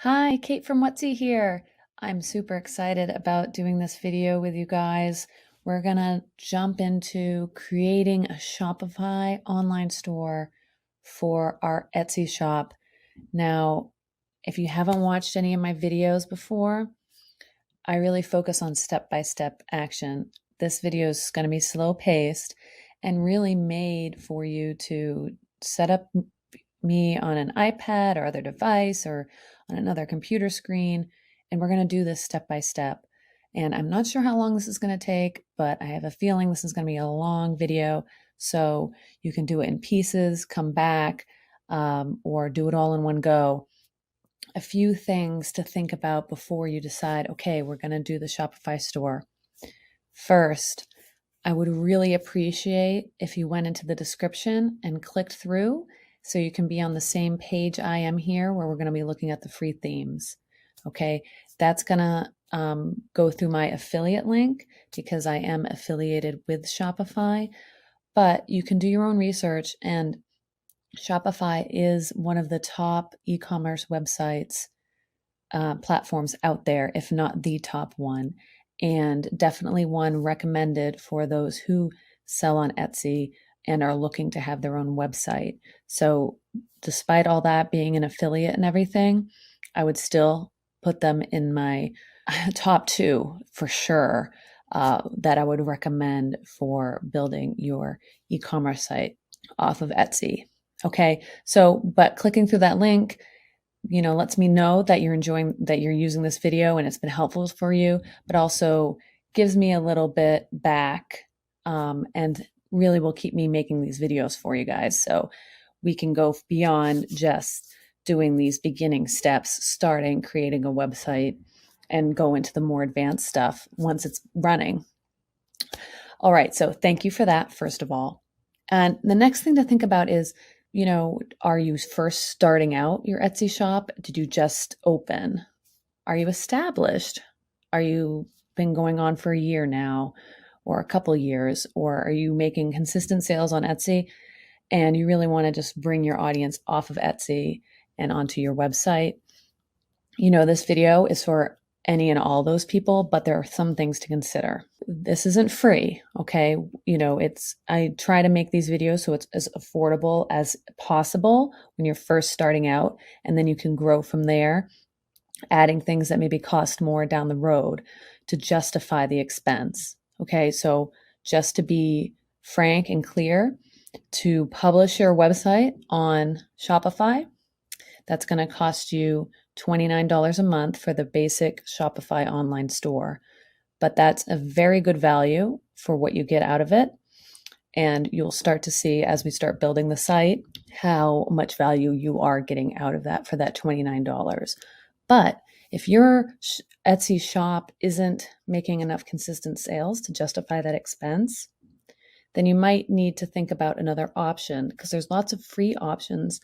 Hi, Kate from Whutsy here. I'm super excited about doing this video with you guys. We're gonna jump into creating a Shopify online store for our Etsy shop. Now, if you haven't watched any of my videos before, I really focus on step-by-step action. This video is gonna be slow paced and really made for you to set up me on an iPad or other device or on another computer screen. And we're going to do this step by step. And I'm not sure how long this is going to take, but I have a feeling this is going to be a long video. So you can do it in pieces, come back, or do it all in one go. A few things to think about before you decide, okay, we're going to do the Shopify store. First, I would really appreciate if you went into the description and clicked through so you can be on the same page I am here, where we're going to be looking at the free themes. Okay, that's going to go through my affiliate link because I am affiliated with Shopify, but you can do your own research, and Shopify is one of the top e-commerce websites platforms out there, if not the top one, and definitely one recommended for those who sell on Etsy and are looking to have their own website. So despite all that being an affiliate and everything, I would still put them in my top two for sure, that I would recommend for building your e-commerce site off of Etsy. Okay, so but clicking through that link, lets me know that you're enjoying, that you're using this video and it's been helpful for you, but also gives me a little bit back, and really will keep me making these videos for you guys. So we can go beyond just doing these beginning steps, starting creating a website, and go into the more advanced stuff once it's running. All right, so thank you for that, first of all. And the next thing to think about is, are you first starting out your Etsy shop? Did you just open? Are you established? Are you been going on for a year now or a couple years? Or are you making consistent sales on Etsy and you really want to just bring your audience off of Etsy and onto your website? This video is for any and all those people, but there are some things to consider. This isn't free, okay? I try to make these videos so it's as affordable as possible when you're first starting out, and then you can grow from there, adding things that maybe cost more down the road to justify the expense. Okay, so just to be frank and clear, to publish your website on Shopify, that's going to cost you $29 a month for the basic Shopify online store. But that's a very good value for what you get out of it. And you'll start to see, as we start building the site, how much value you are getting out of that for that $29. But if your Etsy shop isn't making enough consistent sales to justify that expense, then you might need to think about another option, because there's lots of free options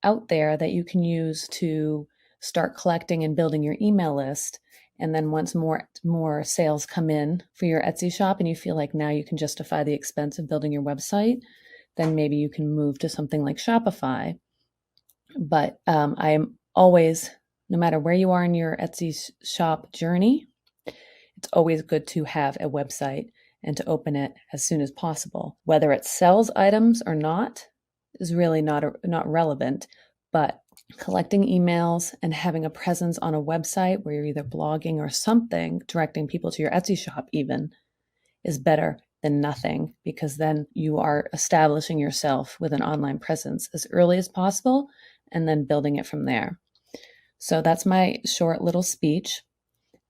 out there that you can use to start collecting and building your email list. And then once more sales come in for your Etsy shop and you feel like now you can justify the expense of building your website, then maybe you can move to something like Shopify. But I am always, no matter where you are in your Etsy shop journey, it's always good to have a website and to open it as soon as possible. Whether it sells items or not is really not relevant, but collecting emails and having a presence on a website where you're either blogging or something, directing people to your Etsy shop even, is better than nothing, because then you are establishing yourself with an online presence as early as possible and then building it from there. So that's my short little speech.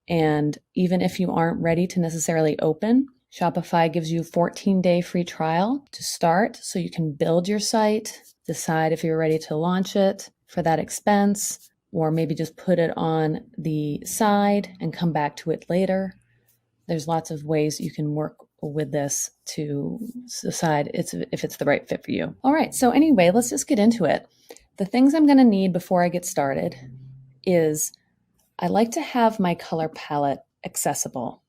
And even if you aren't ready to necessarily open, Shopify gives you a 14-day free trial to start, so you can build your site, decide if you're ready to launch it for that expense, or maybe just put it on the side and come back to it later. There's lots of ways you can work with this to decide if it's the right fit for you. All right, so anyway, let's just get into it. The things I'm going to need before I get started is, I like to have my color palette accessible.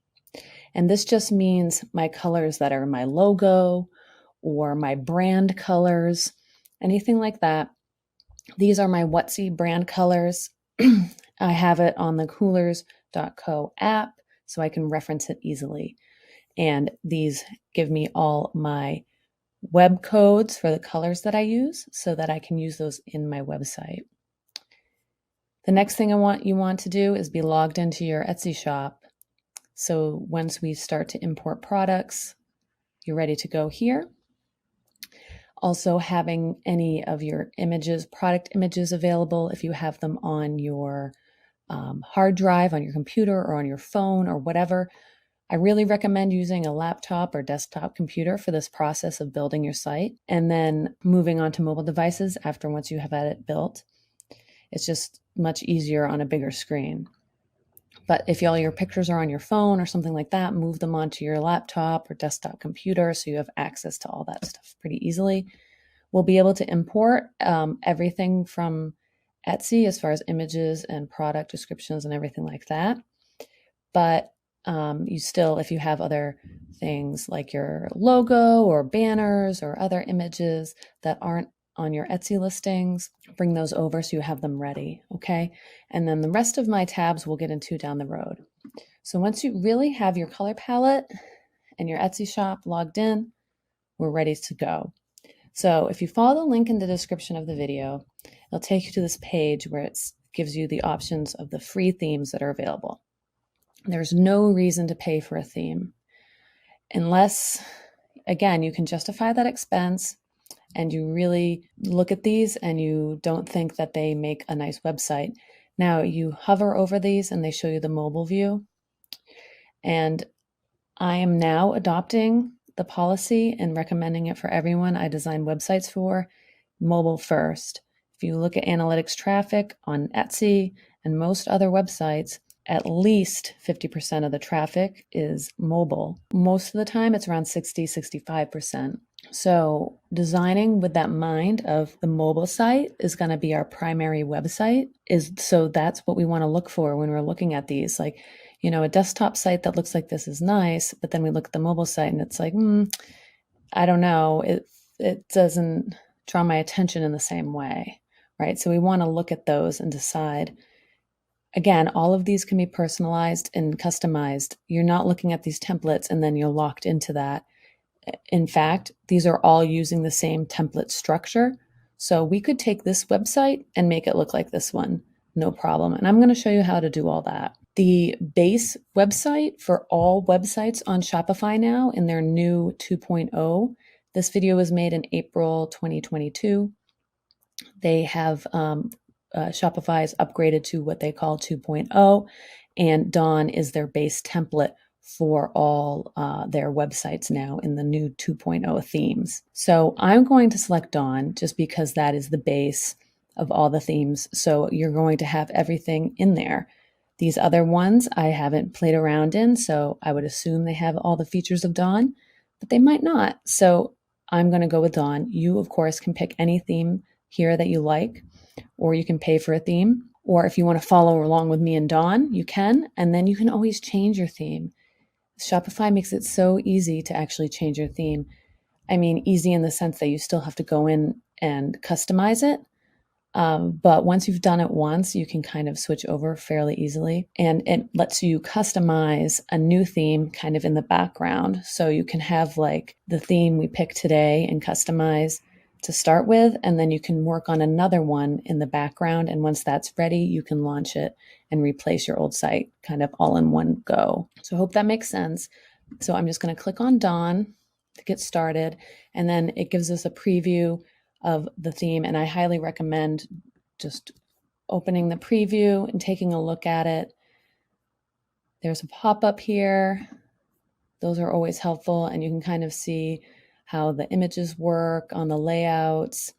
And this just means my colors that are my logo or my brand colors, anything like that. These are my Whutsy brand colors. I have it on the coolers.co app, so I can reference it easily. And these give me all my web codes for the colors that I use so that I can use those in my website. The next thing you want to do is be logged into your Etsy shop. So once we start to import products, you're ready to go here. Also having any of your images, product images available if you have them on your hard drive, on your computer or on your phone or whatever. I really recommend using a laptop or desktop computer for this process of building your site and then moving on to mobile devices after once you have it built. It's just much easier on a bigger screen. But if all your pictures are on your phone or something like that, move them onto your laptop or desktop computer so you have access to all that stuff pretty easily. We'll be able to import everything from Etsy as far as images and product descriptions and everything like that. But you still, if you have other things like your logo or banners or other images that aren't on your Etsy listings, bring those over so you have them ready, okay? And then the rest of my tabs we'll get into down the road. So once you really have your color palette and your Etsy shop logged in, we're ready to go. So if you follow the link in the description of the video, it'll take you to this page where it gives you the options of the free themes that are available. There's no reason to pay for a theme unless, again, you can justify that expense and you really look at these and you don't think that they make a nice website. Now you hover over these and they show you the mobile view. And I am now adopting the policy and recommending it for everyone I design websites for, mobile first. If you look at analytics traffic on Etsy and most other websites, at least 50% of the traffic is mobile. Most of the time, it's around 60, 65%. So designing with that mind of the mobile site is going to be our primary website. So that's what we want to look for when we're looking at these. Like, you know, a desktop site that looks like this is nice, but then we look at the mobile site and it's like, I don't know, it doesn't draw my attention in the same way, right? So we want to look at those and decide. Again, all of these can be personalized and customized. You're not looking at these templates and then you're locked into that. In fact, these are all using the same template structure. So we could take this website and make it look like this one, no problem. And I'm going to show you how to do all that. The base website for all websites on Shopify now in their new 2.0, this video was made in April 2022. They have Shopify is upgraded to what they call 2.0, and Dawn is their base template for all their websites now in the new 2.0 themes. So I'm going to select Dawn just because that is the base of all the themes. So you're going to have everything in there. These other ones I haven't played around in, so I would assume they have all the features of Dawn, but they might not. So I'm going to go with Dawn. You, of course, can pick any theme here that you like, or you can pay for a theme. Or if you want to follow along with me and Dawn, you can, and then you can always change your theme. Shopify makes it so easy to actually change your theme. I mean, easy in the sense that you still have to go in and customize it. But once you've done it once, you can kind of switch over fairly easily. And it lets you customize a new theme kind of in the background. So you can have like the theme we picked today and customize to start with, and then you can work on another one in the background. And once that's ready, you can launch it and replace your old site kind of all in one go. So I hope that makes sense. So I'm just going to click on Dawn to get started. And then it gives us a preview of the theme. And I highly recommend just opening the preview and taking a look at it. There's a pop-up here. Those are always helpful. And you can kind of see how the images work on the layouts,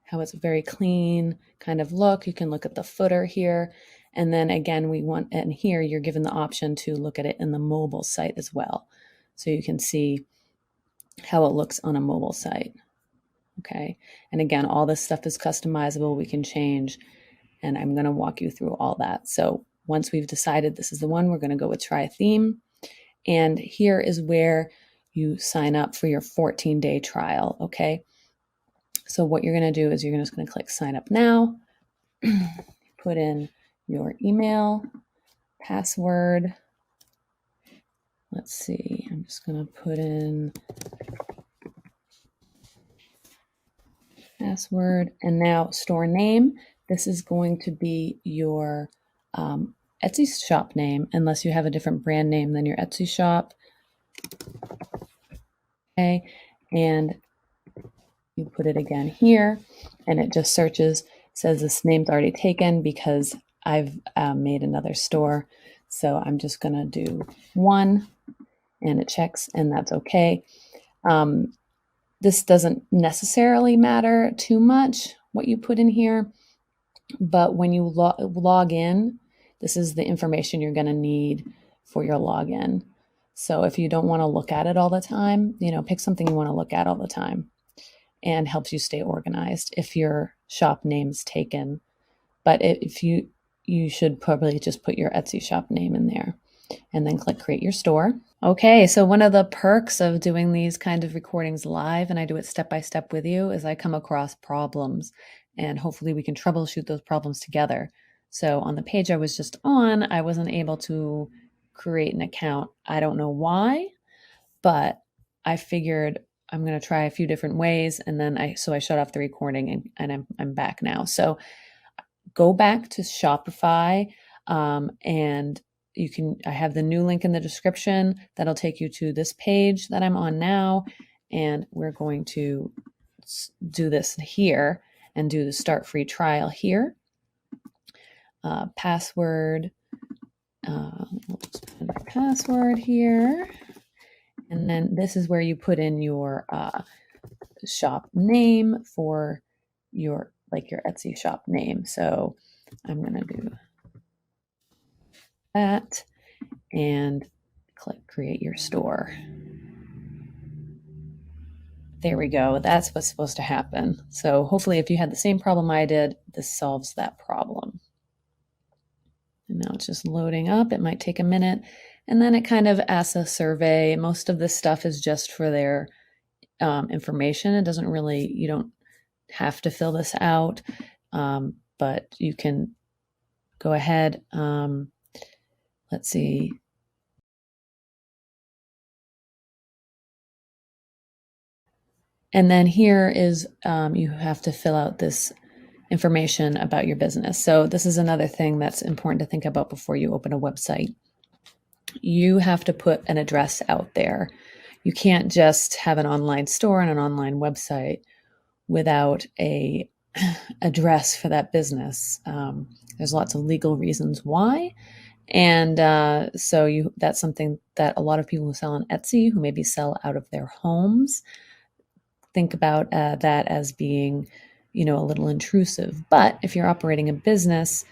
how it's a very clean kind of look. You can look at the footer here. And then again, and here you're given the option to look at it in the mobile site as well. So you can see how it looks on a mobile site. Okay. And again, all this stuff is customizable. We can change, and I'm going to walk you through all that. So once we've decided this is the one, we're going to go with try theme. And here is where you sign up for your 14-day trial. Okay. So what you're going to do is you're just going to click sign up now. put in your email, password. Let's see, I'm just going to put in password, and now store name. This is going to be your Etsy shop name, unless you have a different brand name than your Etsy shop. Okay, and you put it again here, and it just searches, says this name's already taken because I've made another store. So I'm just going to do 1, and it checks, and that's okay. This doesn't necessarily matter too much what you put in here, but when you log in, this is the information you're going to need for your login. So if you don't want to look at it all the time, pick something you want to look at all the time, and helps you stay organized if your shop name's taken. But if you should probably just put your Etsy shop name in there and then click create your store. Okay, so one of the perks of doing these kind of recordings live, and I do it step by step with you, is I come across problems, and hopefully we can troubleshoot those problems together. So on the page I was just on, I wasn't able to create an account. I don't know why, but I figured I'm going to try a few different ways, and then I shut off the recording, and I'm back now. So go back to Shopify, and I have the new link in the description that'll take you to this page that I'm on now, and we're going to do this here and do the start free trial here. Password, let's put a password here, and then this is where you put in your shop name for your Etsy shop name. So I'm going to do that and click create your store. There we go. That's what's supposed to happen. So hopefully if you had the same problem I did, this solves that problem. And now it's just loading up. It might take a minute. And then it kind of asks a survey. Most of this stuff is just for their information. It doesn't really, you don't have to fill this out, but you can go ahead. Let's see. And then here is, you have to fill out this information about your business. So this is another thing that's important to think about before you open a website. You have to put an address out there. You can't just have an online store and an online website without a address for that business. There's lots of legal reasons why. And so that's something that a lot of people who sell on Etsy, who maybe sell out of their homes, think about that as being, a little intrusive. But if you're operating a business,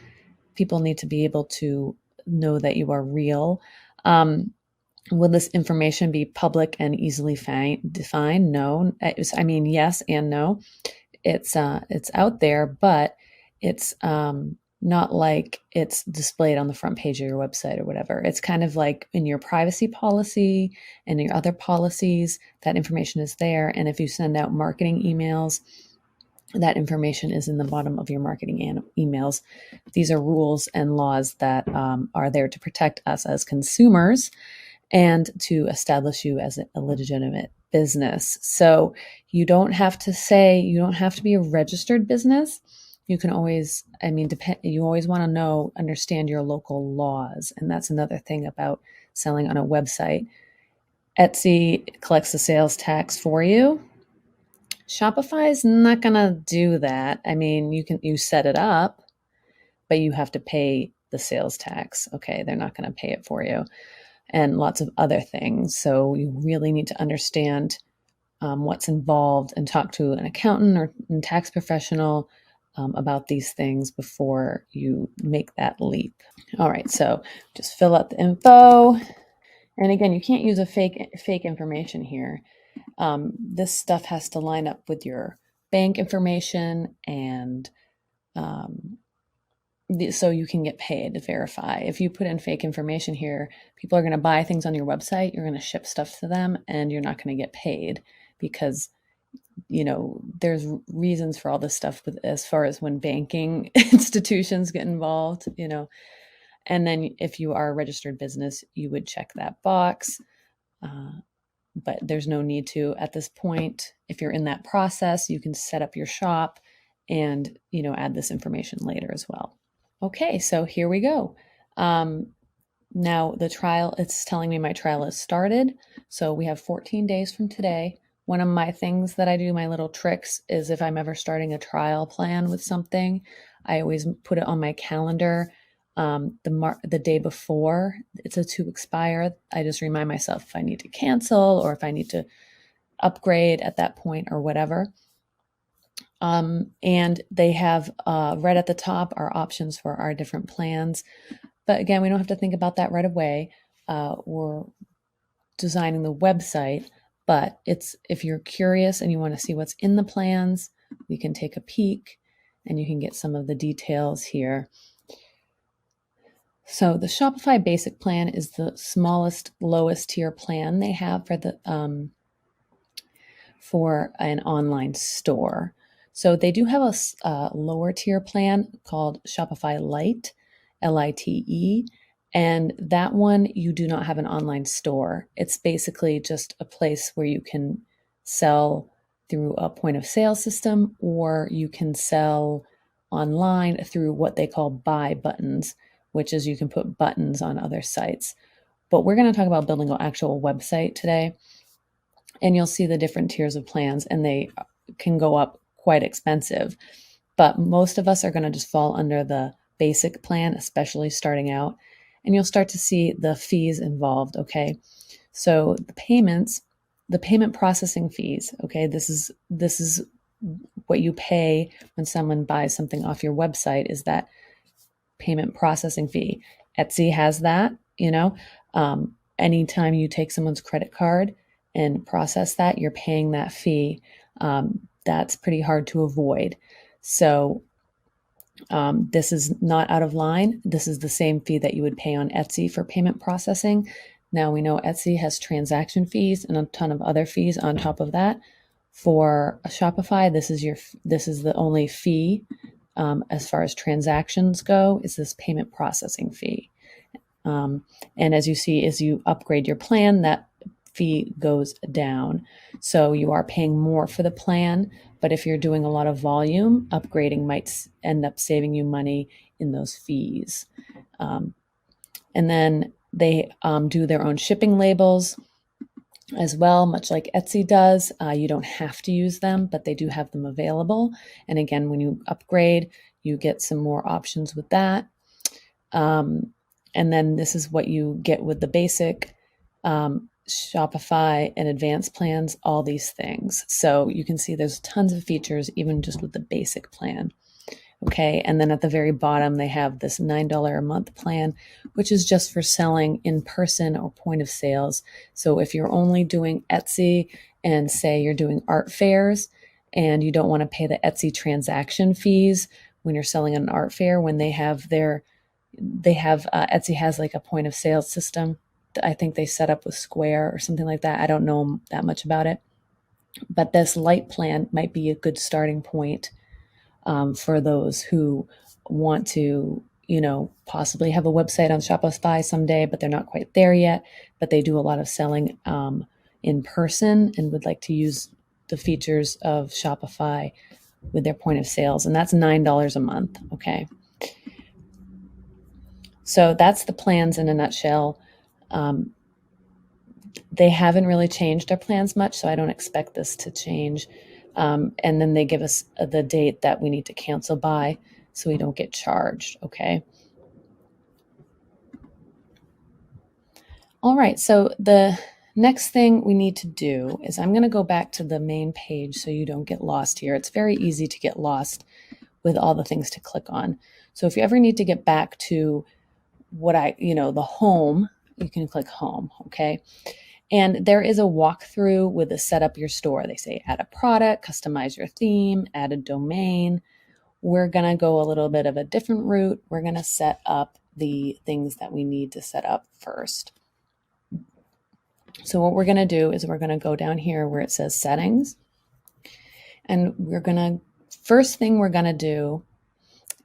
people need to be able to know that you are real. Will this information be public and easily defined? No. Yes and no. It's out there, but it's not like it's displayed on the front page of your website or whatever. It's kind of like in your privacy policy and your other policies, that information is there. And if you send out marketing emails, that information is in the bottom of your marketing emails. These are rules and laws that are there to protect us as consumers and to establish you as a legitimate business. So you don't have to be a registered business. You can always, you always want to understand your local laws. And that's another thing about selling on a website. Etsy collects the sales tax for you. Shopify is not going to do that. You set it up, but you have to pay the sales tax. Okay. They're not going to pay it for you, and lots of other things. So you really need to understand what's involved and talk to an accountant or a tax professional about these things before you make that leap. All right, so just fill out the info. And again, you can't use a fake information here. This stuff has to line up with your bank information, and so you can get paid to verify. If you put in fake information here, people are going to buy things on your website, you're going to ship stuff to them, and you're not going to get paid because there's reasons for all this stuff as far as when banking institutions get involved, and then if you are a registered business, you would check that box. But there's no need to at this point. If you're in that process, you can set up your shop and, add this information later as well. Okay, so here we go. Now the trial, it's telling me my trial has started. So we have 14 days from today. One of my things that I do, my little tricks, is if I'm ever starting a trial plan with something, I always put it on my calendar the day before it's to expire. I just remind myself if I need to cancel or if I need to upgrade at that point or whatever. And they have right at the top our options for our different plans. But again, we don't have to think about that right away. We're designing the website, but if you're curious and you want to see what's in the plans, we can take a peek and you can get some of the details here. So the Shopify Basic plan is the smallest, lowest tier plan they have for an online store. So they do have a lower tier plan called Shopify Lite, Lite, and that one you do not have an online store. It's basically just a place where you can sell through a point of sale system, or you can sell online through what they call buy buttons, which is you can put buttons on other sites. But we're going to talk about building an actual website today. And you'll see the different tiers of plans, and they can go up quite expensive. But most of us are going to just fall under the basic plan, especially starting out. And you'll start to see the fees involved, okay? So the payment processing fees, okay? This is what you pay when someone buys something off your website, is that payment processing fee. Etsy has that, anytime you take someone's credit card and process that, you're paying that fee. That's pretty hard to avoid. So this is not out of line. This is the same fee that you would pay on Etsy for payment processing. Now we know Etsy has transaction fees and a ton of other fees on top of that. For a Shopify, this is the only fee as far as transactions go, is this payment processing fee. And as you see, as you upgrade your plan, that fee goes down. So you are paying more for the plan, but if you're doing a lot of volume, upgrading might end up saving you money in those fees. And then they do their own shipping labels as well, much like Etsy does. You don't have to use them, but they do have them available. And again, when you upgrade, you get some more options with that. And then this is what you get with the basic Shopify and advanced plans, all these things. So you can see there's tons of features, even just with the basic plan. Okay, and then at the very bottom, they have this $9 a month plan, which is just for selling in person or point of sales. So if you're only doing Etsy and say you're doing art fairs and you don't want to pay the Etsy transaction fees when you're selling at an art fair, when Etsy has like a point of sale system. I think they set up with Square or something like that. I don't know that much about it, but this light plan might be a good starting point for those who want to, possibly have a website on Shopify someday, but they're not quite there yet. But they do a lot of selling in person and would like to use the features of Shopify with their point of sales. And that's $9 a month. Okay. So that's the plans in a nutshell. They haven't really changed their plans much, so I don't expect this to change. And then they give us the date that we need to cancel by so we don't get charged, okay? All right, so the next thing we need to do is I'm going to go back to the main page so you don't get lost here. It's very easy to get lost with all the things to click on. So if you ever need to get back to the home, you can click home, okay? And there is a walkthrough with the set up your store. They say add a product, customize your theme, add a domain. We're going to go a little bit of a different route. We're going to set up the things that we need to set up first. So what we're going to do is we're going to go down here where it says settings. And first thing we're gonna do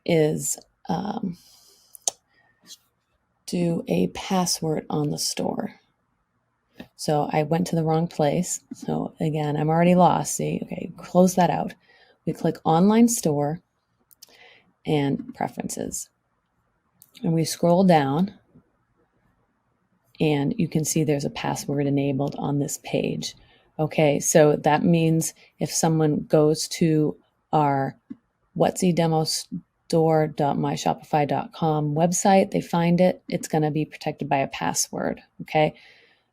is do a password on the store. So I went to the wrong place. So again, I'm already lost. See, okay, close that out. We click online store and preferences. And we scroll down and you can see there's a password enabled on this page. Okay, so that means if someone goes to our Whutsy demo store.myshopify.com website, they find it, it's going to be protected by a password. Okay,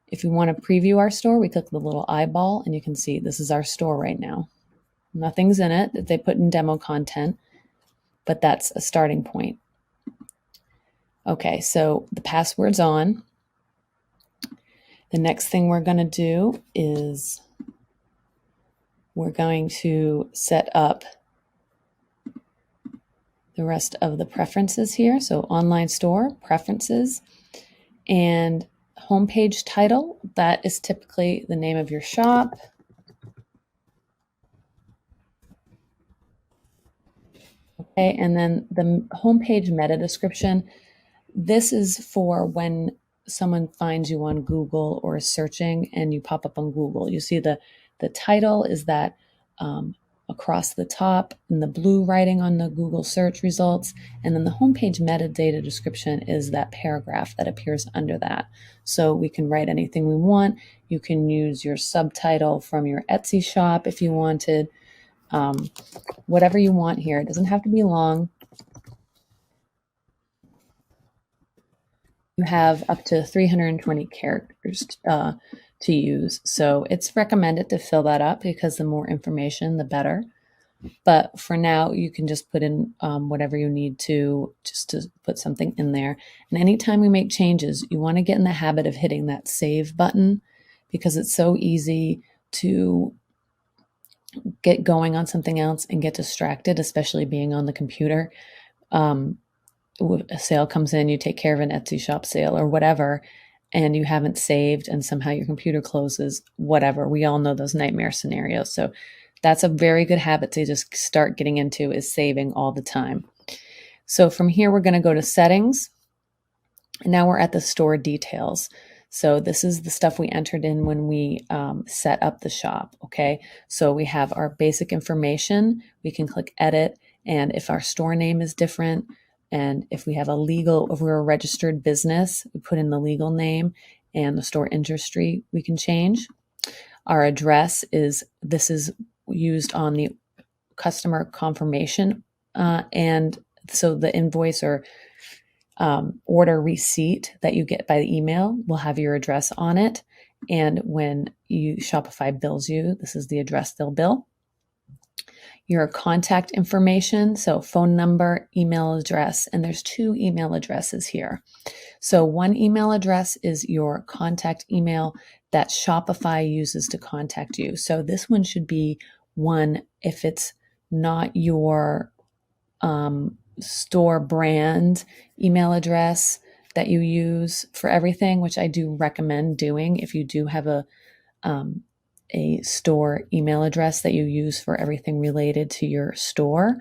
if you want to preview our store, we click the little eyeball and you can see this is our store right now. Nothing's in it that they put in demo content, but that's a starting point. Okay, so the password's on. The next thing we're going to do is we're going to set up the rest of the preferences here. So online store, preferences, and homepage title. That is typically the name of your shop. Okay, and then the homepage meta description. This is for when someone finds you on Google or is searching and you pop up on Google. You see the title is that across the top in the blue writing on the Google search results. And then the homepage metadata description is that paragraph that appears under that. So we can write anything we want. You can use your subtitle from your Etsy shop if you wanted. Whatever you want here. It doesn't have to be long. You have up to 320 characters to use. So it's recommended to fill that up because the more information, the better. But for now, you can just put in whatever you need to just to put something in there. And anytime we make changes, you want to get in the habit of hitting that save button because it's so easy to get going on something else and get distracted, especially being on the computer. A sale comes in, you take care of an Etsy shop sale or whatever, and you haven't saved and somehow your computer closes, whatever. We all know those nightmare scenarios. So that's a very good habit to just start getting into, is saving all the time. So from here, we're going to go to settings. And now we're at the store details. So this is the stuff we entered in when we set up the shop. Okay. So we have our basic information. We can click edit. And if our store name is different, and if we have if we're a registered business, we put in the legal name and the store industry we can change. Our address this is used on the customer confirmation. And so the invoice or order receipt that you get by the email will have your address on it. And when Shopify bills you, this is the address they'll bill. Your contact information, so phone number, email address, and there's 2 email addresses here. So one email address is your contact email that Shopify uses to contact you. So this one should be one if it's not your store brand email address that you use for everything, which I do recommend doing if you do have a store email address that you use for everything related to your store.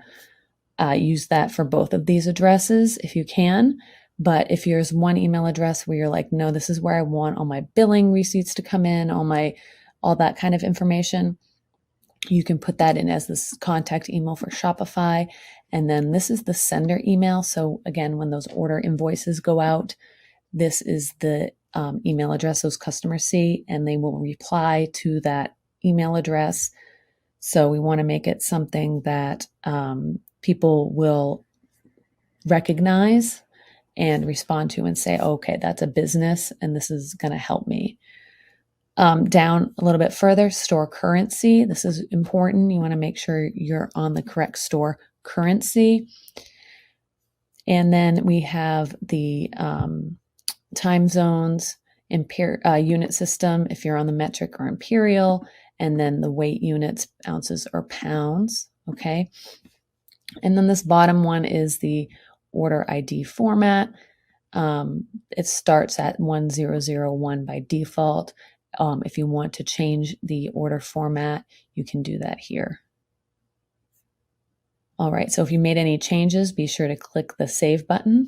Use that for both of these addresses if you can. But if there's one email address where you're like, no, this is where I want all my billing receipts to come in, all that kind of information, you can put that in as this contact email for Shopify. And then this is the sender email. So again, when those order invoices go out, this is the email address those customers see, and they will reply to that email address. So we want to make it something that people will recognize and respond to and say, okay, that's a business and this is going to help me. Down a little bit further, store currency. This is important. You want to make sure you're on the correct store currency. And then we have the time zones, unit system, if you're on the metric or imperial, and then the weight units, ounces or pounds. Okay. And then this bottom one is the order ID format. It starts at 1001 by default. If you want to change the order format, you can do that here. All right, so if you made any changes, be sure to click the Save button.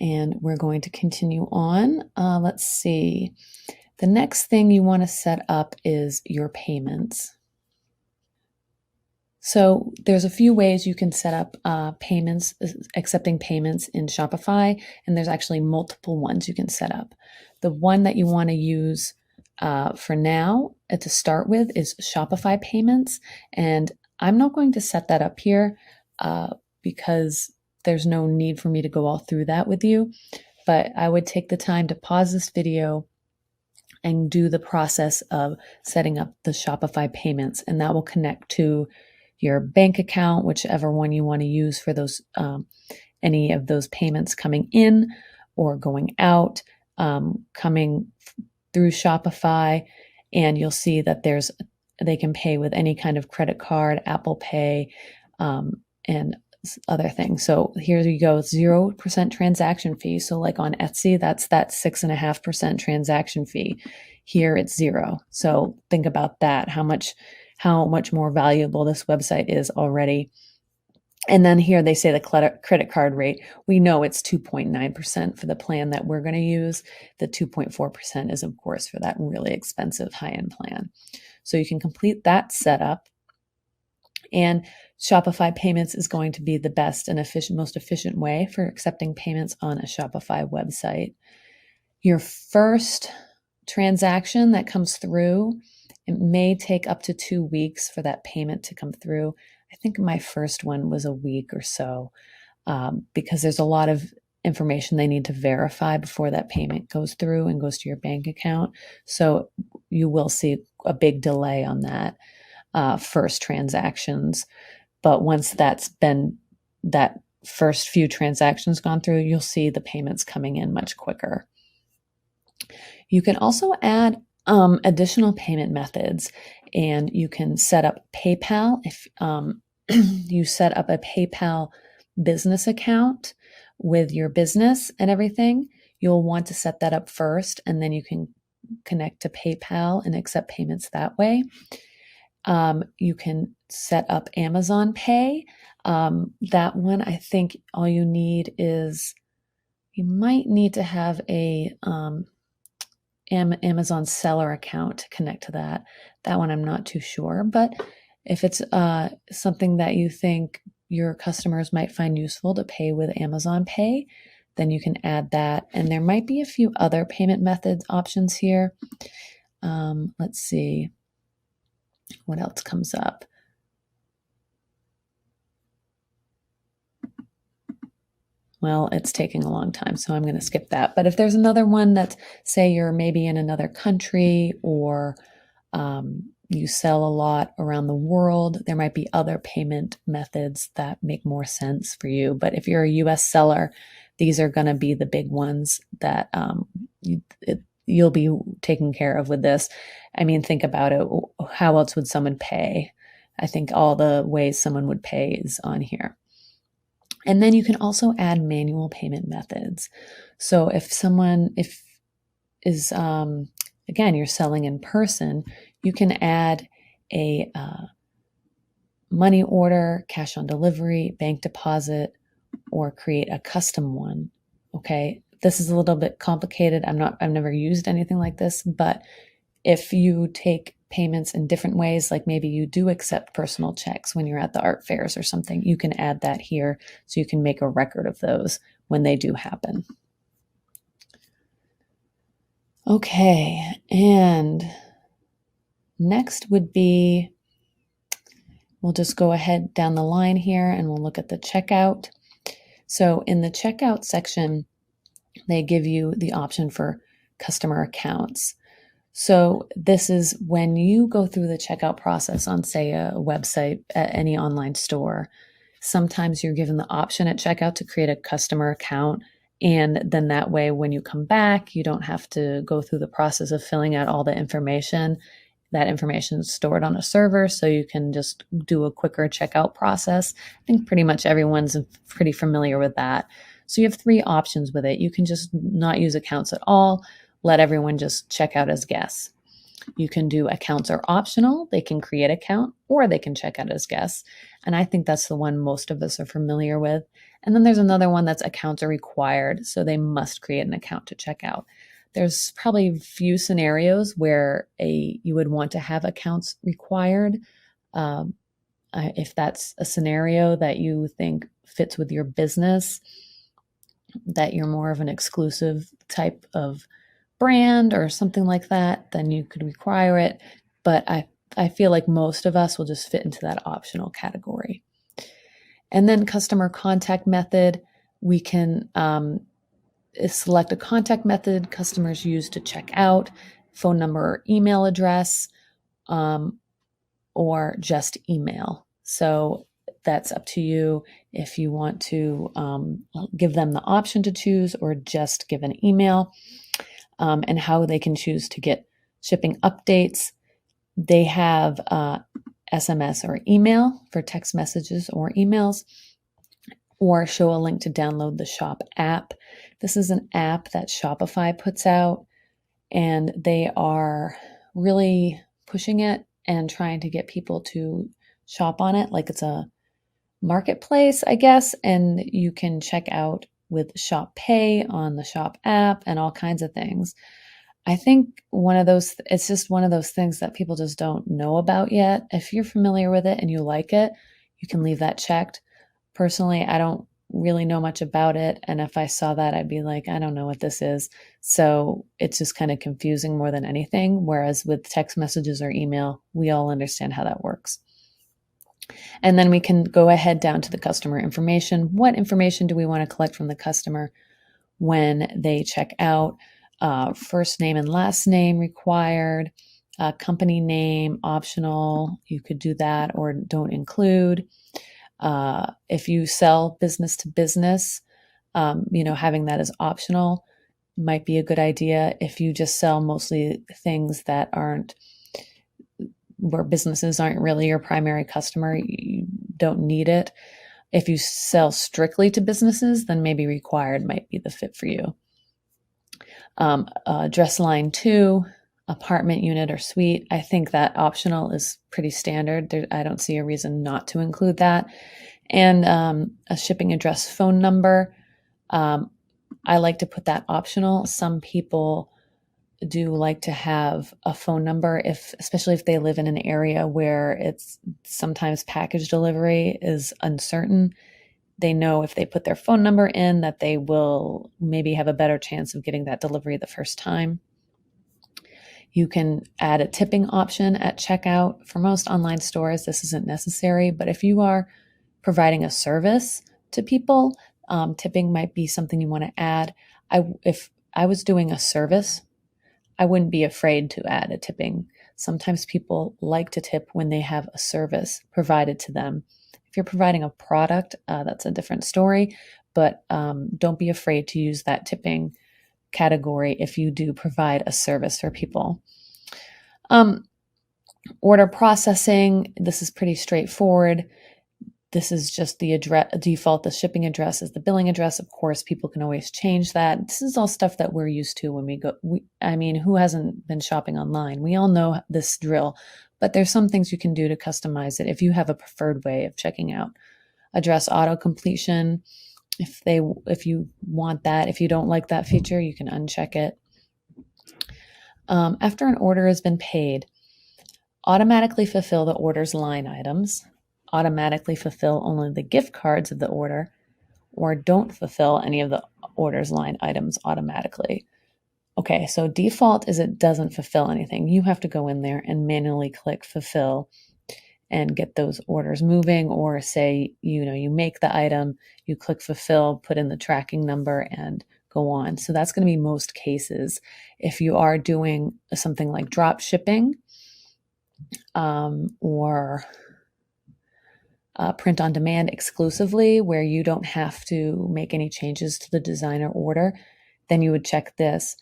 And we're going to continue on. Let's see. The next thing you want to set up is your payments. So there's a few ways you can set up payments, accepting payments in Shopify, and there's actually multiple ones you can set up. The one that you want to use for now to start with is Shopify payments, and I'm not going to set that up here because there's no need for me to go all through that with you, but I would take the time to pause this video and do the process of setting up the Shopify payments, and that will connect to your bank account, whichever one you want to use for those any of those payments coming in or going out, coming through Shopify, and you'll see that they can pay with any kind of credit card, Apple Pay, and other things. So here you go, 0% transaction fee. So like on Etsy, that's that 6.5% transaction fee. Here it's 0. So think about that, how much more valuable this website is already. And then here they say the credit card rate. We know it's 2.9% for the plan that we're going to use. The 2.4% is, of course, for that really expensive high-end plan. So you can complete that setup. And Shopify payments is going to be the best and most efficient way for accepting payments on a Shopify website. Your first transaction that comes through, it may take up to 2 weeks for that payment to come through. I think my first one was a week or so because there's a lot of information they need to verify before that payment goes through and goes to your bank account. So you will see a big delay on that first transactions. But once that first few transactions gone through, you'll see the payments coming in much quicker. You can also add additional payment methods, and you can set up PayPal. If you set up a PayPal business account with your business and everything, you'll want to set that up first, and then you can connect to PayPal and accept payments that way. You can set up Amazon Pay. That one, I think all you need is, you might need to have a Amazon seller account to connect to that. That one I'm not too sure, but if it's something that you think your customers might find useful to pay with Amazon Pay, then you can add that. And there might be a few other payment methods options here. Let's see what else comes up. Well, it's taking a long time, so I'm going to skip that. But if there's another one that's, say you're maybe in another country, or you sell a lot around the world, there might be other payment methods that make more sense for you. But if you're a US seller, these are going to be the big ones that you'll be taken care of with this. I mean, think about it. How else would someone pay? I think all the ways someone would pay is on here. And then you can also add manual payment methods. So if someone is again, you're selling in person, you can add a money order, cash on delivery, bank deposit, or create a custom one. Okay, this is a little bit complicated. I've never used anything like this, but if you take payments in different ways, like maybe you do accept personal checks when you're at the art fairs or something, you can add that here so you can make a record of those when they do happen. Okay, and next would be, we'll just go ahead down the line here and we'll look at the checkout. So in the checkout section, they give you the option for customer accounts. So this is when you go through the checkout process on, say, a website at any online store. Sometimes you're given the option at checkout to create a customer account. And then that way, when you come back, you don't have to go through the process of filling out all the information. That information is stored on a server, so you can just do a quicker checkout process. I think pretty much everyone's pretty familiar with that. So you have 3 options with it. You can just not use accounts at all, let everyone just check out as guests. You can do accounts are optional. They can create an account or they can check out as guests. And I think that's the one most of us are familiar with. And then there's another one that's accounts are required. So they must create an account to check out. There's probably few scenarios where you would want to have accounts required. If that's a scenario that you think fits with your business, that you're more of an exclusive type of brand or something like that, then you could require it. But I feel like most of us will just fit into that optional category. And then customer contact method, we can select a contact method customers use to check out, phone number or email address, or just email. So that's up to you if you want to give them the option to choose or just give an email, and how they can choose to get shipping updates. They have SMS or email for text messages or emails, or show a link to download the Shop app. This is an app that Shopify puts out, and they are really pushing it and trying to get people to shop on it like it's a marketplace, I guess, and you can check out with Shop Pay on the Shop app and all kinds of things. I think it's just one of those things that people just don't know about yet. If you're familiar with it and you like it, you can leave that checked. Personally, I don't really know much about it. And if I saw that, I'd be like, I don't know what this is. So it's just kind of confusing more than anything. Whereas with text messages or email, we all understand how that works. And then we can go ahead down to the customer information. What information do we want to collect from the customer when they check out? First name and last name required, company name optional. You could do that or don't include. If you sell business to business, having that as optional might be a good idea. If you just sell mostly things that where businesses aren't really your primary customer, you don't need it. If you sell strictly to businesses, then maybe required might be the fit for you. Address line 2, apartment, unit, or suite. I think that optional is pretty standard. I don't see a reason not to include that. And a shipping address phone number. I like to put that optional. Some people do like to have a phone number, especially if they live in an area where it's sometimes package delivery is uncertain. They know if they put their phone number in that they will maybe have a better chance of getting that delivery the first time. You can add a tipping option at checkout. For most online stores, this isn't necessary, but if you are providing a service to people, tipping might be something you want to add. If I was doing a service, I wouldn't be afraid to add a tipping. Sometimes people like to tip when they have a service provided to them. If you're providing a product, that's a different story, but don't be afraid to use that tipping category if you do provide a service for people. Order processing, this is pretty straightforward. This is just the default, the shipping address is the billing address. Of course, people can always change that. This is all stuff that we're used to when we go. Who hasn't been shopping online? We all know this drill, but there's some things you can do to customize it if you have a preferred way of checking out. Address auto completion. If you want that, if you don't like that feature, you can uncheck it. After an order has been paid, automatically fulfill the order's line items. Automatically fulfill only the gift cards of the order, or don't fulfill any of the order's line items automatically. Okay, so default is it doesn't fulfill anything. You have to go in there and manually click fulfill and get those orders moving, or say, you make the item, you click fulfill, put in the tracking number and go on. So that's going to be most cases. If you are doing something like drop shipping, or print on demand exclusively, where you don't have to make any changes to the designer order, then you would check this.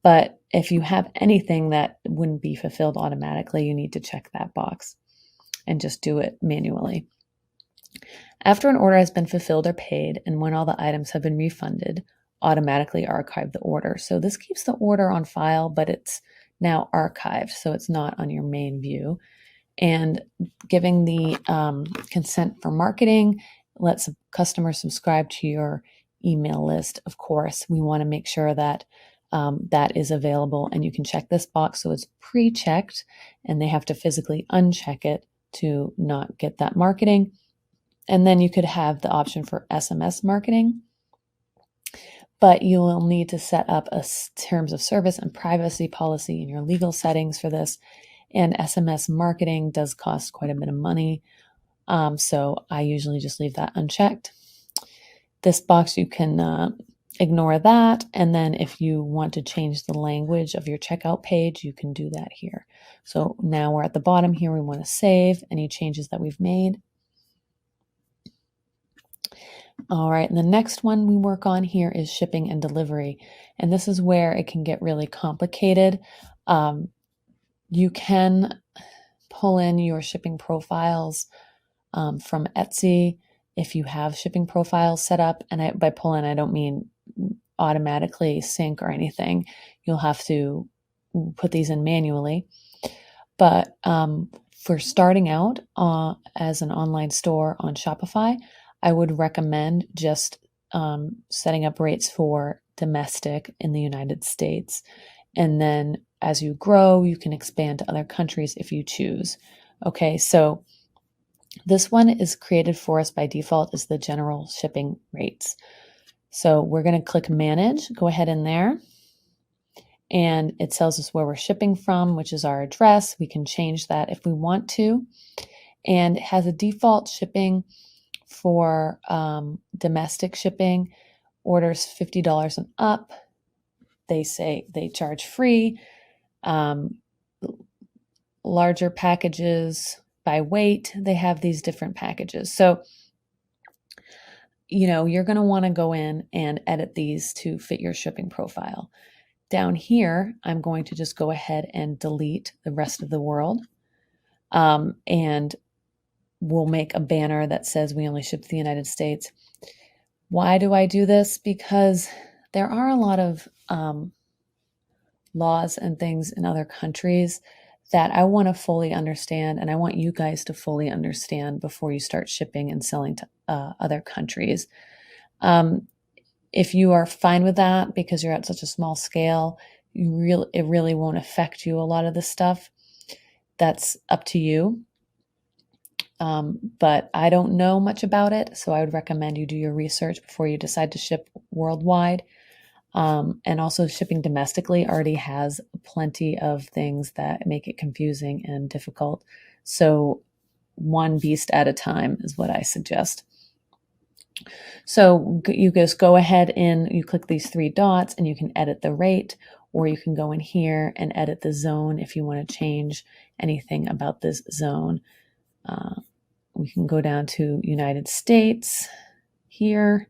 But if you have anything that wouldn't be fulfilled automatically, you need to check that box and just do it manually. After an order has been fulfilled or paid, and when all the items have been refunded, automatically archive the order. So this keeps the order on file, but it's now archived, so it's not on your main view. And giving the consent for marketing lets customers subscribe to your email list. Of course, we want to make sure that that is available, and you can check this box so it's pre-checked, and they have to physically uncheck it to not get that marketing. And then you could have the option for SMS marketing, but you will need to set up a terms of service and privacy policy in your legal settings for this. And SMS marketing does cost quite a bit of money, so I usually just leave that unchecked. This box, you can ignore that, and then if you want to change the language of your checkout page, you can do that here. So now we're at the bottom here. We want to save any changes that we've made. All right, and the next one we work on here is shipping and delivery, and this is where it can get really complicated. You can pull in your shipping profiles from Etsy if you have shipping profiles set up. And by pull in, I don't mean automatically sync or anything. You'll have to put these in manually. But for starting out as an online store on Shopify, I would recommend just setting up rates for domestic in the United States. And then as you grow, you can expand to other countries if you choose. Okay, so this one is created for us by default as the general shipping rates. So we're going to click manage, go ahead in there, and it tells us where we're shipping from, which is our address. We can change that if we want to. And it has a default shipping for domestic shipping, orders $50 and up. They say they charge free. Larger packages by weight, they have these different packages. So, you're going to want to go in and edit these to fit your shipping profile. Down here, I'm going to just go ahead and delete the rest of the world. And we'll make a banner that says we only ship to the United States. Why do I do this? Because there are a lot of laws and things in other countries that I want to fully understand, and I want you guys to fully understand before you start shipping and selling to other countries. If you are fine with that because you're at such a small scale, it really won't affect you a lot of this stuff. That's up to you. But I don't know much about it, so I would recommend you do your research before you decide to ship worldwide. And also shipping domestically already has plenty of things that make it confusing and difficult. So one beast at a time is what I suggest. So you just go ahead and you click these three dots and you can edit the rate, or you can go in here and edit the zone if you want to change anything about this zone. We can go down to United States here.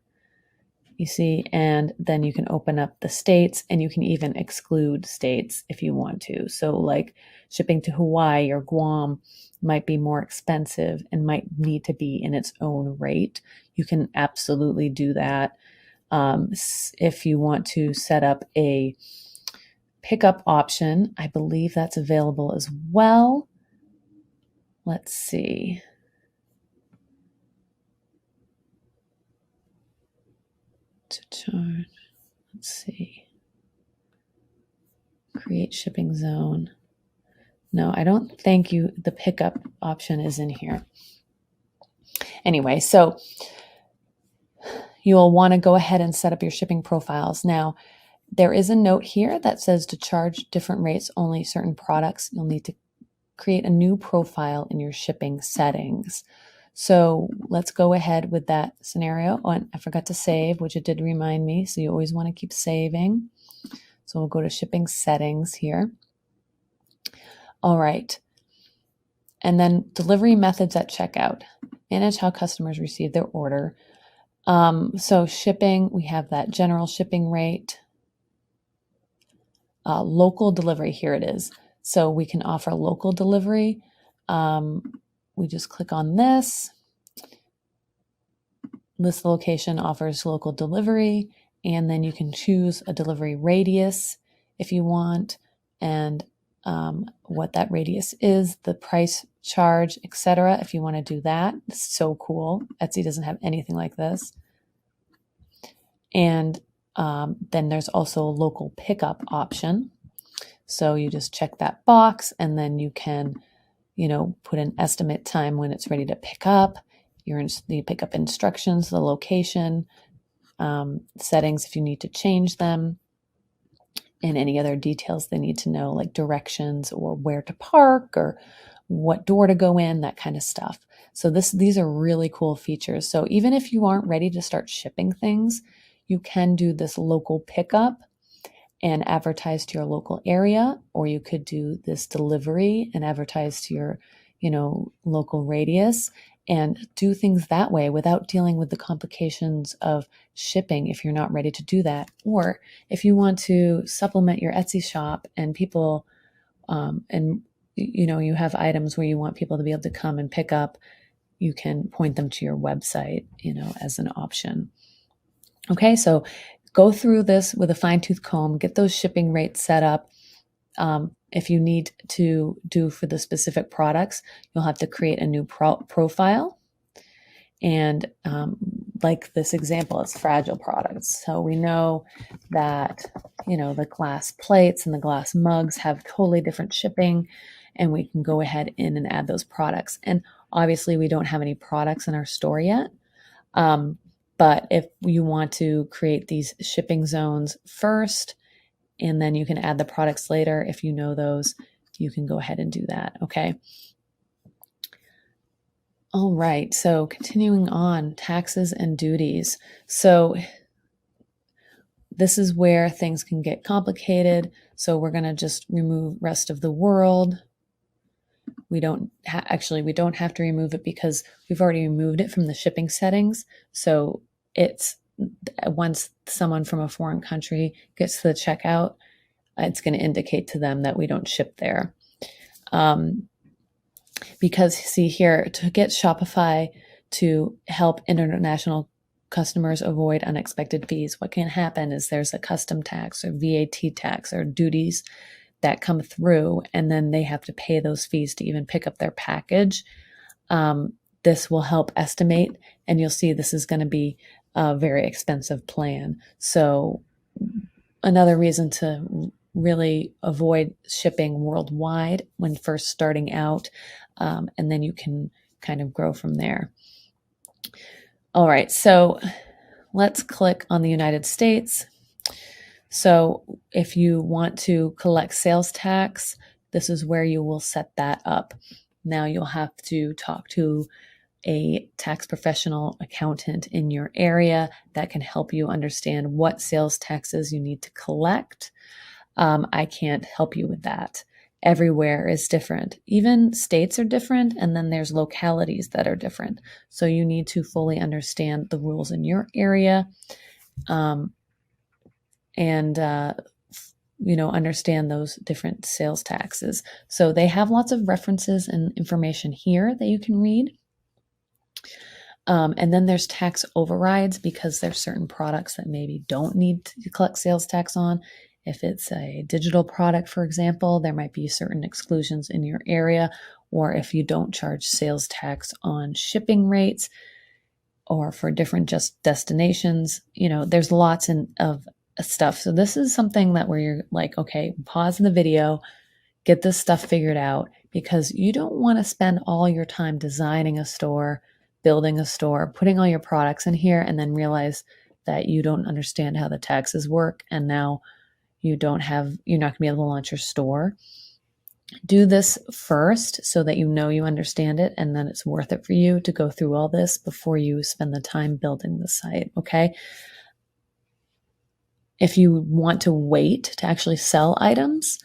You see, and then you can open up the states, and you can even exclude states if you want to. So like shipping to Hawaii or Guam might be more expensive and might need to be in its own rate. You can absolutely do that. If you want to set up a pickup option, I believe that's available as well. Let's see. To charge. Let's see. Create shipping zone. No, I don't think the pickup option is in here. Anyway, so you'll want to go ahead and set up your shipping profiles. Now, there is a note here that says to charge different rates, only certain products. You'll need to create a new profile in your shipping settings. So let's go ahead with that scenario. Oh, and I forgot to save, which it did remind me. So you always want to keep saving. So we'll go to shipping settings here. All right. And then delivery methods at checkout. Manage how customers receive their order. So shipping, we have that general shipping rate. Local delivery, here it is. So we can offer local delivery. We just click on this. This location offers local delivery, and then you can choose a delivery radius if you want, and what that radius is, the price charge, etc. If you want to do that, it's so cool. Etsy doesn't have anything like this. And then there's also a local pickup option. So you just check that box, and then you can, put an estimate time when it's ready to pick up, the pickup instructions, the location, settings if you need to change them, and any other details they need to know, like directions or where to park or what door to go in, that kind of stuff. So these are really cool features. So even if you aren't ready to start shipping things, you can do this local pickup and advertise to your local area, or you could do this delivery and advertise to your, local radius, and do things that way without dealing with the complications of shipping if you're not ready to do that. Or if you want to supplement your Etsy shop and people, and you have items where you want people to be able to come and pick up, you can point them to your website, as an option. Okay, so go through this with a fine-tooth comb, get those shipping rates set up. If you need to do for the specific products, you'll have to create a new profile. And like this example, it's fragile products. So we know that, the glass plates and the glass mugs have totally different shipping, and we can go ahead in and add those products. And obviously we don't have any products in our store yet. But if you want to create these shipping zones first, and then you can add the products later, if you know those, you can go ahead and do that. Okay. All right. So continuing on, taxes and duties. So this is where things can get complicated. So we're going to just remove rest of the world. We don't have to remove it because we've already removed it from the shipping settings. So it's once someone from a foreign country gets to the checkout, it's going to indicate to them that we don't ship there. Because see here, to get Shopify to help international customers avoid unexpected fees, what can happen is there's a custom tax or VAT tax or duties that come through, and then they have to pay those fees to even pick up their package. This will help estimate, and you'll see this is going to be a very expensive plan. So another reason to really avoid shipping worldwide when first starting out, and then you can kind of grow from there. All right, so let's click on the United States. So if you want to collect sales tax, this is where you will set that up. Now you'll have to talk to a tax professional accountant in your area that can help you understand what sales taxes you need to collect. I can't help you with that. Everywhere is different. Even states are different, and then there's localities that are different. So you need to fully understand the rules in your area, and understand those different sales taxes. So they have lots of references and information here that you can read. And then there's tax overrides, because there's certain products that maybe don't need to collect sales tax on. If it's a digital product, for example, there might be certain exclusions in your area, or if you don't charge sales tax on shipping rates or for different just destinations, there's lots of stuff. So this is something that where you're like, okay, pause the video, get this stuff figured out, because you don't want to spend all your time designing a store, building a store, putting all your products in here, and then realize that you don't understand how the taxes work, and now you're not going to be able to launch your store. Do this first so that you understand it, and then it's worth it for you to go through all this before you spend the time building the site, okay? If you want to wait to actually sell items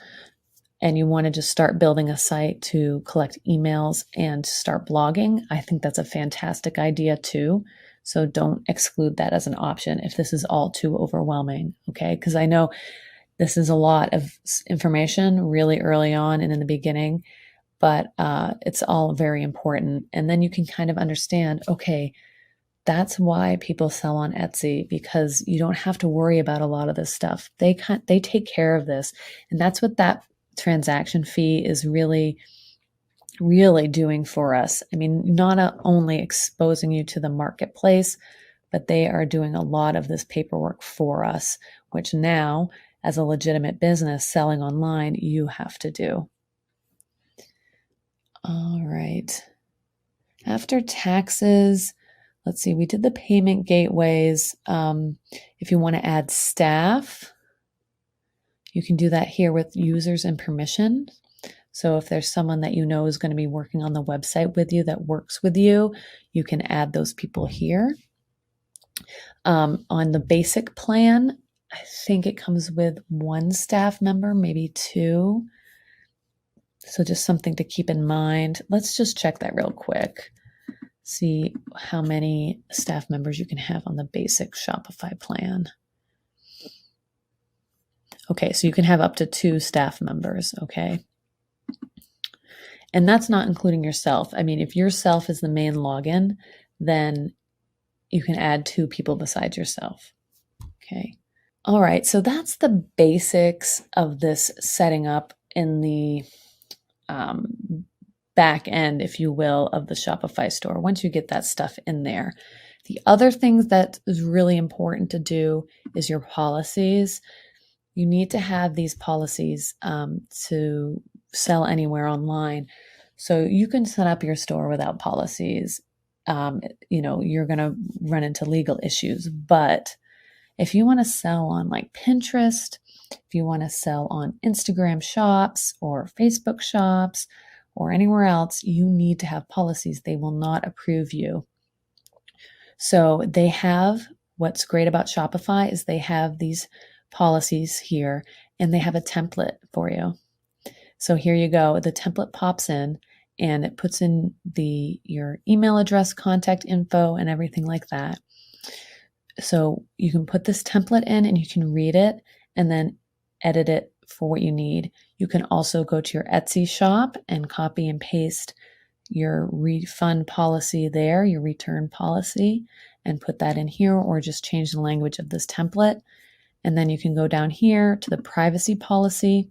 and you want to just start building a site to collect emails and start blogging, I think that's a fantastic idea too. So don't exclude that as an option if this is all too overwhelming, okay? Because I know this is a lot of information really early on and in the beginning, but it's all very important. And then you can kind of understand, okay, that's why people sell on Etsy, because you don't have to worry about a lot of this stuff. They take care of this. And that's what that transaction fee is really doing for us. I mean, not only exposing you to the marketplace, but they are doing a lot of this paperwork for us, which now, as a legitimate business selling online, you have to do. All right. After taxes, let's see, we did the payment gateways. If you want to add staff, you can do that here with users and permission. So if there's someone that you know is going to be working on the website with you that works with you, you can add those people here. On the basic plan, I think it comes with 1 staff member, maybe 2. So just something to keep in mind. Let's just check that real quick. See how many staff members you can have on the basic Shopify plan. Okay, so you can have up to 2 staff members, okay? And that's not including yourself. I mean, if yourself is the main login, then you can add 2 people besides yourself. Okay. All right. So that's the basics of this setting up in the back end, if you will, of the Shopify store. Once you get that stuff in there, the other things that is really important to do is your policies. You need to have these policies to sell anywhere online. So you can set up your store without policies. You're going to run into legal issues. But if you want to sell on like Pinterest, if you want to sell on Instagram shops or Facebook shops or anywhere else, you need to have policies. They will not approve you. So they have, what's great about Shopify is they have these policies here and they have a template for you. So here you go. The template pops in and it puts in your email address, contact info, and everything like that. So you can put this template in and you can read it and then edit it for what you need. You can also go to your Etsy shop and copy and paste your refund policy there, your return policy, and put that in here, or just change the language of this template. And then you can go down here to the privacy policy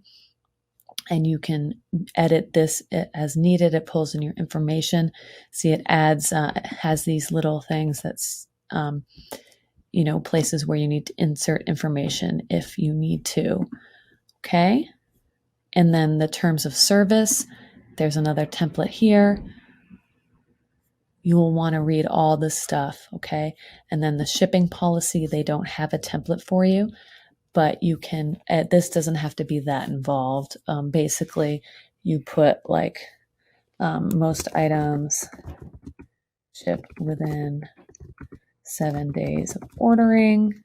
and you can edit this as needed. It pulls in your information. See, it adds, it has these little things that's, places where you need to insert information if you need to. Okay. And then the terms of service, there's another template here. You will want to read all this stuff. Okay. And then the shipping policy, they don't have a template for you, but you can, this doesn't have to be that involved. Basically you put like, most items ship within 7 days of ordering.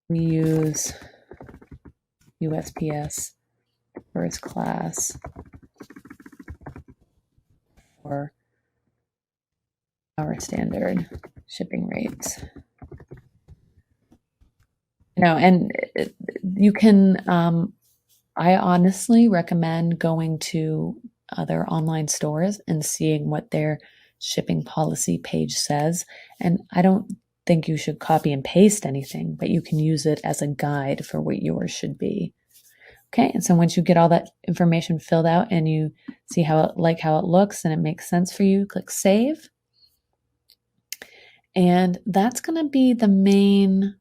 We use USPS first class for our standard shipping rates. And you can, I honestly recommend going to other online stores and seeing what their shipping policy page says. And I don't think you should copy and paste anything, but you can use it as a guide for what yours should be. Okay, and so once you get all that information filled out and you see how it looks and it makes sense for you, click Save. And that's going to be the main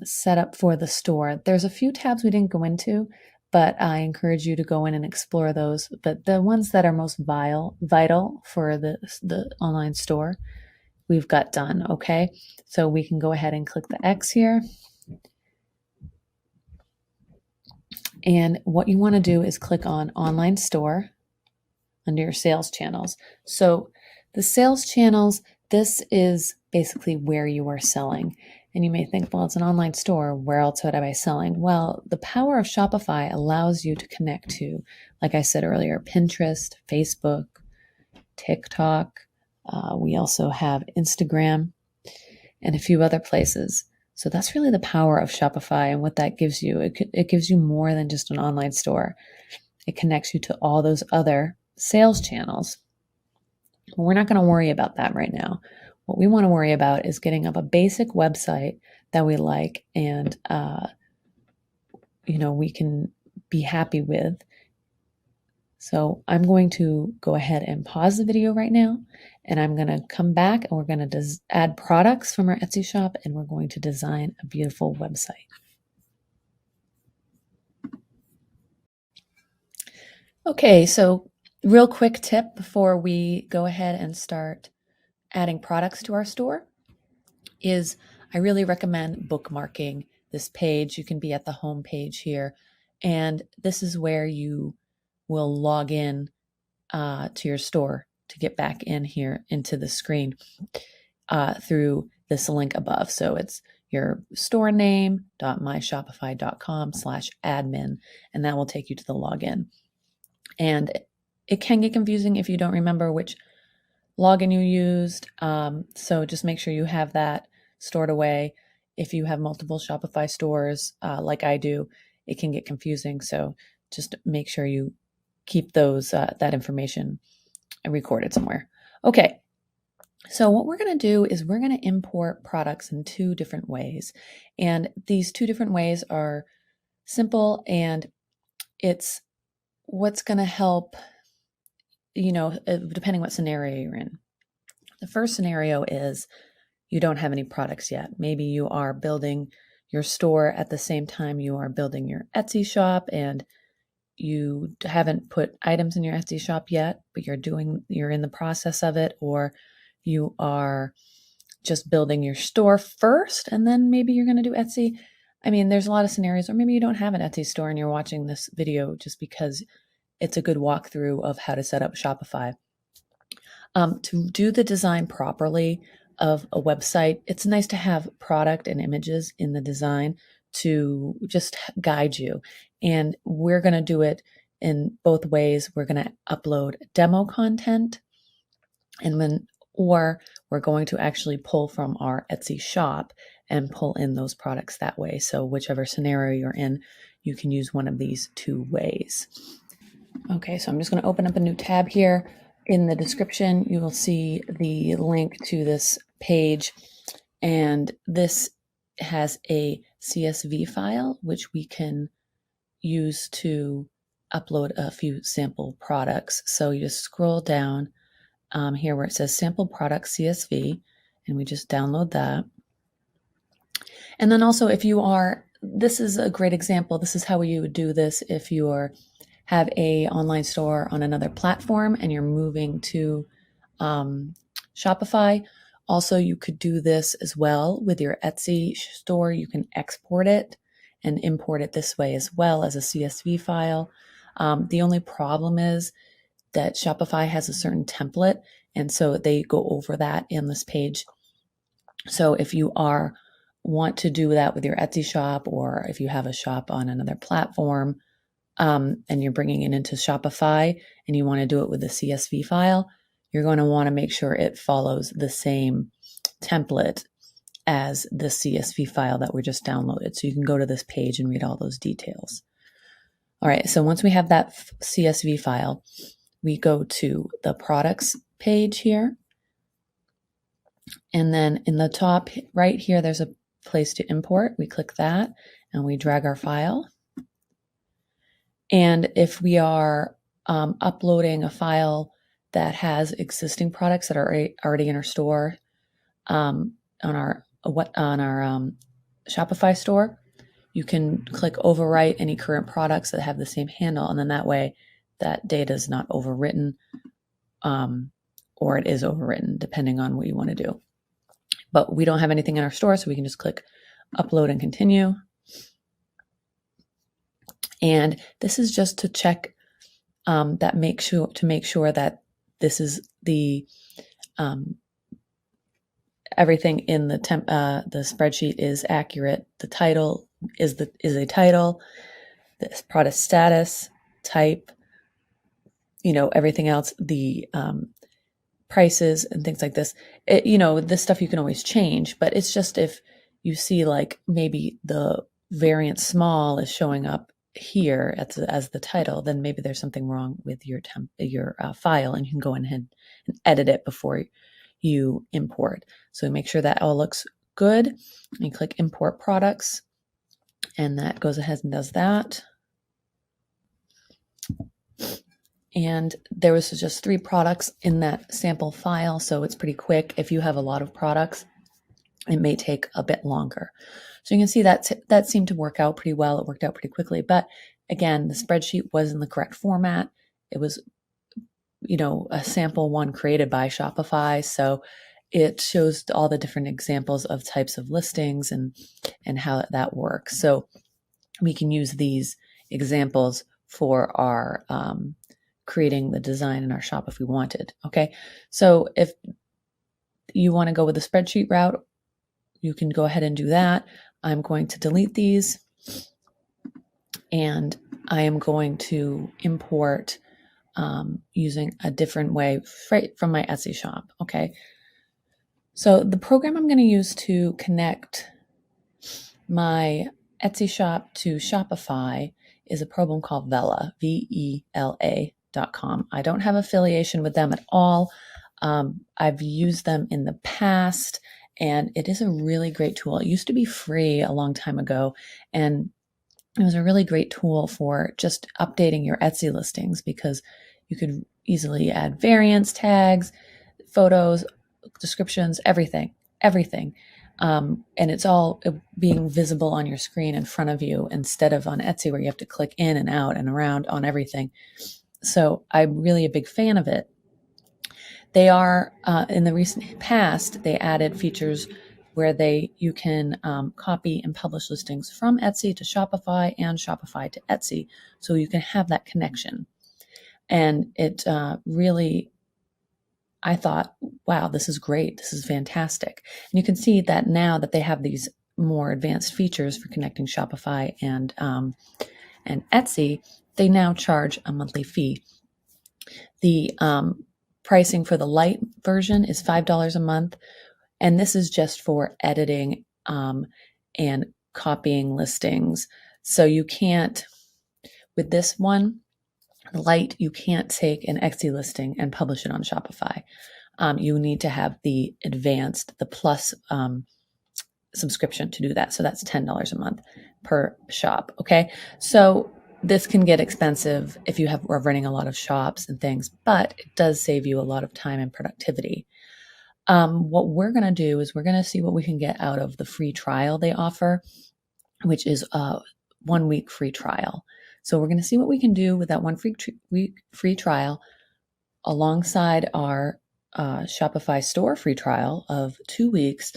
setup for the store. There's a few tabs we didn't go into, but I encourage you to go in and explore those. But the ones that are most vital for the online store, we've got done. Okay, so we can go ahead and click the X here. And what you want to do is click on Online Store under your sales channels. So the sales channels, this is basically where you are selling. And you may think, well, it's an online store. Where else would I be selling? Well, the power of Shopify allows you to connect to, like I said earlier, Pinterest, Facebook, TikTok. We also have Instagram and a few other places. So that's really the power of Shopify and what that gives you. It gives you more than just an online store. It connects you to all those other sales channels. We're not going to worry about that right now. What we want to worry about is getting up a basic website that we like and, we can be happy with. So I'm going to go ahead and pause the video right now, and I'm going to come back and we're going to add products from our Etsy shop, and we're going to design a beautiful website. Okay, so real quick tip before we go ahead and start adding products to our store is I really recommend bookmarking this page. You can be at the home page here, and this is where you will log in to your store to get back in here into the screen through this link above. So it's your store name.myshopify.com/admin, and that will take you to the login. And it can get confusing if you don't remember which login you used. So just make sure you have that stored away. If you have multiple Shopify stores, like I do, it can get confusing. So just make sure you keep those that information recorded somewhere. Okay, so what we're going to do is we're going to import products in 2 different ways. And these 2 different ways are simple, and it's what's going to help, depending what scenario you're in. The first scenario is you don't have any products yet. Maybe you are building your store at the same time you are building your Etsy shop, and you haven't put items in your Etsy shop yet, but you're in the process of it, or you are just building your store first, and then maybe you're going to do Etsy. I mean, there's a lot of scenarios, or maybe you don't have an Etsy store and you're watching this video just because it's a good walkthrough of how to set up Shopify. To do the design properly of a website, it's nice to have product and images in the design to just guide you. And we're going to do it in both ways. We're going to upload demo content, or we're going to actually pull from our Etsy shop and pull in those products that way. So whichever scenario you're in, you can use one of these 2 ways. Okay, so I'm just going to open up a new tab here. In the description, you will see the link to this page, and this has a CSV file, which we can use to upload a few sample products. So you just scroll down here where it says sample product CSV, and we just download that. And then also this is a great example. This is how you would do this if you have a online store on another platform and you're moving to Shopify. Also, you could do this as well with your Etsy store. You can export it and import it this way as well as a CSV file. The only problem is that Shopify has a certain template, and so they go over that in this page. So if you want to do that with your Etsy shop, or if you have a shop on another platform, and you're bringing it into Shopify and you want to do it with a CSV file, you're going to want to make sure it follows the same template as the CSV file that we just downloaded. So you can go to this page and read all those details. All right, so once we have that CSV file, we go to the products page here. And then in the top right here, there's a place to import. We click that and we drag our file. And if we are uploading a file that has existing products that are already in our store, on our Shopify store, you can click overwrite any current products that have the same handle, and then that way that data is not overwritten, or it is overwritten depending on what you want to do. But we don't have anything in our store, so we can just click upload and continue. And this is just to check make sure that this is the everything in the spreadsheet is accurate. The title is a title, the product status, type, everything else, the prices and things like this. This stuff you can always change, but it's just if you see like maybe the variant small is showing up here as the title, then maybe there's something wrong with your file, and you can go ahead and edit it before you import. So make sure that all looks good. You click import products, and that goes ahead and does that. And there was just 3 products in that sample file, so it's pretty quick. If you have a lot of products, it may take a bit longer. So you can see that seemed to work out pretty well. It worked out pretty quickly. But again, the spreadsheet was in the correct format. It was, a sample one created by Shopify. So it shows all the different examples of types of listings and how that works. So we can use these examples for our creating the design in our shop if we wanted. Okay, so if you want to go with the spreadsheet route, you can go ahead and do that. I'm going to delete these, and I am going to import using a different way right from my Etsy shop. Okay, so the program I'm going to use to connect my Etsy shop to Shopify is a program called Vela, Vela.com. I don't have affiliation with them at all. I've used them in the past, and it is a really great tool. It used to be free a long time ago, and it was a really great tool for just updating your Etsy listings because you could easily add variants, tags, photos, descriptions, everything. And it's all being visible on your screen in front of you instead of on Etsy where you have to click in and out and around on everything. So I'm really a big fan of it. They are, in the recent past, they added features where you can copy and publish listings from Etsy to Shopify and Shopify to Etsy. So you can have that connection. And it really, I thought, wow, this is great. This is fantastic. And you can see that now that they have these more advanced features for connecting Shopify and Etsy, they now charge a monthly fee. The pricing for the light version is $5 a month. And this is just for editing and copying listings. So you can't, with this one, Light, you can't take an Etsy listing and publish it on Shopify. You need to have the advanced, the plus subscription to do that. So that's $10 a month per shop. Okay. So this can get expensive if you are running a lot of shops and things, but it does save you a lot of time and productivity. What we're going to do is we're going to see what we can get out of the free trial they offer, which is a 1 week free trial. So we're going to see what we can do with that 1 week free trial alongside our Shopify store free trial of 2 weeks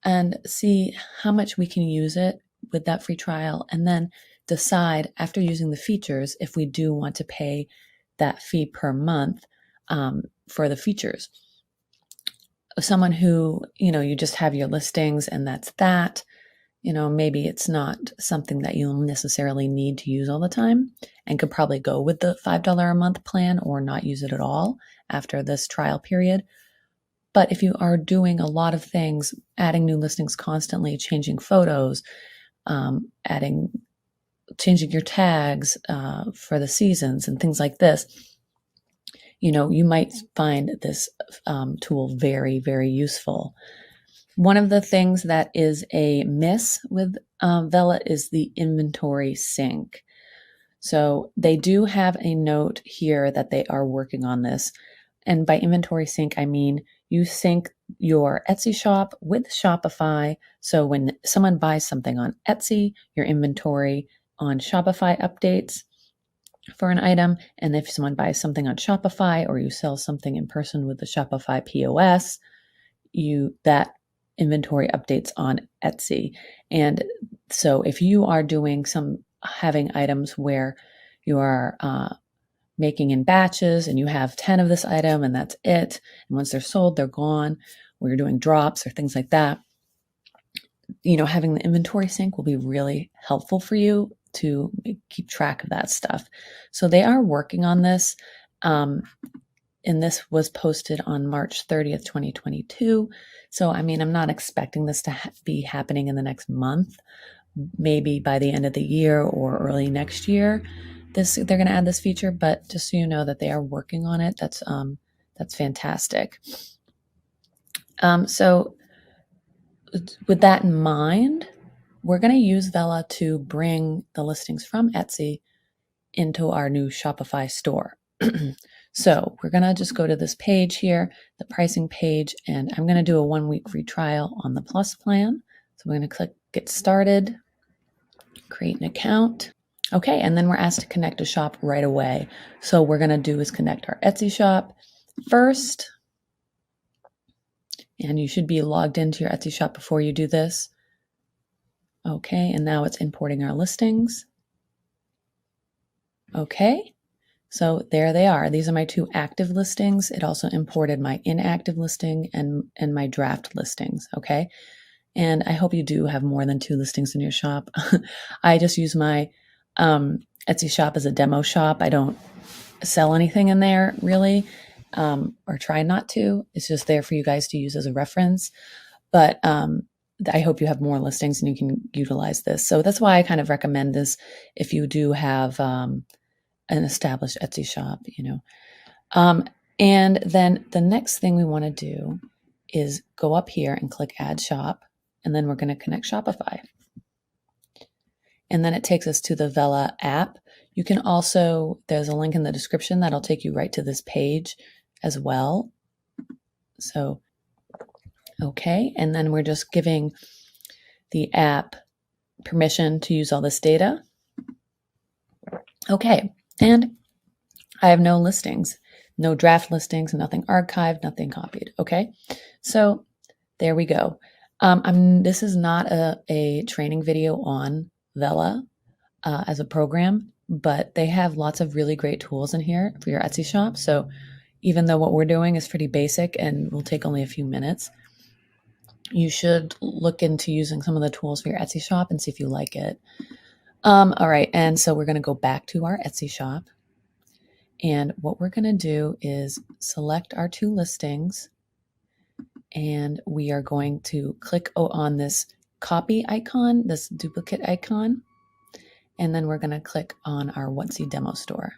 and see how much we can use it with that free trial, and then decide after using the features if we do want to pay that fee per month for the features. Someone who, you just have your listings and that's that. Maybe it's not something that you'll necessarily need to use all the time and could probably go with the $5 a month plan or not use it at all after this trial period. But if you are doing a lot of things, adding new listings constantly, changing photos, changing your tags for the seasons and things like this, you might find this tool very, very useful. One of the things that is a miss with Vela is the inventory sync. So they do have a note here that they are working on this. And by inventory sync, I mean you sync your Etsy shop with Shopify. So when someone buys something on Etsy, your inventory on Shopify updates for an item. And if someone buys something on Shopify or you sell something in person with the Shopify POS, that inventory updates on Etsy. And so if you are having items where you are making in batches and you have 10 of this item and that's it, and once they're sold, they're gone, or you're doing drops or things like that, having the inventory sync will be really helpful for you to keep track of that stuff. So they are working on this. And this was posted on March 30th, 2022. So, I'm not expecting this to be happening in the next month, maybe by the end of the year or early next year. They're going to add this feature, but just so you know that they are working on it, that's fantastic. So with that in mind, we're going to use Vela to bring the listings from Etsy into our new Shopify store. So we're going to just go to this page here, the pricing page, and I'm going to do a 1-week free trial on the Plus plan. So we're going to click Get Started, create an account. Okay, and then we're asked to connect a shop right away. So what we're going to do is connect our Etsy shop first. And you should be logged into your Etsy shop before you do this. Okay, and now it's importing our listings. Okay, so there they are. These are my 2 active listings. It also imported my inactive listing and my draft listings, okay? And I hope you do have more than 2 listings in your shop. I just use my Etsy shop as a demo shop. I don't sell anything in there really, or try not to. It's just there for you guys to use as a reference. But I hope you have more listings and you can utilize this. So that's why I kind of recommend this if you do have an established Etsy shop, you know. And then the next thing we want to do is go up here and click Add Shop, and then we're going to connect Shopify. And then it takes us to the Vela app. You can also, there's a link in the description that'll take you right to this page as well. So, okay, and then we're just giving the app permission to use all this data. Okay, and I have no listings, no draft listings, nothing archived, nothing copied. Okay, so there we go. This is not a training video on Vela as a program, but they have lots of really great tools in here for your Etsy shop. So even though what we're doing is pretty basic and will take only a few minutes, you should look into using some of the tools for your Etsy shop and see if you like it. All right, and so we're going to go back to our Etsy shop. And what we're going to do is select our 2 listings, and we are going to click on this copy icon, this duplicate icon, and then we're going to click on our Whutsy demo store.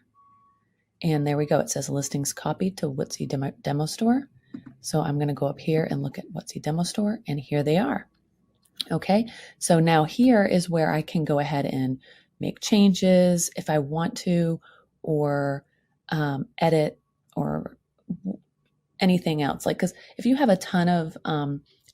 And there we go. It says listings copied to Whutsy demo store. So I'm going to go up here and look at Whutsy demo store, and here they are. Okay, so now here is where I can go ahead and make changes if I want to, or edit, or anything else. Like, because if you have a ton of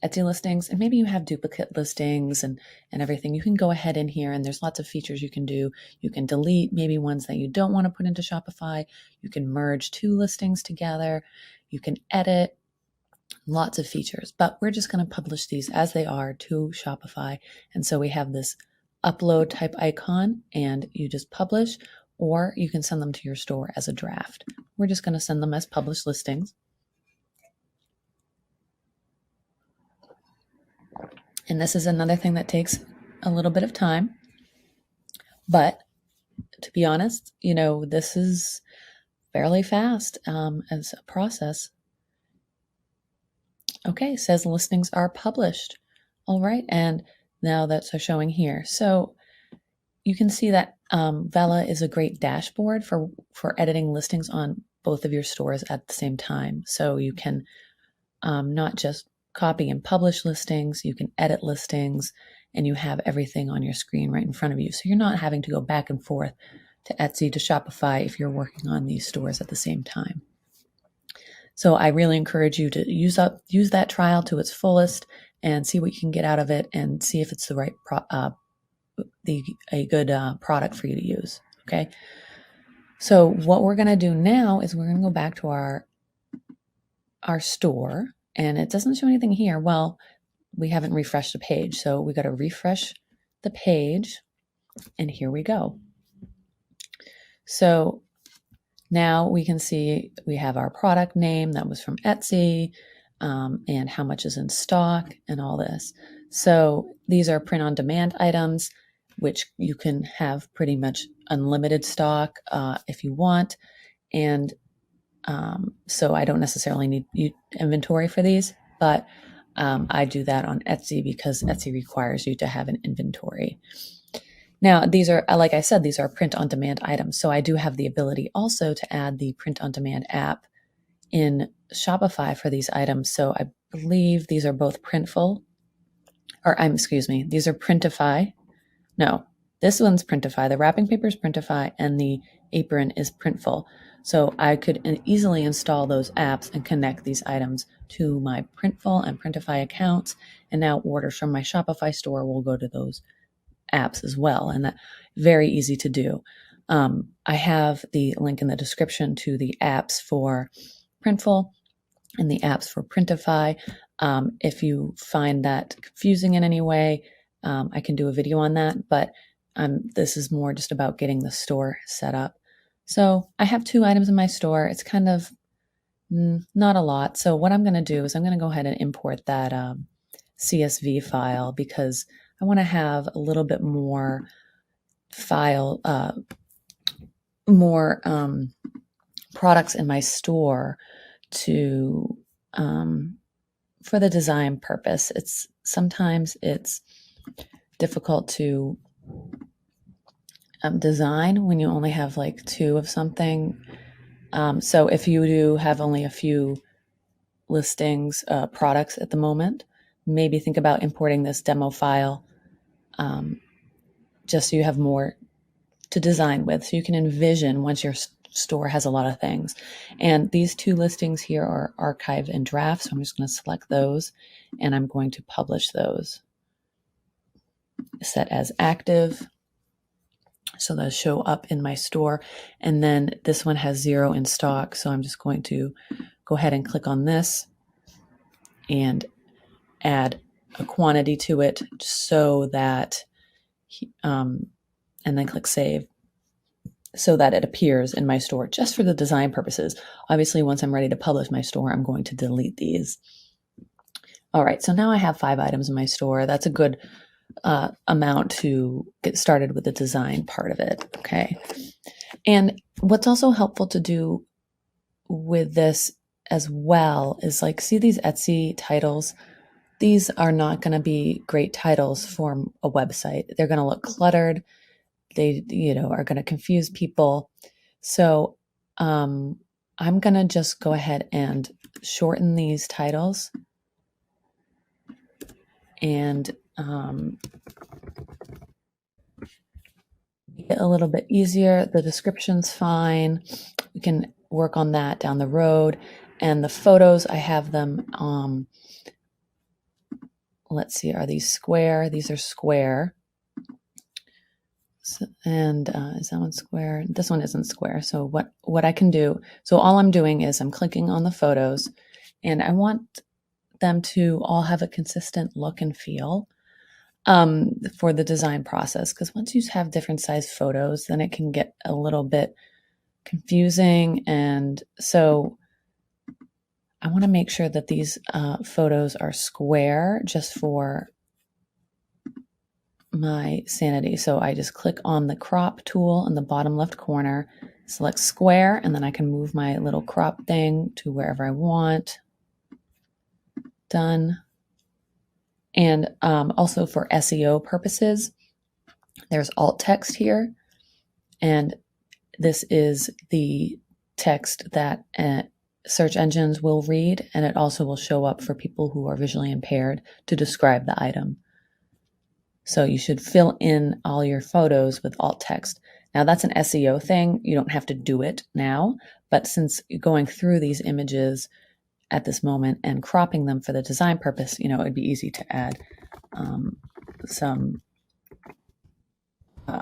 Etsy listings and maybe you have duplicate listings and everything, you can go ahead in here and there's lots of features you can do. You can delete maybe ones that you don't want to put into Shopify. You can merge 2 listings together. You can edit. Lots of features, but we're just going to publish these as they are to Shopify. And so we have this upload type icon, and you just publish, or you can send them to your store as a draft. We're just going to send them as published listings. And this is another thing that takes a little bit of time, but to be honest, you know, this is fairly fast as a process. Okay, says listings are published. All right, and now that's showing here. So you can see that Vela is a great dashboard for editing listings on both of your stores at the same time. So you can not just copy and publish listings, you can edit listings, and you have everything on your screen right in front of you. So you're not having to go back and forth to Etsy, to Shopify if you're working on these stores at the same time. So I really encourage you to use that trial to its fullest and see what you can get out of it, and see if it's the right a good product for you to use. Okay. So what we're going to do now is we're going to go back to our store, and it doesn't show anything here. Well, we haven't refreshed the page, so we got to refresh the page, and here we go. So now we can see we have our product name that was from Etsy, and how much is in stock and all this. So these are print-on-demand items, which you can have pretty much unlimited stock if you want. And so I don't necessarily need inventory for these, but I do that on Etsy because Etsy requires you to have an inventory. Now, these are, like I said, these are print-on-demand items. So I do have the ability also to add the print-on-demand app in Shopify for these items. So I believe these are both Printful excuse me, these are Printify. No, this one's Printify. The wrapping paper is Printify and the apron is Printful. So I could easily install those apps and connect these items to my Printful and Printify accounts. And now orders from my Shopify store will go to those apps as well. And that very easy to do. I have the link in the description to the apps for Printful and the apps for Printify. If you find that confusing in any way, I can do a video on that, but this is more just about getting the store set up. So I have 2 items in my store. It's kind of not a lot. So what I'm going to do is I'm going to go ahead and import that CSV file because I want to have a little bit more more products in my store to for the design purpose. Sometimes it's difficult to design when you only have like 2 of something. So if you do have only a few listings, products at the moment, maybe think about importing this demo file just so you have more to design with, so you can envision once your store has a lot of things. And these 2 listings here are archived in draft, so I'm just going to select those and I'm going to publish those. Set as active, so they'll show up in my store. And then this one has 0 in stock, so I'm just going to go ahead and click on this and add a quantity to it so that and then click save so that it appears in my store just for the design purposes. Obviously, once I'm ready to publish my store, I'm going to delete these. All right, so now I have 5 items in my store. That's a good amount to get started with the design part of it, okay? And what's also helpful to do with this as well is like, see these Etsy titles? These are not going to be great titles for a website. They're going to look cluttered. They, are going to confuse people. So I'm going to just go ahead and shorten these titles and make it a little bit easier. The description's fine. We can work on that down the road. And the photos, I have them, let's see, are these square? These are square. And is that one square? This one isn't square. So what I can do, so all I'm doing is I'm clicking on the photos and I want them to all have a consistent look and feel for the design process. Because once you have different size photos, then it can get a little bit confusing. And so I want to make sure that these photos are square just for my sanity. So I just click on the crop tool in the bottom left corner, select square, and then I can move my little crop thing to wherever I want. Done. And also for SEO purposes, there's alt text here. And this is the text that search engines will read, and it also will show up for people who are visually impaired to describe the item. So you should fill in all your photos with alt text. Now that's an SEO thing. You don't have to do it now, but since you're going through these images at this moment and cropping them for the design purpose, it'd be easy to add some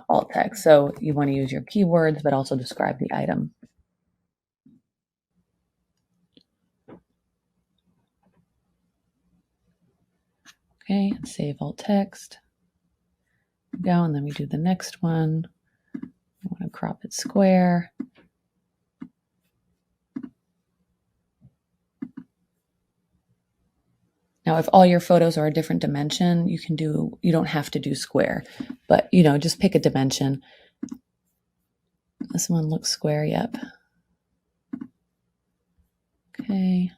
alt text. So you want to use your keywords, but also describe the item. Okay, save alt text. Go, and then we do the next one. I want to crop it square. Now, if all your photos are a different dimension, you don't have to do square, but just pick a dimension. This one looks square, yep. Okay.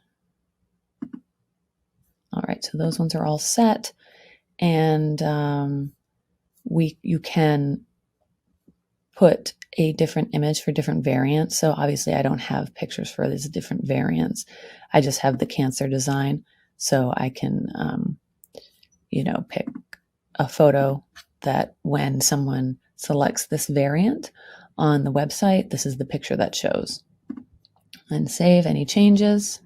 All right, so those ones are all set, and you can put a different image for different variants. So obviously I don't have pictures for these different variants. I just have the cancer design. So I can, pick a photo that when someone selects this variant on the website, this is the picture that shows. And save any changes.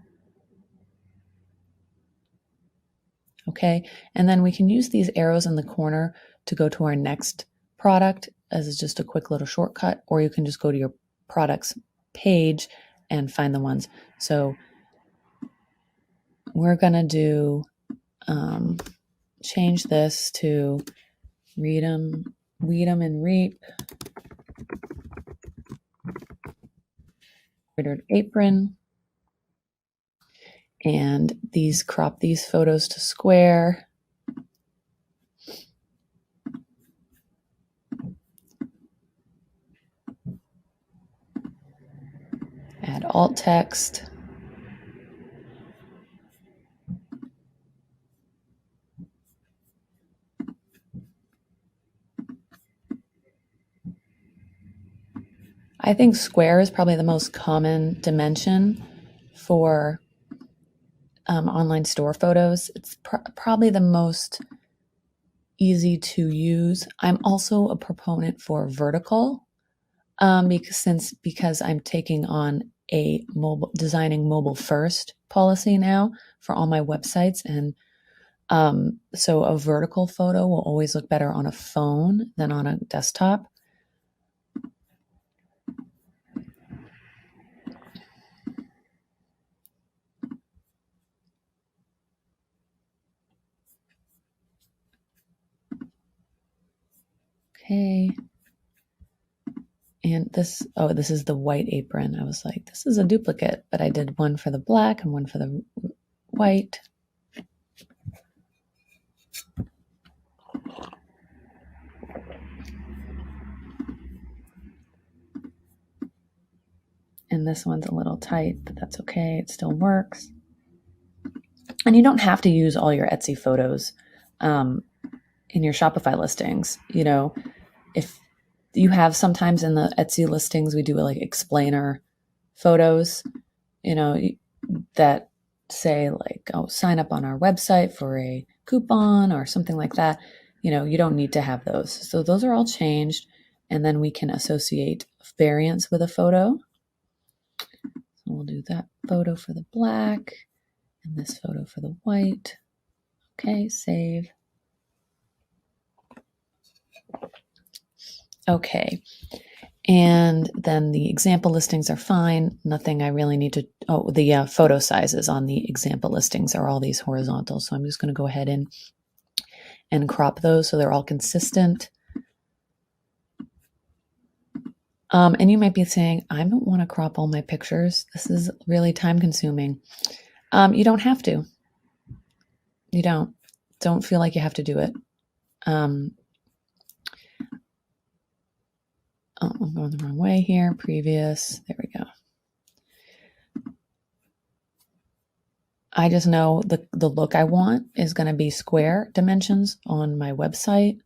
Okay, and then we can use these arrows in the corner to go to our next product as just a quick little shortcut, or you can just go to your products page and find the ones. So we're going to do, change this to weed 'em and reap, embroidered apron, and crop these photos to square. Add alt text. I think square is probably the most common dimension for online store photos. It's probably the most easy to use. I'm also a proponent for vertical because I'm taking on a designing mobile first policy now for all my websites, and so a vertical photo will always look better on a phone than on a desktop. Okay. And this is the white apron. I was like, this is a duplicate, but I did one for the black and one for the white. And this one's a little tight, but that's okay. It still works. And you don't have to use all your Etsy photos in your Shopify listings. If you have sometimes in the Etsy listings, we do like explainer photos, that say like, oh, sign up on our website for a coupon or something like that. You don't need to have those. So those are all changed. And then we can associate variants with a photo. So we'll do that photo for the black and this photo for the white. Okay, save. Okay. And then the example listings are fine. Nothing I really need to, the photo sizes on the example listings are all these horizontal. So I'm just going to go ahead and crop those so they're all consistent. And you might be saying, I don't want to crop all my pictures. This is really time consuming. You don't have to. You don't feel like you have to do it. I'm going the wrong way here. Previous. There we go. I just know the look I want is going to be square dimensions on my website.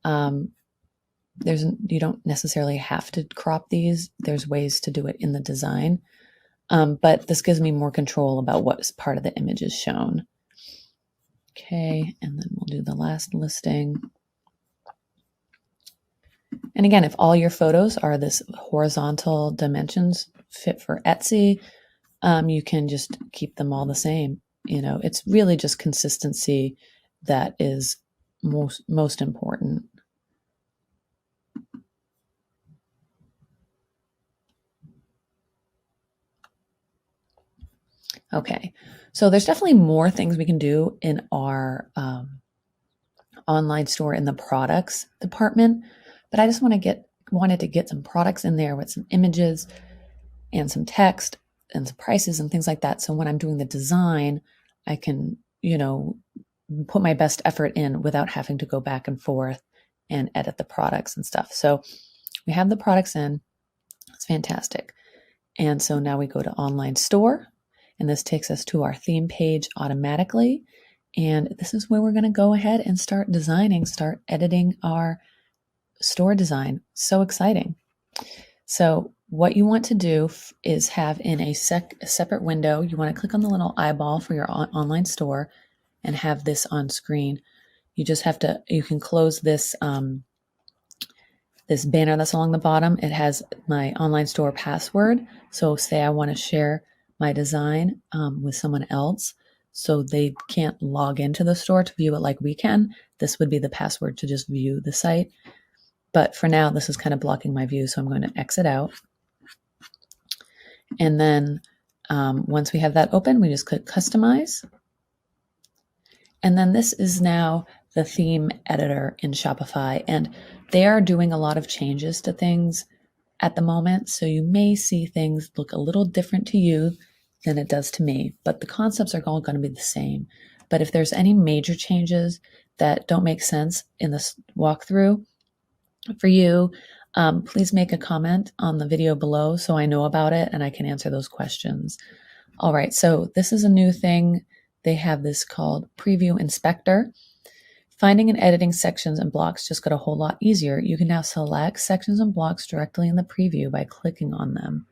You don't necessarily have to crop these. There's ways to do it in the design. But this gives me more control about what part of the image is shown. Okay, and then we'll do the last listing. And again, if all your photos are this horizontal dimensions fit for Etsy, you can just keep them all the same. It's really just consistency that is most important. Okay, so there's definitely more things we can do in our online store in the products department, but I just wanted to get some products in there with some images and some text and some prices and things like that. So when I'm doing the design, I can, put my best effort in without having to go back and forth and edit the products and stuff. So we have the products in. It's fantastic. And so now we go to online store, and this takes us to our theme page automatically. And this is where we're going to go ahead and start editing our store design. So exciting. So what you want to do is have in a separate window, you want to click on the little eyeball for your online store and have this on screen. you just have to, you can close this, this banner that's along the bottom. It has my online store password. So say I want to share my design with someone else so they can't log into the store to view it like we can. This would be the password to just view the site. But for now, this is kind of blocking my view. So I'm going to exit out. And then once we have that open, we just click customize. And then this is now the theme editor in Shopify. And they are doing a lot of changes to things at the moment. So you may see things look a little different to you than it does to me, but the concepts are all going to be the same. But if there's any major changes that don't make sense in this walkthrough for you, please make a comment on the video below so I know about it and I can answer those questions. All right, so this is a new thing. They have this called Preview Inspector. Finding and editing sections and blocks just got a whole lot easier. You can now select sections and blocks directly in the preview by clicking on them.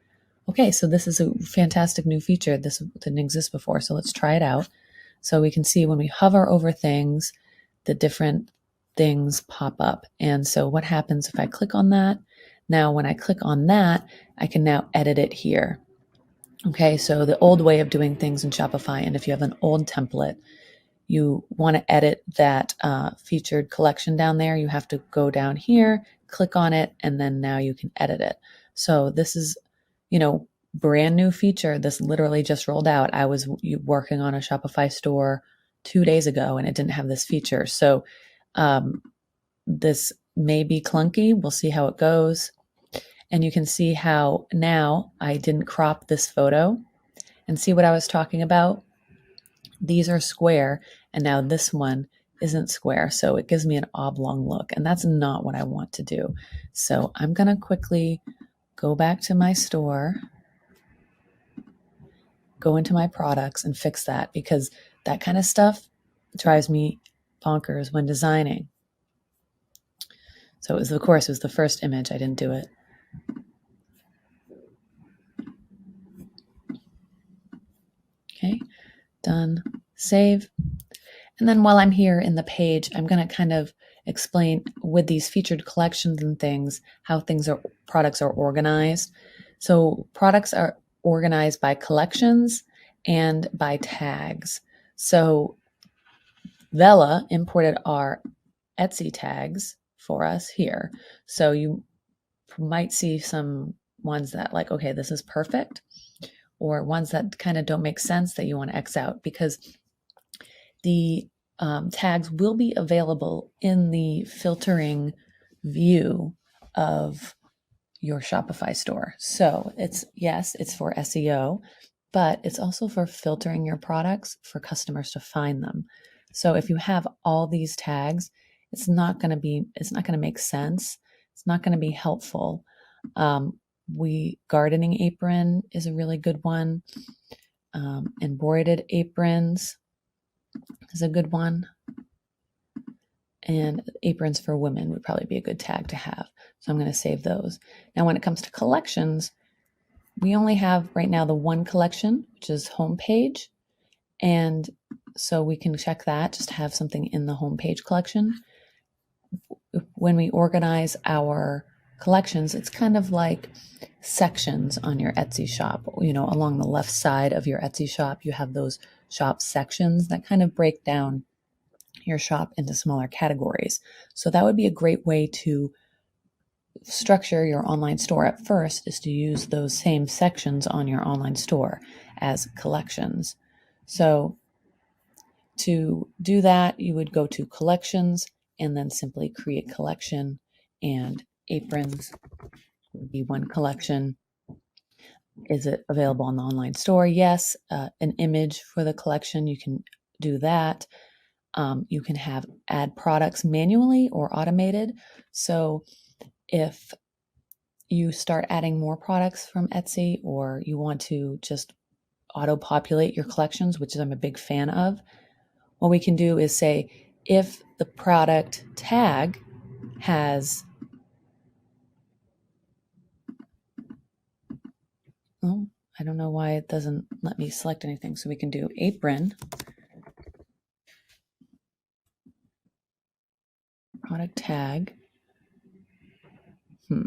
Okay, so this is a fantastic new feature. This didn't exist before, so let's try it out. So we can see when we hover over things, the different things pop up. And so what happens if I click on that? Now, when I click on that, I can now edit it here. Okay, so the old way of doing things in Shopify, and if you have an old template, you want to edit that featured collection down there, you have to go down here, click on it, and then now you can edit it. So this is, brand new feature. This literally just rolled out. I was working on a Shopify store 2 days ago and it didn't have this feature. So this may be clunky. We'll see how it goes. And you can see how now I didn't crop this photo and see what I was talking about. These are square and now this one isn't square. So it gives me an oblong look and that's not what I want to do. So I'm going to quickly go back to my store, go into my products and fix that because that kind of stuff drives me bonkers when designing. So it was, of course, it was the first image. I didn't do it. Okay, done, save. And then while I'm here in the page, I'm going to kind of explain with these featured collections and things, how products are organized. So products are organized by collections and by tags. So Vela imported our Etsy tags for us here. So you might see some ones that like, okay, this is perfect, or ones that kind of don't make sense that you want to X out because the tags will be available in the filtering view of your Shopify store. So it's for SEO, but it's also for filtering your products for customers to find them. So if you have all these tags, it's not going to make sense. It's not going to be helpful. Gardening apron is a really good one. Embroidered aprons is a good one. And aprons for women would probably be a good tag to have. So I'm going to save those. Now, when it comes to collections, we only have right now the one collection, which is homepage. And so we can check that, just have something in the homepage collection. When we organize our collections, it's kind of like sections on your Etsy shop. Along the left side of your Etsy shop, you have those shop sections that kind of break down your shop into smaller categories. So that would be a great way to structure your online store at first, is to use those same sections on your online store as collections. So to do that, you would go to collections and then simply create collection, and aprons would be one collection. Is it available on the online store? Yes. An image for the collection, you can do that. You can add products manually or automated. So if you start adding more products from Etsy, or you want to just auto-populate your collections, which I'm a big fan of, what we can do is say, if the product tag has, I don't know why it doesn't let me select anything. So we can do apron. product tag. Here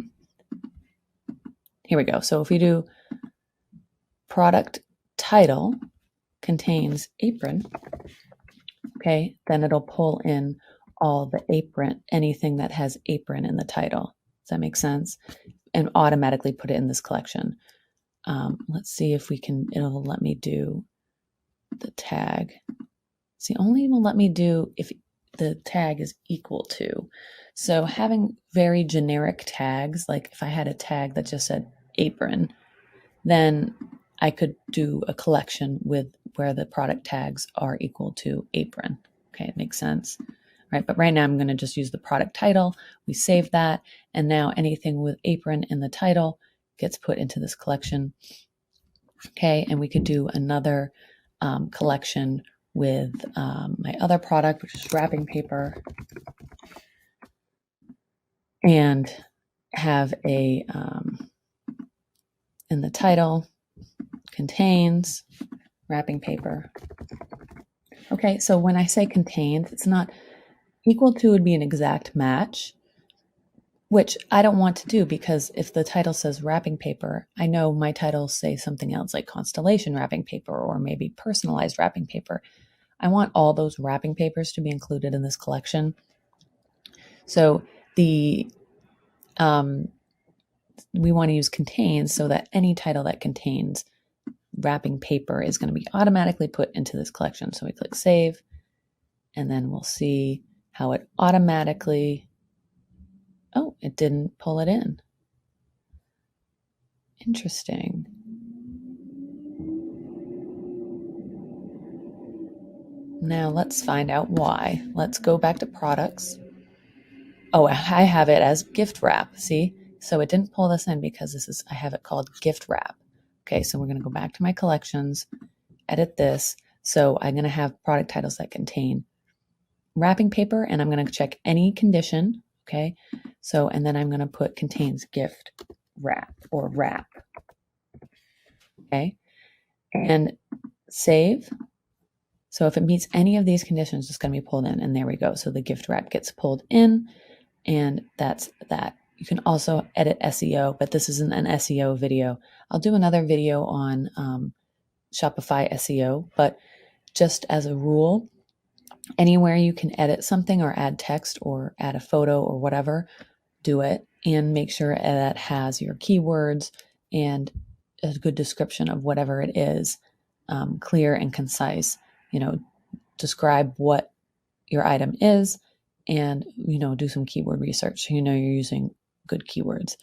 we go. So if we do product title contains apron, okay, then it'll pull in all the apron, anything that has apron in the title. Does that make sense? And automatically put it in this collection. Let's see if we can, it'll let me do the tag. See, only will let me do if the tag is equal to. So having very generic tags, like if I had a tag that just said apron, then I could do a collection with where the product tags are equal to apron. Okay, it makes sense. Right, but right now I'm going to just use the product title. We save that, and now anything with apron in the title gets put into this collection. Okay, and we could do another collection with my other product, which is wrapping paper, and have a in the title contains wrapping paper. Okay, so when I say contains, it's not equal to would be an exact match, which I don't want to do because if the title says wrapping paper, I know my titles say something else like constellation wrapping paper or maybe personalized wrapping paper. I want all those wrapping papers to be included in this collection. So we want to use contains so that any title that contains wrapping paper is going to be automatically put into this collection. So we click save, and then we'll see how it automatically, oh, it didn't pull it in. Interesting. Now let's find out why. Let's go back to products. Oh, I have it as gift wrap, see? So it didn't pull this in because I have it called gift wrap. Okay, so we're going to go back to my collections, edit this. So I'm going to have product titles that contain wrapping paper, and I'm going to check any condition. Okay, so, and then I'm going to put contains gift wrap or wrap. Okay, and save. So if it meets any of these conditions, it's going to be pulled in, and there we go. So the gift wrap gets pulled in, and that's that. You can also edit SEO, but this isn't an SEO video. I'll do another video on Shopify SEO, but just as a rule, anywhere you can edit something or add text or add a photo or whatever, do it, and make sure that has your keywords and a good description of whatever it is, clear and concise. Describe what your item is and, do some keyword research so you're using good keywords.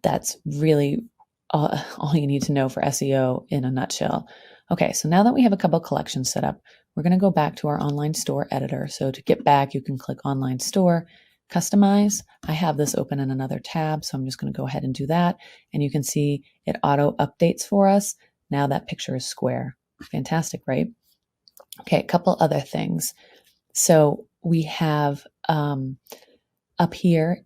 That's really all you need to know for SEO in a nutshell. Okay, so now that we have a couple collections set up, we're going to go back to our online store editor. So to get back, you can click online store, customize. I have this open in another tab, so I'm just going to go ahead and do that. And you can see it auto updates for us. Now that picture is square. Fantastic, right? Okay, a couple other things. So we have up here,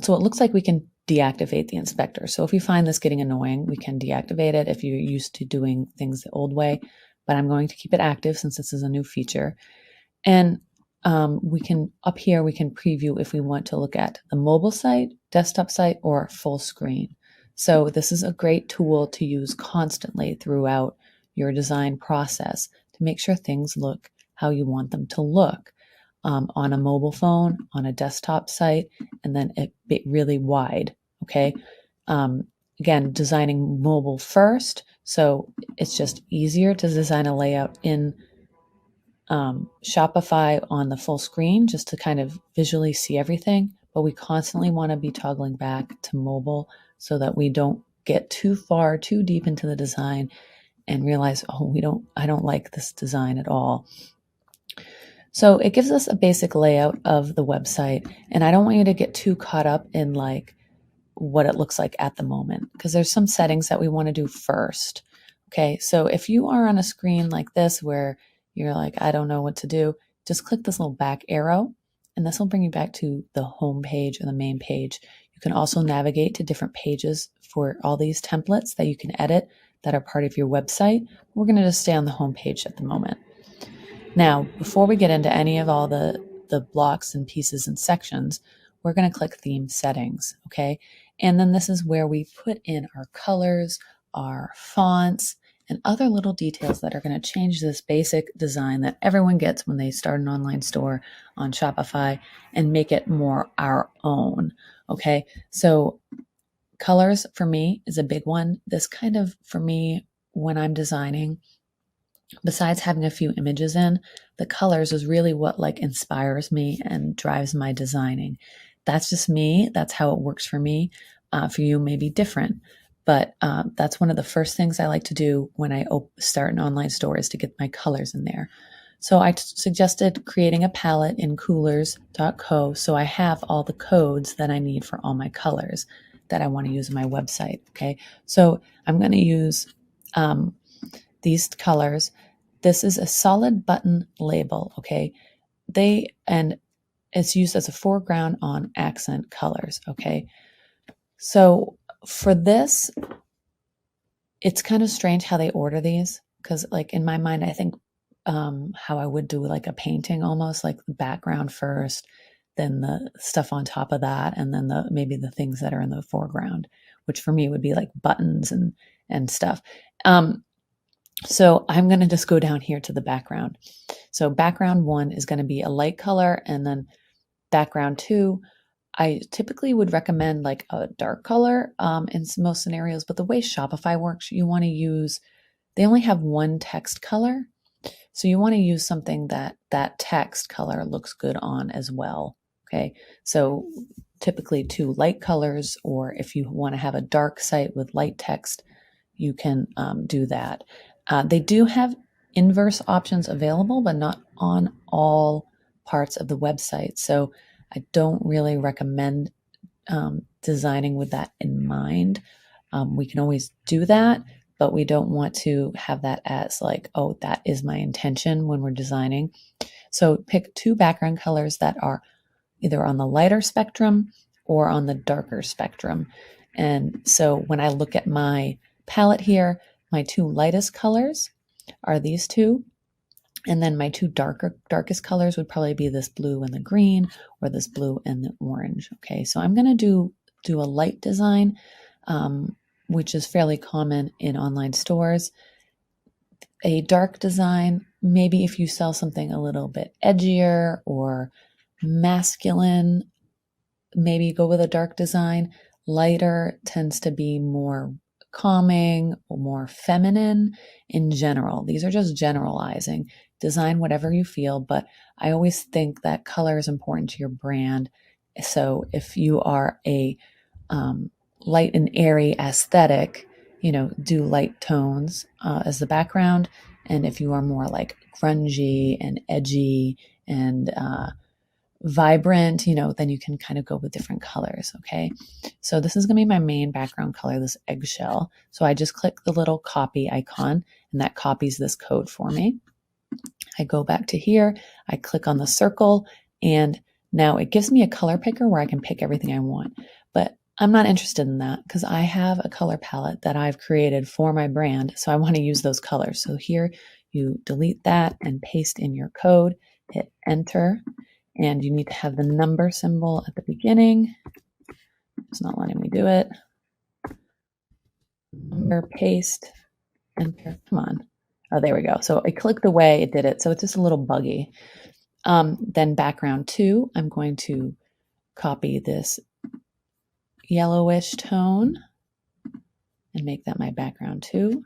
so it looks like we can deactivate the inspector. So if you find this getting annoying, we can deactivate it if you're used to doing things the old way, but I'm going to keep it active since this is a new feature. And we can preview if we want to look at the mobile site, desktop site, or full screen. So this is a great tool to use constantly throughout your design process to make sure things look how you want them to look. On a mobile phone, on a desktop site, and then it really wide, okay? Again, designing mobile first, so it's just easier to design a layout in Shopify on the full screen just to kind of visually see everything, but we constantly want to be toggling back to mobile so that we don't get too deep into the design and realize, I don't like this design at all. So it gives us a basic layout of the website, and I don't want you to get too caught up in like what it looks like at the moment because there's some settings that we want to do first. Okay, so if you are on a screen like this where you're like, I don't know what to do, just click this little back arrow, and this will bring you back to the home page or the main page. You can also navigate to different pages for all these templates that you can edit that are part of your website. We're going to just stay on the home page at the moment. Now, before we get into any of all the the blocks and pieces and sections, we're going to click theme settings. Okay. And then this is where we put in our colors, our fonts, and other little details that are going to change this basic design that everyone gets when they start an online store on Shopify and make it more our own. Okay. So colors for me is a big one. This kind of, for me, when I'm designing, besides having a few images in, the colors is really what like inspires me and drives my designing. That's just me. That's how it works for me. For you, may be different. But that's one of the first things I like to do when I start an online store is to get my colors in there. So I suggested creating a palette in coolers.co so I have all the codes that I need for all my colors that I want to use on my website. Okay, so I'm going to use these colors. This is a solid button label. Okay, and it's used as a foreground on accent colors. Okay, so for this, it's kind of strange how they order these because, like, in my mind, I think how I would do like a painting, almost like the background first, then the stuff on top of that, and then maybe the things that are in the foreground, which for me would be like buttons and stuff. So I'm going to just go down here to the background. So background 1 is going to be a light color, and then background 2, I typically would recommend like a dark color in most scenarios, but the way Shopify works, you want to use, they only have one text color. So you want to use something that text color looks good on as well. Okay. So typically 2 light colors, or if you want to have a dark site with light text, you can do that. They do have inverse options available, but not on all parts of the website. So I don't really recommend designing with that in mind. We can always do that, but we don't want to have that as like, oh, that is my intention when we're designing. So pick 2 background colors that are either on the lighter spectrum or on the darker spectrum. And so when I look at my palette here, my 2 lightest colors are these 2. And then my 2 darkest colors would probably be this blue and the green, or this blue and the orange. Okay, so I'm going to do a light design, which is fairly common in online stores. A dark design, maybe if you sell something a little bit edgier or masculine, maybe go with a dark design. Lighter tends to be more calming or more feminine in general. These are just generalizing. Design whatever you feel, but I always think that color is important to your brand. So if you are a light and airy aesthetic, do light tones as the background. And if you are more like grungy and edgy and vibrant, then you can kind of go with different colors. Okay. So this is going to be my main background color, this eggshell. So I just click the little copy icon, and that copies this code for me. I go back to here, I click on the circle, and now it gives me a color picker where I can pick everything I want. But I'm not interested in that because I have a color palette that I've created for my brand. So I want to use those colors. So here you delete that and paste in your code, hit enter, and you need to have the number symbol at the beginning. It's not letting me do it. Number, paste, enter, come on. Oh, there we go. So I clicked away, it did it. So it's just a little buggy. Then background 2, I'm going to copy this yellowish tone and make that my background 2.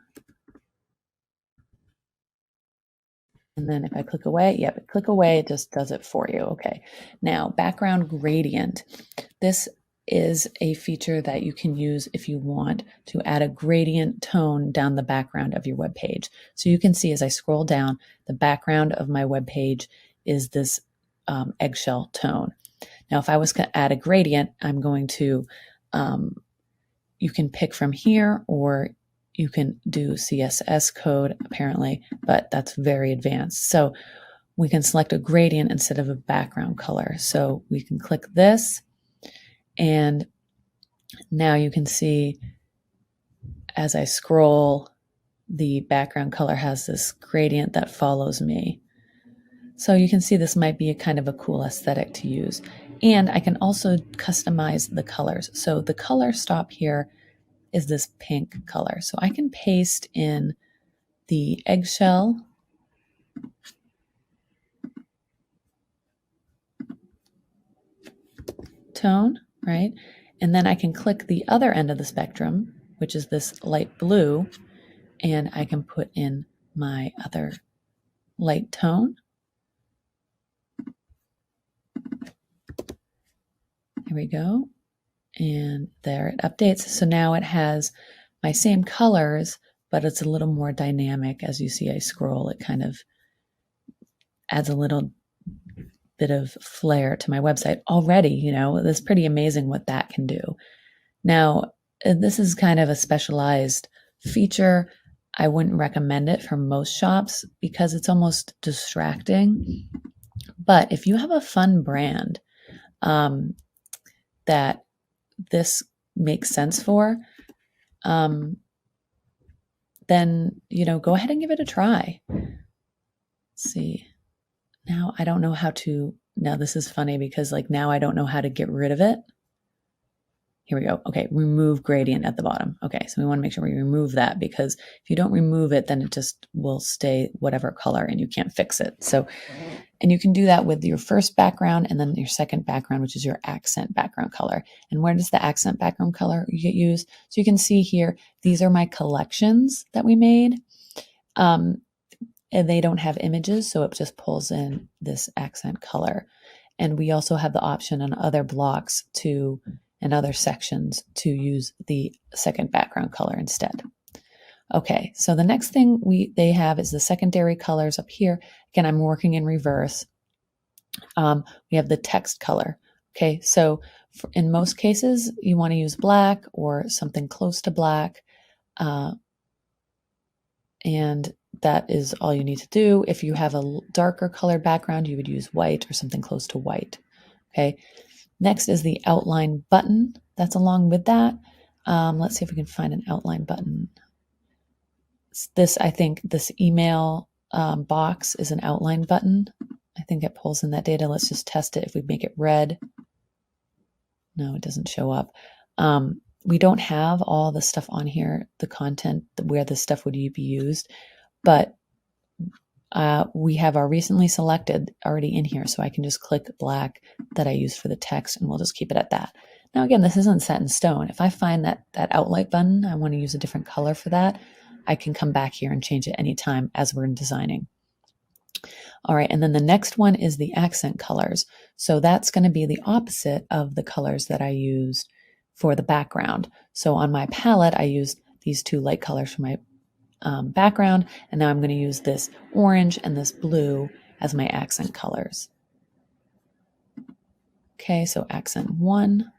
And then if I click away, click away, it just does it for you. Okay. Now, background gradient. This is a feature that you can use if you want to add a gradient tone down the background of your web page. So you can see as I scroll down, the background of my web page is this eggshell tone. Now, if I was to add a gradient, I'm going to, you can pick from here, or you can do CSS code apparently, but that's very advanced. So we can select a gradient instead of a background color. So we can click this, and now you can see as I scroll, the background color has this gradient that follows me. So you can see this might be a kind of a cool aesthetic to use. And I can also customize the colors. So the color stop here is this pink color. So I can paste in the eggshell tone, right? And then I can click the other end of the spectrum, which is this light blue, and I can put in my other light tone. Here we go. And there it updates. So now it has my same colors, but it's a little more dynamic. As you see, I scroll, it kind of adds a little bit of flair to my website already. You know, it's pretty amazing what that can do. Now, this is kind of a specialized feature. I wouldn't recommend it for most shops because it's almost distracting. But if you have a fun brand that this makes sense for, then, you know, go ahead and give it a try. Let's see. Now I don't know how to, now this is funny because like now I don't know how to get rid of it. Here we go. Okay, remove gradient at the bottom. Okay, so we want to make sure we remove that because if you don't remove it, then it just will stay whatever color and you can't fix it. So, and you can do that with your first background and then your second background, which is your accent background color. And where does the accent background color get used? So you can see here, these are my collections that we made. And they don't have images, so it just pulls in this accent color. And we also have the option on other blocks to and other sections to use the second background color instead. Okay, so the next thing they have is the secondary colors up here. Again, I'm working in reverse. We have the text color. Okay, so in most cases, you want to use black or something close to black. And that is all you need to do. If you have a darker colored background, you would use white or something close to white. Okay. Next is the outline button that's along with that. Let's see if we can find an outline button. I think this email box is an outline button. I think it pulls in that data. Let's just test it. If we make it red, no, it doesn't show up. We don't have all the stuff on here, the content where the stuff would be used, but we have our recently selected already in here. So I can just click black that I used for the text and we'll just keep it at that. Now, again, this isn't set in stone. If I find that outline button, I want to use a different color for that, I can come back here and change it anytime as we're designing. All right, and then the next one is the accent colors. So that's going to be the opposite of the colors that I used for the background. So on my palette, I used these two light colors for my background, and now I'm going to use this orange and this blue as my accent colors. Okay, so accent 1.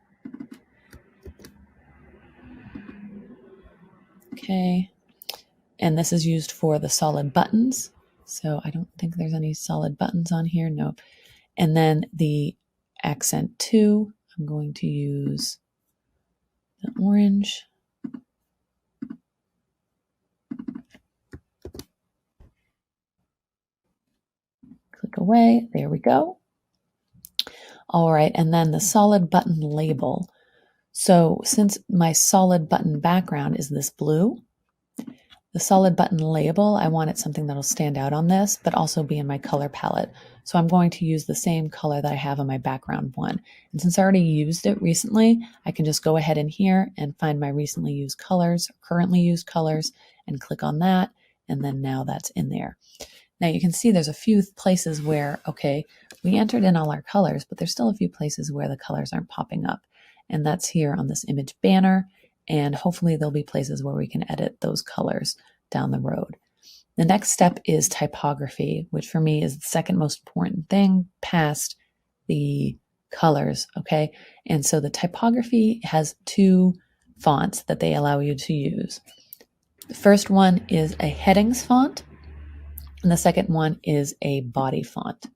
Okay, and this is used for the solid buttons. So I don't think there's any solid buttons on here. Nope. And then the accent 2, I'm going to use the orange. Click away. There we go. All right, and then the solid button label. So since my solid button background is this blue, the solid button label, I wanted something that'll stand out on this, but also be in my color palette. So I'm going to use the same color that I have on my background one. And since I already used it recently, I can just go ahead in here and find my recently used colors, currently used colors, and click on that. And then now that's in there. Now you can see there's a few places where, okay, we entered in all our colors, but there's still a few places where the colors aren't popping up. And that's here on this image banner. And hopefully there'll be places where we can edit those colors down the road. The next step is typography, which for me is the second most important thing past the colors, okay? And so the typography has 2 fonts that they allow you to use. The first one is a headings font, and the second one is a body font.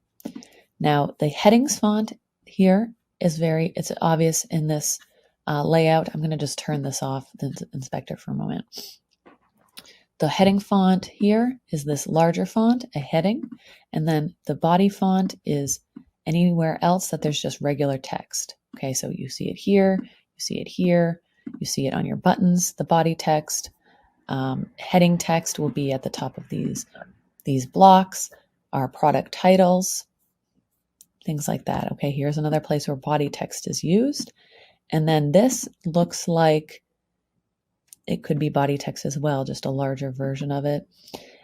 Now, the headings font here is it's obvious in this layout. I'm going to just turn this off, the inspector, for a moment. the heading font here is this larger font, a heading, and then the body font is anywhere else that there's just regular text. Okay, so you see it here, you see it here, you see it on your buttons, the body text. Heading text will be at the top of these blocks, our product titles, things like that. Okay, here's another place where body text is used. And then this looks like it could be body text as well, just a larger version of it.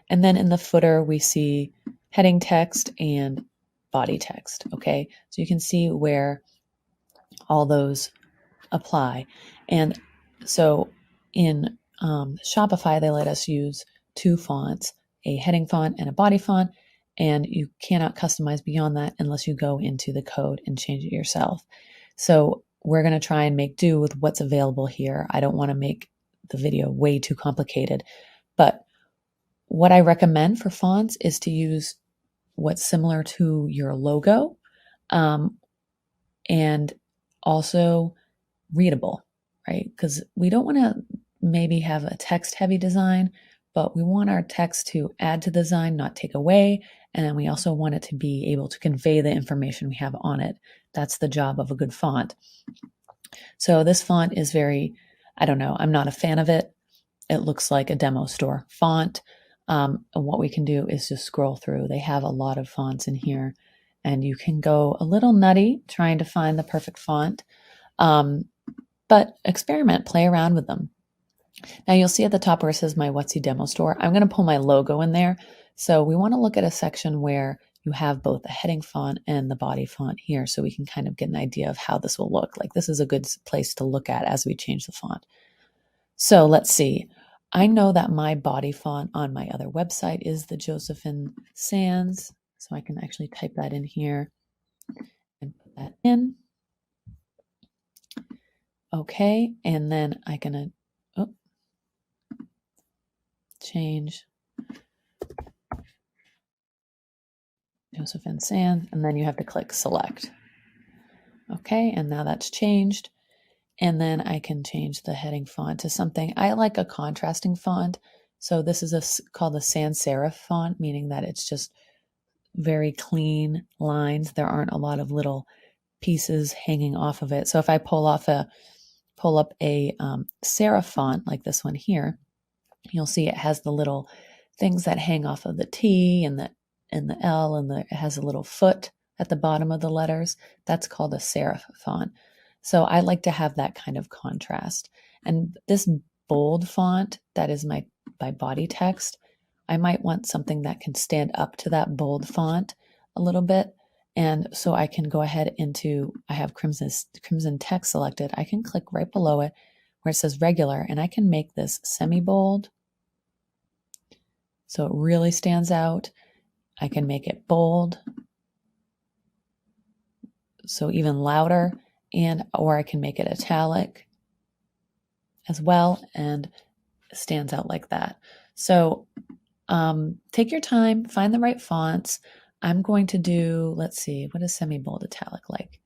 And then in the footer, we see heading text and body text. Okay, so you can see where all those apply. And so in Shopify, they let us use two fonts, a heading font and a body font, and you cannot customize beyond that unless you go into the code and change it yourself. So we're going to try and make do with what's available here. I don't want to make the video way too complicated, but what I recommend for fonts is to use what's similar to your logo, and also readable, right? Because we don't want to maybe have a text heavy design, but we want our text to add to the design, not take away. And then we also want it to be able to convey the information we have on it. That's the job of a good font. So this font is very, I don't know, I'm not a fan of it. It looks like a demo store font. And what we can do is just scroll through. They have a lot of fonts in here, and you can go a little nutty trying to find the perfect font. But experiment, play around with them. Now you'll see at the top where it says my Whutsy demo store, I'm going to pull my logo in there. So we want to look at a section where you have both the heading font and the body font here, so we can kind of get an idea of how this will look. Like, this is a good place to look at as we change the font. So let's see. I know that my body font on my other website is the Josephine Sands. So I can actually type that in here and put that in. Okay, and then I can change Josephine Sands, and then you have to click select. Okay, and now that's changed. And then I can change the heading font to something. I like a contrasting font. So this is called a sans serif font, meaning that it's just very clean lines. There aren't a lot of little pieces hanging off of it. So if I pull up a serif font like this one here, you'll see it has the little things that hang off of the T and the L, and it has a little foot at the bottom of the letters. That's called a serif font. So I like to have that kind of contrast. And this bold font that is my body text, I might want something that can stand up to that bold font a little bit. And so I can go ahead I have crimson text selected. I can click right below it where it says regular, and I can make this semi-bold so it really stands out. I can make it bold, so even louder, or I can make it italic as well, and stands out like that. So take your time, find the right fonts. I'm going to do, let's see, what is semi-bold italic like?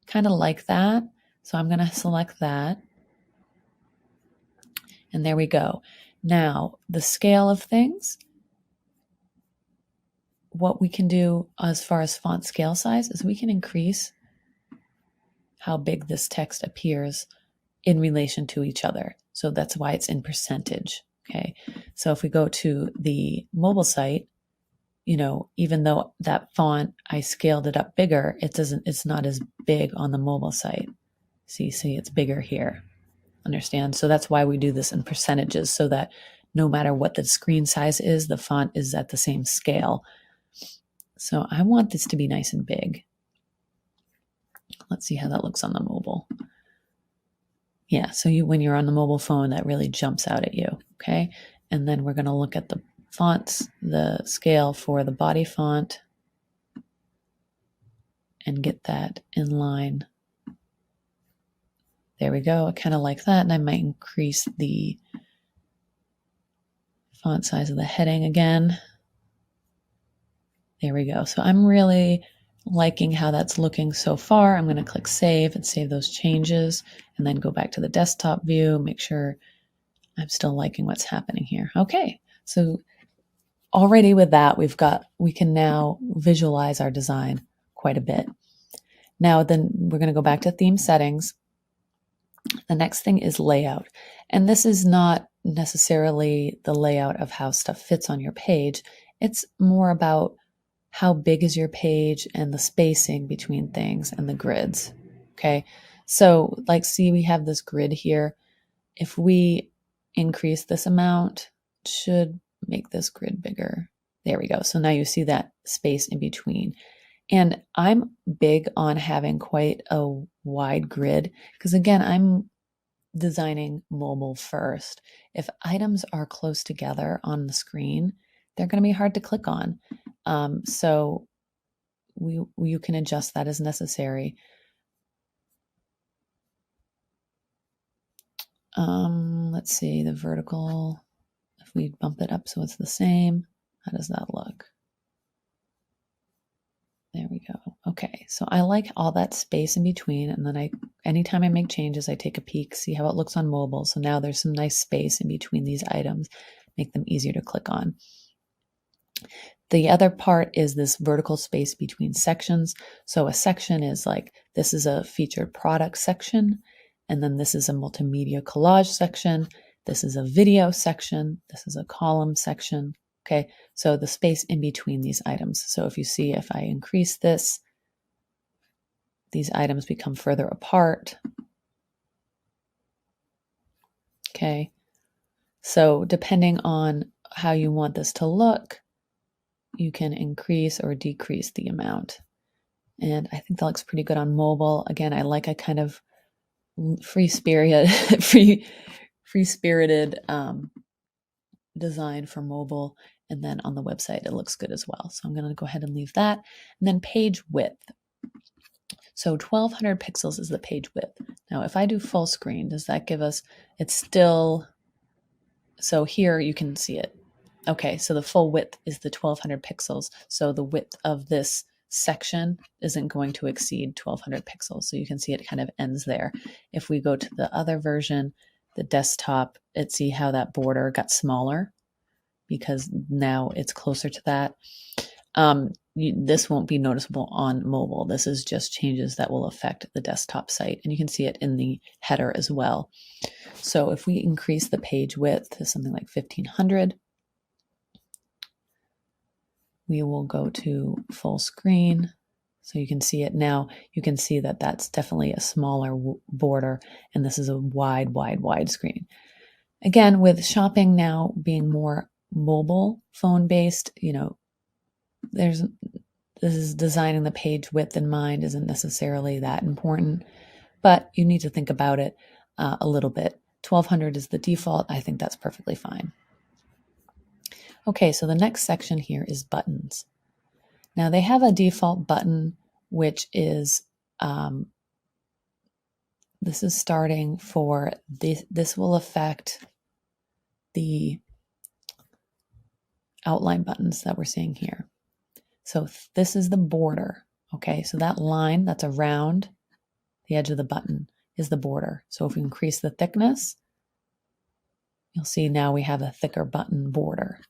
Kind of like that. So I'm going to select that. And there we go. Now, the scale of things, what we can do as far as font scale size is we can increase how big this text appears in relation to each other. So that's why it's in percentage. Okay. So if we go to the mobile site, even though that font, I scaled it up bigger, it's not as big on the mobile site. See, it's bigger here. Understand? So that's why we do this in percentages, so that no matter what the screen size is, the font is at the same scale. So I want this to be nice and big. Let's see how that looks on the mobile. Yeah, so when you're on the mobile phone, that really jumps out at you, okay? And then we're going to look at the fonts, the scale for the body font, and get that in line. There we go. I kind of like that, and I might increase the font size of the heading again. There we go. So I'm really liking how that's looking so far. I'm going to click save and save those changes, and then go back to the desktop view, make sure I'm still liking what's happening here. Okay, So already with that, we can now visualize our design quite a bit. Now then we're going to go back to theme settings. The next thing is layout. And this is not necessarily the layout of how stuff fits on your page. It's more about how big is your page and the spacing between things and the grids. Okay. So like, see, we have this grid here. If we increase this amount, it should make this grid bigger. There we go. So now you see that space in between. And I'm big on having quite a wide grid because, again, I'm designing mobile first. If items are close together on the screen, they're going to be hard to click on. So you can adjust that as necessary. Let's see, the vertical, if we bump it up so it's the same, how does that look? There we go. Okay, so I like all that space in between, and then anytime I make changes, I take a peek, see how it looks on mobile. So now there's some nice space in between these items, make them easier to click on. The other part is this vertical space between sections. So a section is like, this is a featured product section, and then this is a multimedia collage section. This is a video section. This is a column section. Okay, so the space in between these items. So if you see, if I increase this, these items become further apart. Okay, so depending on how you want this to look, you can increase or decrease the amount. And I think that looks pretty good on mobile. Again, I like a kind of free-spirited design for mobile. And then on the website, it looks good as well. So I'm going to go ahead and leave that. And then page width. So 1200 pixels is the page width. Now, if I do full screen, does that give us, it's still, so here you can see it. Okay, so the full width is the 1200 pixels. So the width of this section isn't going to exceed 1200 pixels. So you can see it kind of ends there. If we go to the other version, the desktop, see how that border got smaller because now it's closer to that. This won't be noticeable on mobile. This is just changes that will affect the desktop site. And you can see it in the header as well. So if we increase the page width to something like 1500, we will go to full screen. So you can see it now. You can see that that's definitely a smaller border, and this is a wide, wide, wide screen. Again, with shopping now being more mobile phone based, this is designing the page width in mind isn't necessarily that important, but you need to think about it a little bit. 1200 is the default. I think that's perfectly fine. Okay, so the next section here is buttons. Now they have a default button, which is, this is starting for, this will affect the outline buttons that we're seeing here. So this is the border. Okay, so that line that's around the edge of the button is the border. So if we increase the thickness, you'll see now we have a thicker button border.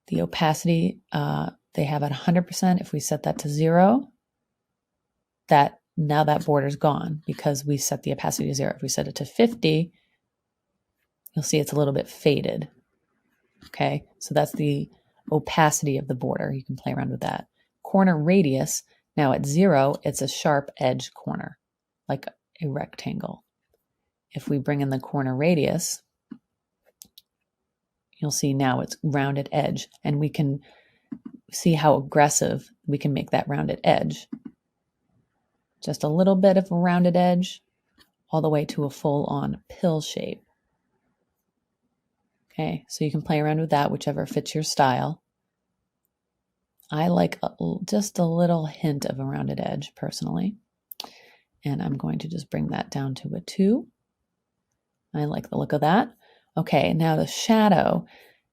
The opacity, they have at 100%. If we set that to 0, now that border's gone because we set the opacity to 0. If we set it to 50, you'll see it's a little bit faded. Okay, so that's the opacity of the border. You can play around with that. Corner radius, now at 0, it's a sharp edge corner, like a rectangle. If we bring in the corner radius, you'll see now it's rounded edge, and we can see how aggressive we can make that rounded edge. Just a little bit of a rounded edge, all the way to a full-on pill shape. Okay, so you can play around with that, whichever fits your style. I like just a little hint of a rounded edge, personally. And I'm going to just bring that down to a 2. I like the look of that. Okay, now the shadow.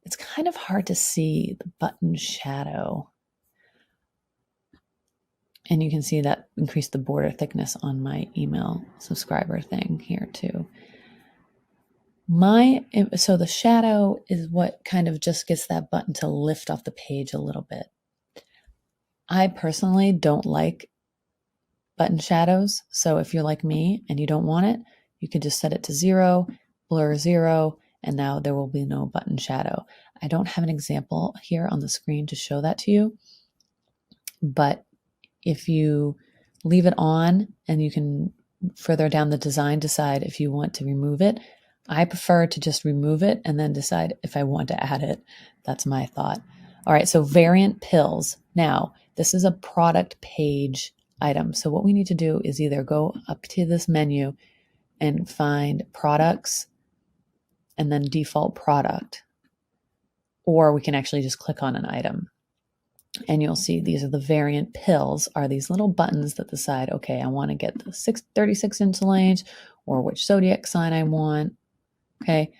It's kind of hard to see the button shadow. And you can see that increased the border thickness on my email subscriber thing here too. So the shadow is what kind of just gets that button to lift off the page a little bit. I personally don't like button shadows. So if you're like me and you don't want it, you can just set it to 0, blur 0, and now there will be no button shadow. I don't have an example here on the screen to show that to you, but if you leave it on and you can further down the design decide if you want to remove it. I prefer to just remove it and then decide if I want to add it. That's my thought. All right, so variant pills. Now, this is a product page item. So what we need to do is either go up to this menu and find products and then default product, or we can actually just click on an item. And you'll see these are the variant pills, are these little buttons that decide, okay, I want to get the 36 inch range or which zodiac sign I want. Okay.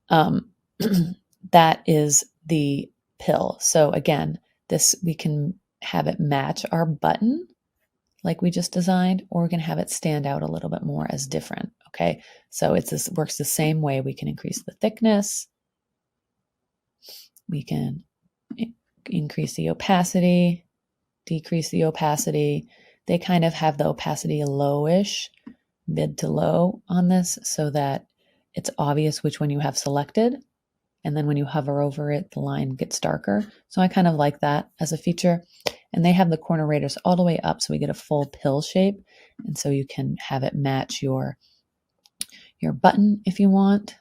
That is the pill. So again, this, we can have it match our button like we just designed, or we can have it stand out a little bit more as different. Okay. So this works the same way. We can increase the thickness. We can increase the opacity, decrease the opacity. They kind of have the opacity lowish, mid to low on this so that it's obvious which one you have selected. And then when you hover over it, the line gets darker. So I kind of like that as a feature. And they have the corner radius all the way up, so we get a full pill shape. And so you can have it match your button if you want,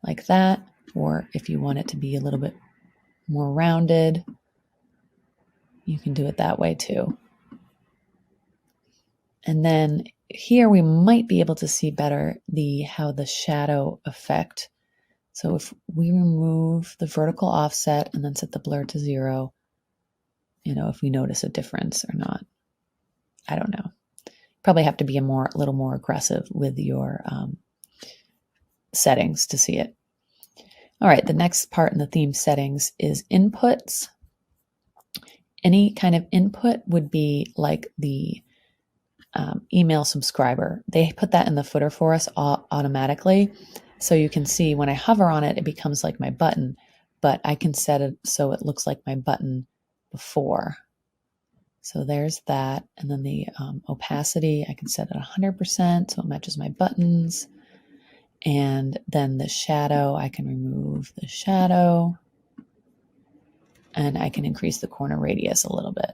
like that. Or if you want it to be a little bit more rounded, you can do it that way too. And then here we might be able to see better how the shadow effect. So if we remove the vertical offset and then set the blur to 0, if we notice a difference or not. I don't know. Probably have to be a little more aggressive with your settings to see it. All right, the next part in the theme settings is inputs. Any kind of input would be like the email subscriber. They put that in the footer for us automatically. So you can see when I hover on it, it becomes like my button, but I can set it so it looks like my button before. So there's that. And then the opacity, I can set it 100% so it matches my buttons. And then the shadow, I can remove the shadow. And I can increase the corner radius a little bit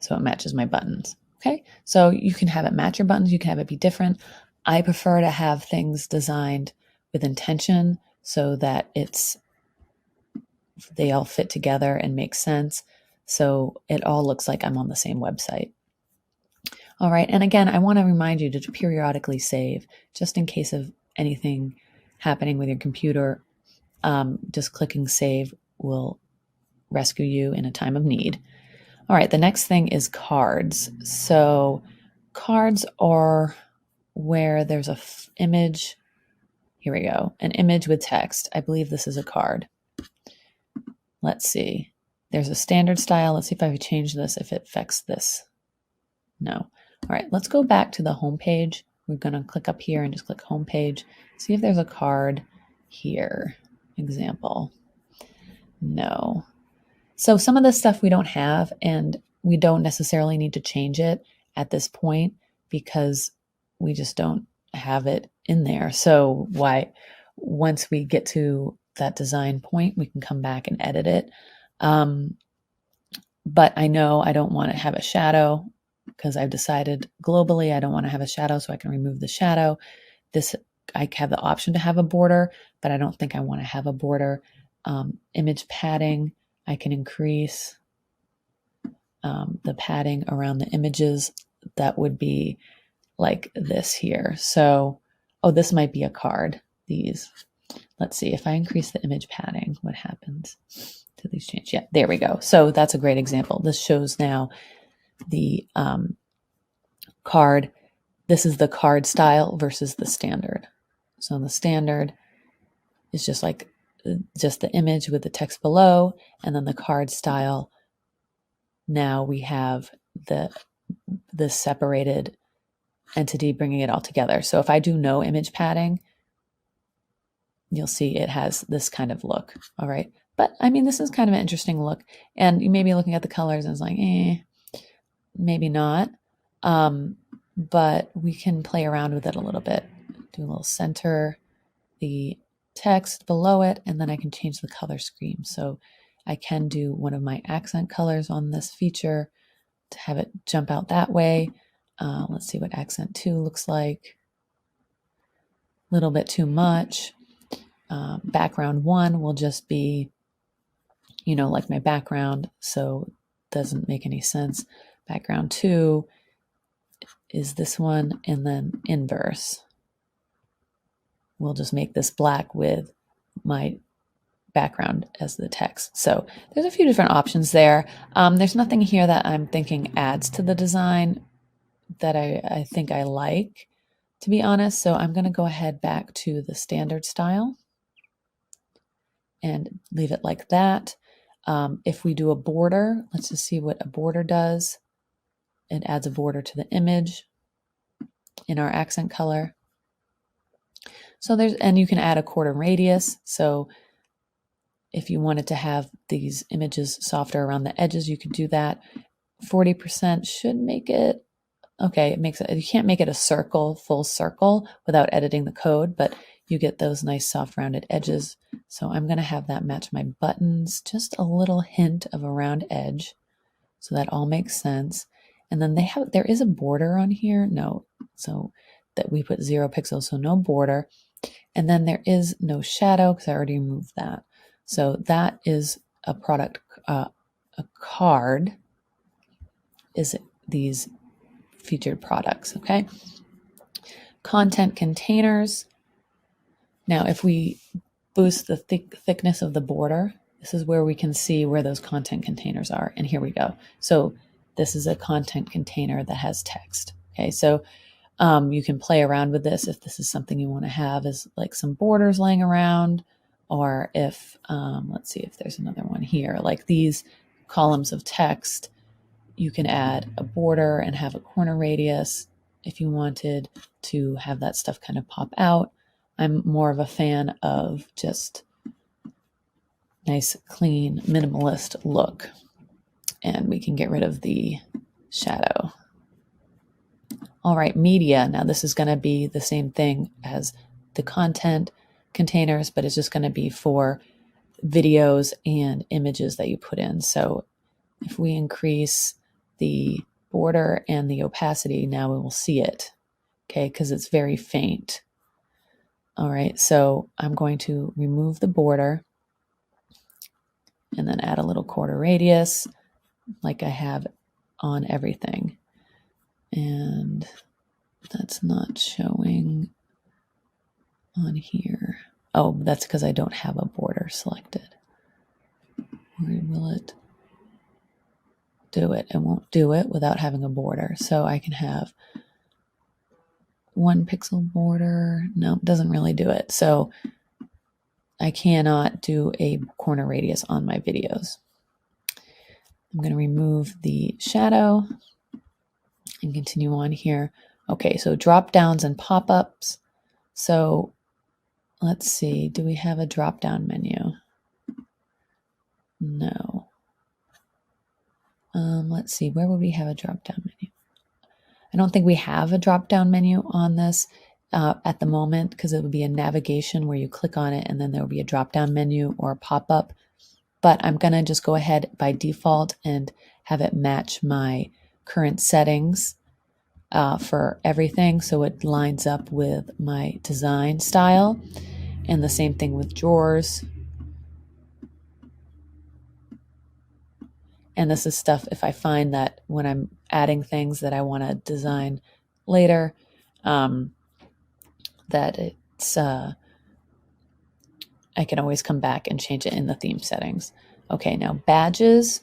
so it matches my buttons. Okay, so you can have it match your buttons. You can have it be different. I prefer to have things designed with intention so that they all fit together and make sense. So it all looks like I'm on the same website. All right, and again, I want to remind you to periodically save just in case of anything happening with your computer. Just clicking save will rescue you in a time of need. All right, the next thing is cards. So cards are where there's a image. Here we go, an image with text. I believe this is a card. Let's see. There's a standard style. Let's see if I change this, if it affects this. No. All right, let's go back to the home page. We're going to click up here and just click home page. See if there's a card here. Example. No. So some of this stuff we don't have, and we don't necessarily need to change it at this point because we just don't have it in there. So once we get to that design point, we can come back and edit it. But I know I don't want to have a shadow because I've decided globally I don't want to have a shadow, so I can remove the shadow. I have the option to have a border, but I don't think I want to have a border. Image padding, I can increase the padding around the images. That would be like this here. So, this might be a card. These. Let's see, if I increase the image padding, what happens to these change? Yeah, there we go. So that's a great example. This shows now the card. This is the card style versus the standard. So the standard is just the image with the text below, and then the card style. Now we have the separated entity bringing it all together. So if I do no image padding, you'll see it has this kind of look. All right. But I mean, this is kind of an interesting look. And you may be looking at the colors and it's like, maybe not. But we can play around with it a little bit. Do a little center the text below it, and then I can change the color scheme. So I can do one of my accent colors on this feature to have it jump out that way. Let's see what accent 2 looks like. A little bit too much. Background 1 will just be, like my background, so it doesn't make any sense. Background 2 is this one, and then inverse. We'll just make this black with my background as the text. So there's a few different options there. There's nothing here that I'm thinking adds to the design that I think I like, to be honest. So I'm going to go ahead back to the standard style and leave it like that. If we do a border, let's just see what a border does. It adds a border to the image in our accent color. So and you can add a quarter radius. So if you wanted to have these images softer around the edges, you could do that. 40% should make it, okay, it makes it, you can't make it a circle, full circle without editing the code, but you get those nice soft rounded edges. So I'm going to have that match my buttons, just a little hint of a round edge. So that all makes sense. And then there is a border on here. No, so that we put 0 pixels, so no border. And then there is no shadow because I already removed that. So that is a product, a card is these featured products, okay? Content containers. Now, if we boost the thickness of the border, this is where we can see where those content containers are. And here we go. So this is a content container that has text, okay? So you can play around with this if this is something you want to have as like some borders laying around, or if, let's see if there's another one here, like these columns of text, you can add a border and have a corner radius if you wanted to have that stuff kind of pop out. I'm more of a fan of just nice, clean, minimalist look. And we can get rid of the shadow. All right, media. Now this is going to be the same thing as the content containers, but it's just going to be for videos and images that you put in. So if we increase the border and the opacity, now we will see it, okay, because it's very faint. All right, so I'm going to remove the border and then add a little quarter radius like I have on everything. And that's not showing on here. Oh, that's because I don't have a border selected. Where will it do it? It won't do it without having a border. So I can have 1 pixel border. No, it doesn't really do it. So I cannot do a corner radius on my videos. I'm going to remove the shadow and continue on here. Okay, so drop downs and pop-ups. So let's see, do we have a drop down menu? No. Let's see, where would we have a drop down menu? I don't think we have a drop down menu on this at the moment, because it would be a navigation where you click on it and then there will be a drop down menu or a pop-up. But I'm going to just go ahead by default and have it match my current settings for everything, so it lines up with my design style. And the same thing with drawers. And this is stuff if I find that when I'm adding things that I want to design later, that it's I can always come back and change it in the theme settings. Okay, now badges.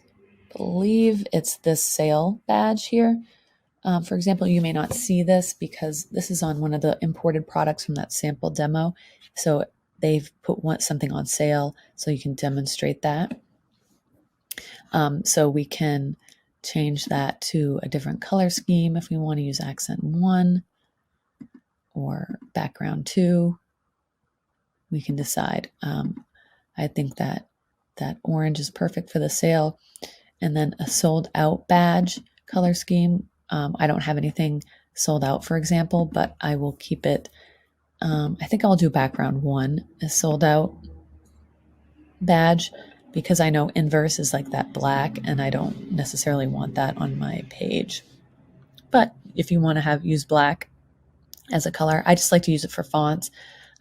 I believe it's this sale badge here. For example, you may not see this because this is on one of the imported products from that sample demo. So they've put something on sale so you can demonstrate that. So we can change that to a different color scheme if we want to use accent 1. or background 2. We can decide. I think that orange is perfect for the sale. And then a sold out badge color scheme. I don't have anything sold out, for example, but I will keep it. I think I'll do background 1 as sold out badge, because I know inverse is like that black, and I don't necessarily want that on my page. But if you want to use black as a color, I just like to use it for fonts.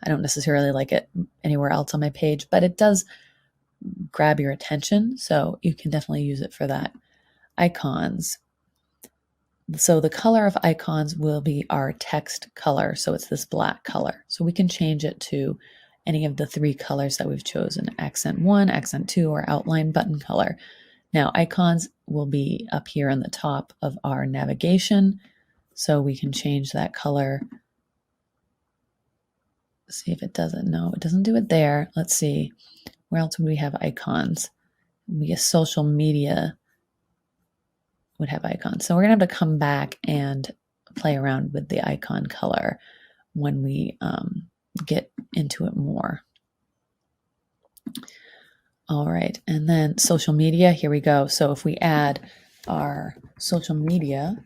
I don't necessarily like it anywhere else on my page, but it does grab your attention, so you can definitely use it for that. Icons. So the color of icons will be our text color, so it's this black color. So we can change it to any of the 3 colors that we've chosen, accent 1, accent 2, or outline button color. Now icons will be up here on the top of our navigation, so we can change that color. See if it does it. No, it doesn't do it there. Let's see. Where else would we have icons? We get social media would have icons. So we're going to have to come back and play around with the icon color when we get into it more. All right, and then social media, here we go. So if we add our social media,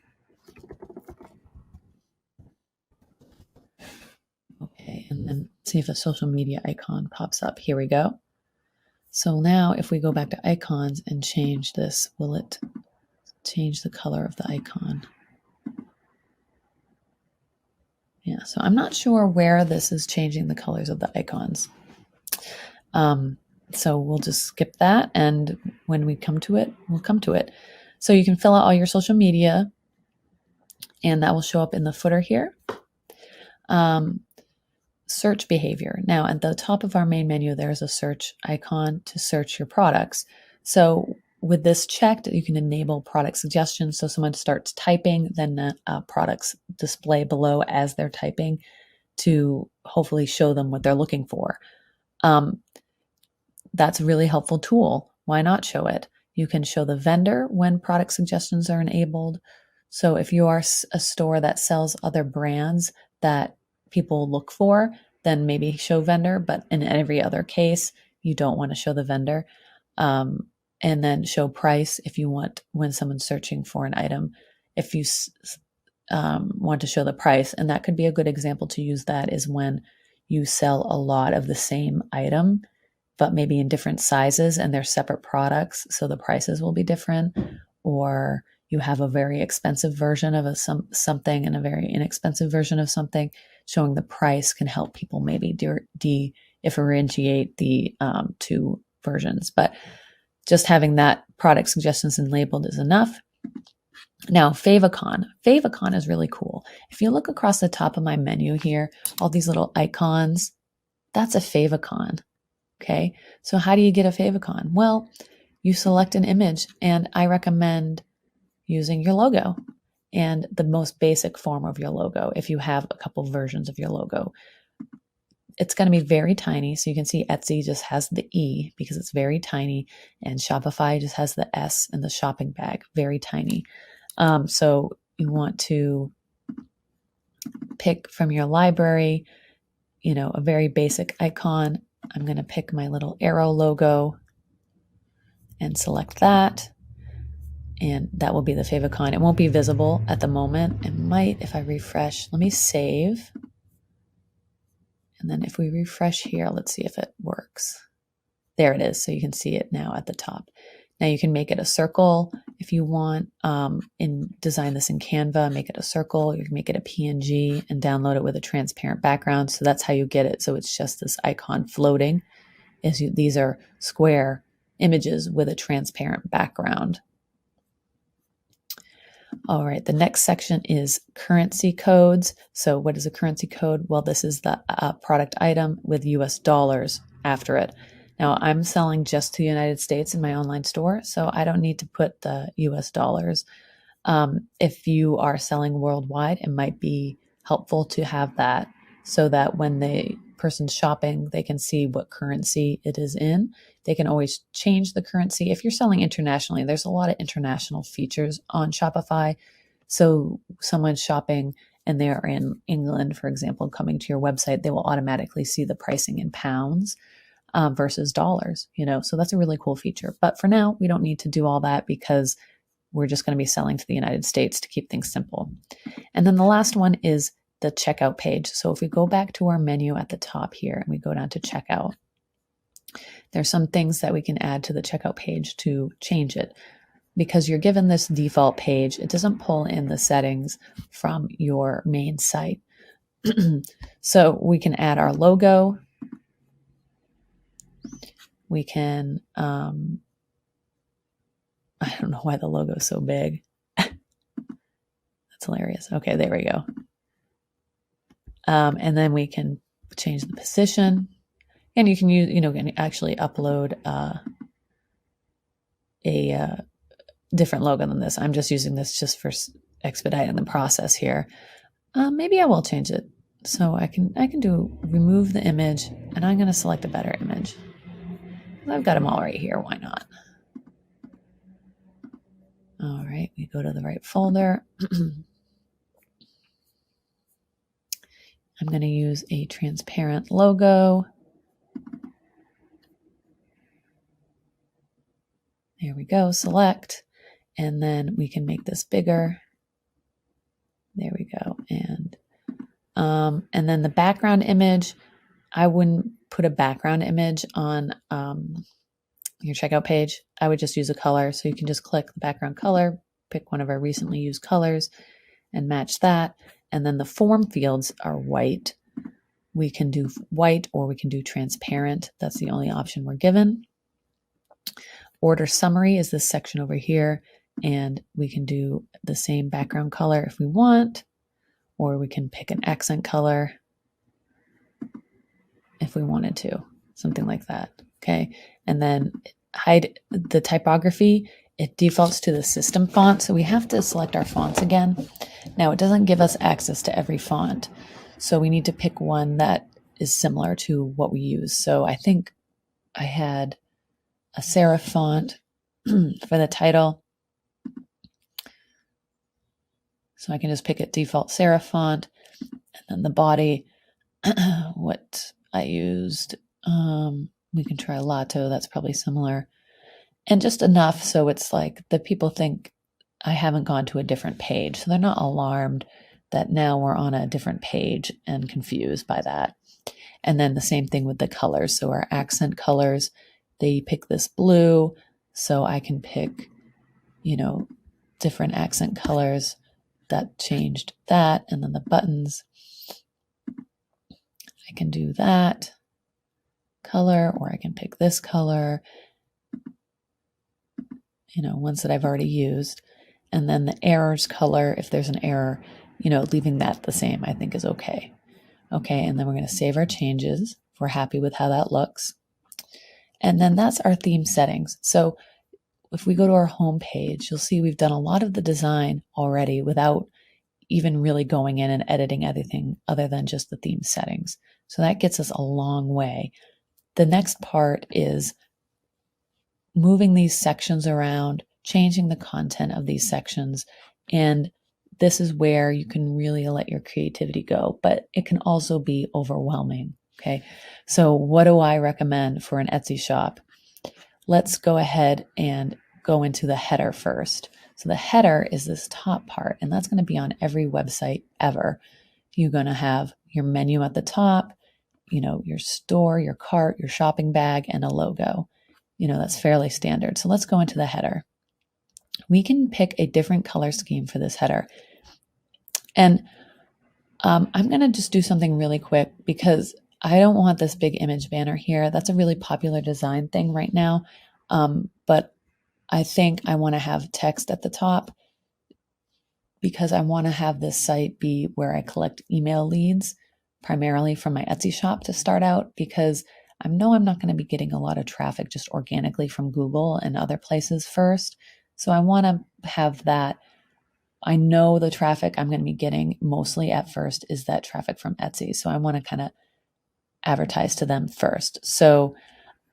okay, and then see if the social media icon pops up. Here we go. So now if we go back to icons and change this, will it change the color of the icon? Yeah, so I'm not sure where this is changing the colors of the icons. So we'll just skip that, and when we come to it, we'll come to it. So you can fill out all your social media, and that will show up in the footer here. Search behavior. Now at the top of our main menu, there's a search icon to search your products. So with this checked, you can enable product suggestions. So someone starts typing, then products display below as they're typing to hopefully show them what they're looking for. That's a really helpful tool. Why not show it? You can show the vendor when product suggestions are enabled. So if you are a store that sells other brands that people look for, then maybe show vendor, but in every other case, you don't want to show the vendor. And then show price if you want, when someone's searching for an item, if you want to show the price. And that could be a good example to use. That is when you sell a lot of the same item, but maybe in different sizes and they're separate products, so the prices will be different. Or you have a very expensive version of something and a very inexpensive version of something. Showing the price can help people maybe differentiate the 2 versions. But just having that product suggestions and labeled is enough. Now, favicon. Favicon is really cool. If you look across the top of my menu here, all these little icons, that's a favicon. Okay, so how do you get a favicon? Well, you select an image, and I recommend using your logo and the most basic form of your logo. If you have a couple versions of your logo, it's going to be very tiny. So you can see Etsy just has the E because it's very tiny, and Shopify just has the S in the shopping bag, very tiny. So you want to pick from your library, a very basic icon. I'm going to pick my little arrow logo and select that. And that will be the favicon. It won't be visible at the moment. It might if I refresh. Let me save. And then if we refresh here, let's see if it works. There it is. So you can see it now at the top. Now you can make it a circle if you want, and design this in Canva, make it a circle. You can make it a PNG and download it with a transparent background. So that's how you get it. So it's just this icon floating. These are square images with a transparent background. All right, the next section is currency codes. So what is a currency code? Well, this is the product item with US dollars after it. Now, I'm selling just to the United States in my online store, so I don't need to put the US dollars. If you are selling worldwide, it might be helpful to have that so that when the person's shopping, they can see what currency it is in. They can always change the currency. If you're selling internationally, there's a lot of international features on Shopify. So someone's shopping and they are in England, for example, coming to your website, they will automatically see the pricing in pounds versus dollars, so that's a really cool feature. But for now, we don't need to do all that because we're just going to be selling to the United States to keep things simple. And then the last one is the checkout page. So if we go back to our menu at the top here and we go down to checkout, there's some things that we can add to the checkout page to change it. Because you're given this default page, it doesn't pull in the settings from your main site. So we can add our logo. We can, I don't know why the logo is so big. That's hilarious. Okay, there we go. And then we can change the position. And you can use, can actually upload a different logo than this. I'm just using this just for expediting the process here. Maybe I will change it. So I can do remove the image, and I'm going to select a better image. I've got them all right here. Why not? All right, we go to the right folder. I'm going to use a transparent logo. There we go, select, and then we can make this bigger. There we go. And then the background image, I wouldn't put a background image on your checkout page. I would just use a color. So you can just click the background color, pick one of our recently used colors and match that. And then the form fields are white. We can do white or we can do transparent. That's the only option we're given. Order summary is this section over here. And we can do the same background color if we want, or we can pick an accent color if we wanted to, something like that. Okay. And then hide the typography. It defaults to the system font. So we have to select our fonts again. Now it doesn't give us access to every font. So we need to pick one that is similar to what we use. So I think I had a serif font for the title. So I can just pick a default serif font, and then the body, what I used, we can try Lato, that's probably similar. And just enough so it's like the people think I haven't gone to a different page. So they're not alarmed that now we're on a different page and confused by that. And then the same thing with the colors. So our accent colors, they pick this blue. So I can pick, different accent colors. That changed that. And then the buttons, I can do that color, or I can pick this color, ones that I've already used. And then the errors color, if there's an error, leaving that the same, I think is okay. Okay, and then we're going to save our changes if we're happy with how that looks. And then that's our theme settings. So if we go to our home page, you'll see we've done a lot of the design already without even really going in and editing anything other than just the theme settings. So that gets us a long way. The next part is moving these sections around, changing the content of these sections. And this is where you can really let your creativity go, but it can also be overwhelming. Okay. So what do I recommend for an Etsy shop? Let's go ahead and go into the header first. So the header is this top part, and that's going to be on every website ever. You're going to have your menu at the top, your store, your cart, your shopping bag, and a logo. That's fairly standard. So let's go into the header. We can pick a different color scheme for this header. And I'm going to just do something really quick because I don't want this big image banner here. That's a really popular design thing right now. But I think I want to have text at the top because I want to have this site be where I collect email leads, primarily from my Etsy shop to start out, because I know I'm not going to be getting a lot of traffic just organically from Google and other places first. So I want to have that. I know the traffic I'm going to be getting mostly at first is that traffic from Etsy. So I want to kind of advertise to them first. So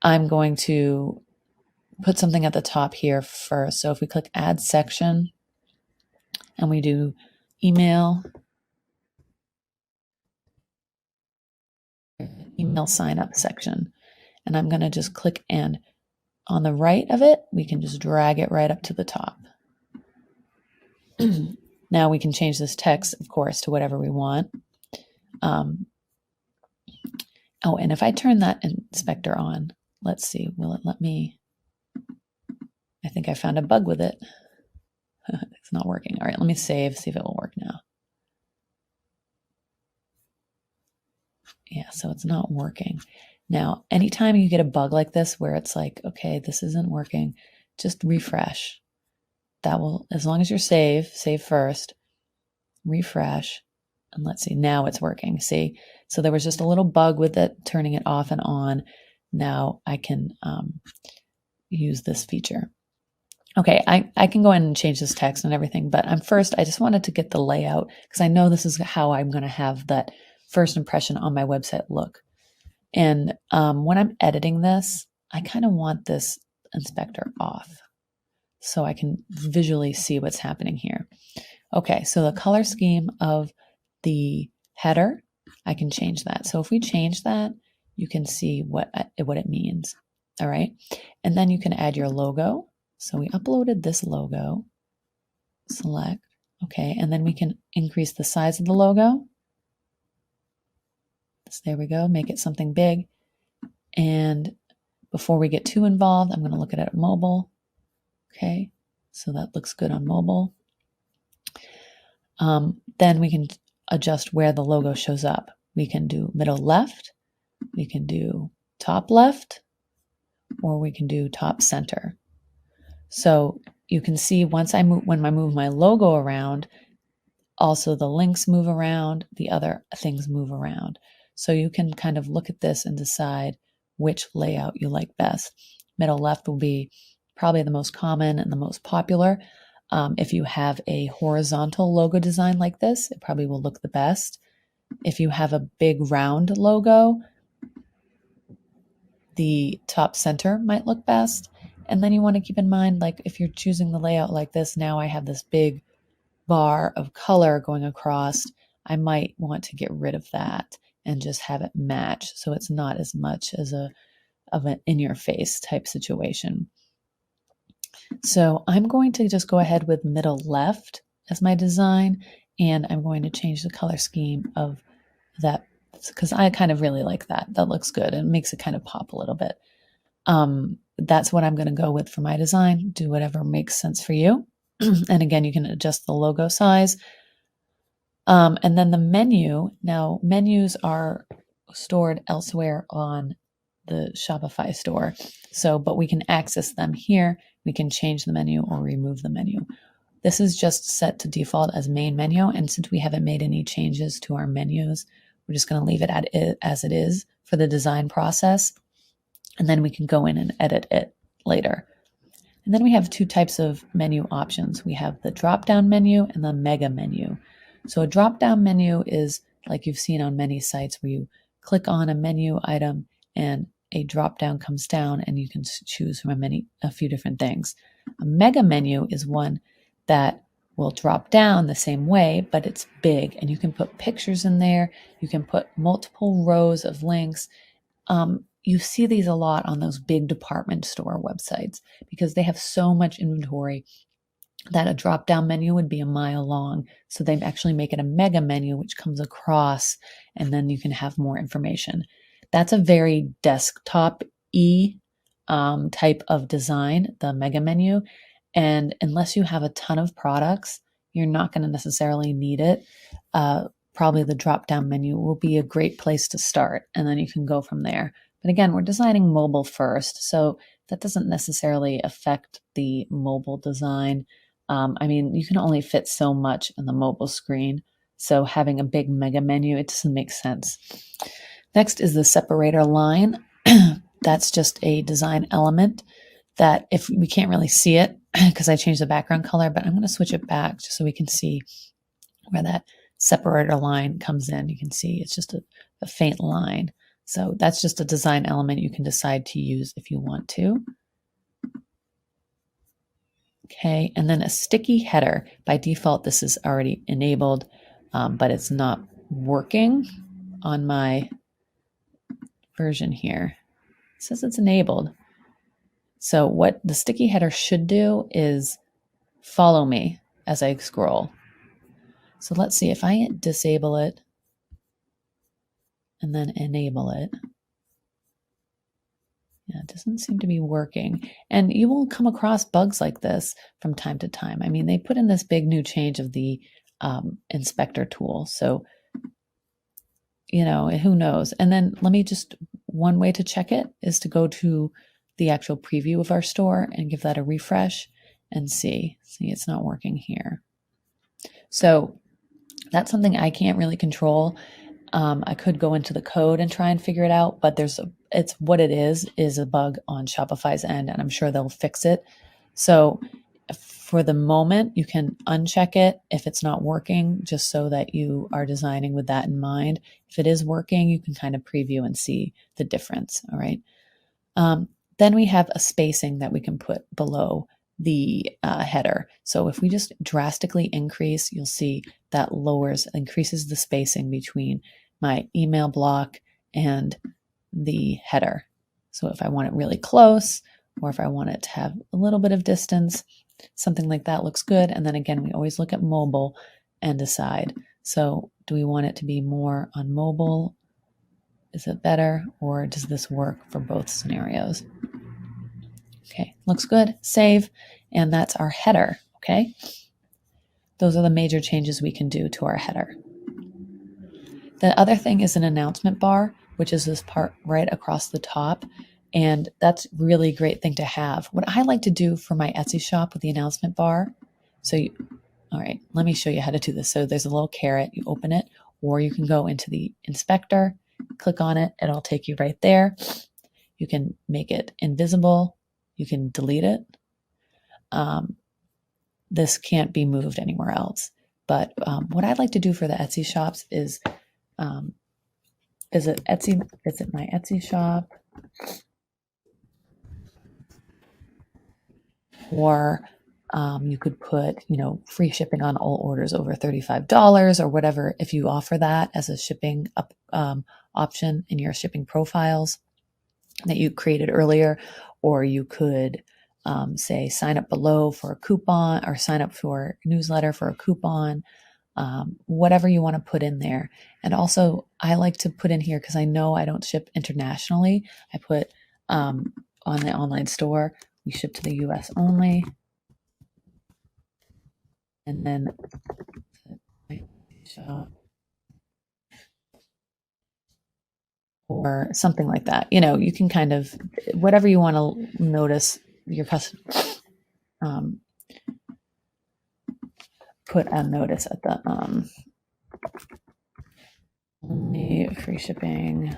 I'm going to put something at the top here first. So if we click add section and we do email, email sign up section. And I'm going to just click, and on the right of it, we can just drag it right up to the top. Now we can change this text, of course, to whatever we want. Oh, and if I turn that inspector on, let's see, will it let me? I think I found a bug with it. It's not working. All right, let me save, see if it will work now. Yeah, so it's not working. Now, anytime you get a bug like this where it's like, okay, this isn't working, just refresh. That will, as long as you're save first, refresh, and let's see, now it's working. See, so there was just a little bug with it, turning it off and on. Now I can use this feature. Okay, I can go in and change this text and everything, but first I just wanted to get the layout because I know this is how I'm going to have that first impression on my website look. And when I'm editing this, I kind of want this inspector off so I can visually see what's happening here. Okay, so the color scheme of the header, I can change that. So if we change that, you can see what it means. All right, and then you can add your logo. So we uploaded this logo, select, okay, and then we can increase the size of the logo. So there we go, make it something big. And before we get too involved, I'm going to look at it at mobile. Okay, so that looks good on mobile. Then we can adjust where the logo shows up. We can do middle left, we can do top left, or we can do top center. So you can see once when I move my logo around, also the links move around, the other things move around. So you can kind of look at this and decide which layout you like best. Middle left will be probably the most common and the most popular. If you have a horizontal logo design like this, it probably will look the best. If you have a big round logo, the top center might look best. And then you want to keep in mind, like if you're choosing the layout like this, now I have this big bar of color going across. I might want to get rid of that and just have it match so it's not as much as of an in-your-face type situation. So I'm going to just go ahead with middle left as my design, and I'm going to change the color scheme of that because I kind of really like that. That looks good. It makes it kind of pop a little bit. That's what I'm going to go with for my design. Do whatever makes sense for you. And again, you can adjust the logo size. And then the menu. Now, menus are stored elsewhere on the Shopify store. So, but we can access them here. We can change the menu or remove the menu. This is just set to default as main menu. And since we haven't made any changes to our menus, we're just going to leave it as it is for the design process. And then we can go in and edit it later. And then we have two types of menu options. We have the drop-down menu and the mega menu. So a drop-down menu is like you've seen on many sites where you click on a menu item and a drop-down comes down and you can choose from a few different things. A mega menu is one that will drop down the same way, but it's big and you can put pictures in there. You can put multiple rows of links. You see these a lot on those big department store websites because they have so much inventory that a drop-down menu would be a mile long. So they actually make it a mega menu, which comes across, and then you can have more information. That's a very desktop-y type of design, the mega menu. And unless you have a ton of products, you're not going to necessarily need it. Probably the drop-down menu will be a great place to start, and then you can go from there. But again, we're designing mobile first, so that doesn't necessarily affect the mobile design. I mean, you can only fit so much in the mobile screen, so having a big mega menu, it doesn't make sense. Next is the separator line. That's just a design element that if we can't really see it because I changed the background color, but I'm going to switch it back just so we can see where that separator line comes in. You can see it's just a faint line. So that's just a design element you can decide to use if you want to. Okay, and then a sticky header. By default, this is already enabled, but it's not working on my version here. It says it's enabled. So what the sticky header should do is follow me as I scroll. So let's see if I disable it and then enable it. Yeah, it doesn't seem to be working. And you will come across bugs like this from time to time. I mean, they put in this big new change of the inspector tool. So, you know, who knows? And then one way to check it is to go to the actual preview of our store and give that a refresh and see. See, it's not working here. So that's something I can't really control. I could go into the code and try and figure it out, but it's what it is a bug on Shopify's end, and I'm sure they'll fix it. So for the moment, you can uncheck it if it's not working, just so that you are designing with that in mind. If it is working, you can kind of preview and see the difference. All right. Then we have a spacing that we can put below the header. So if we just drastically increase, you'll see that increases the spacing between my email block and the header. So if I want it really close, or if I want it to have a little bit of distance, something like that looks good. And then again, we always look at mobile and decide. So do we want it to be more on mobile? Is it better, or does this work for both scenarios? Okay, looks good. Save, and that's our header. Okay, those are the major changes we can do to our header. The other thing is an announcement bar, which is this part right across the top, and that's really great thing to have. What I like to do for my Etsy shop with the announcement bar, all right, let me show you how to do this. So there's a little caret, you open it, or you can go into the inspector, click on it, it'll take you right there. You can make it invisible, you can delete it. This can't be moved anywhere else. But what I'd like to do for the Etsy shops is visit my Etsy shop, or you could put, free shipping on all orders over $35 or whatever, if you offer that as a shipping option in your shipping profiles that you created earlier. Or you could say sign up below for a coupon, or sign up for a newsletter for a coupon, whatever you want to put in there. And also I like to put in here, because I know I don't ship internationally, I put on the online store, we ship to the US only. And then or something like that. You can kind of, whatever you want to notice your customer, put a notice at the only free shipping.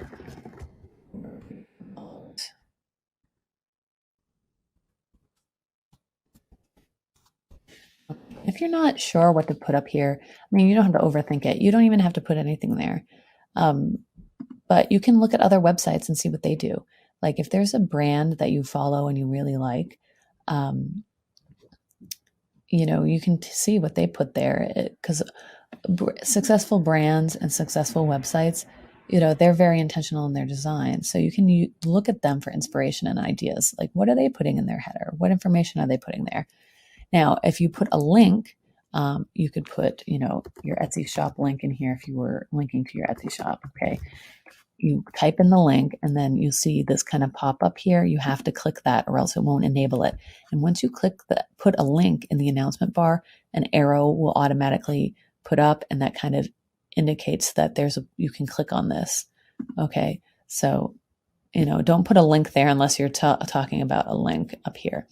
If you're not sure what to put up here, you don't have to overthink it. You don't even have to put anything there. But you can look at other websites and see what they do. Like if there's a brand that you follow and you really like, you can see what they put there, because successful brands and successful websites, they're very intentional in their design. So you can look at them for inspiration and ideas. Like, what are they putting in their header? What information are they putting there? Now, if you put a link, you could put, your Etsy shop link in here if you were linking to your Etsy shop. Okay. You type in the link, and then you see this kind of pop up here. You have to click that, or else it won't enable it. And once you put a link in the announcement bar, an arrow will automatically put up, and that kind of indicates that you can click on this. Okay. So, don't put a link there unless you're talking about a link up here.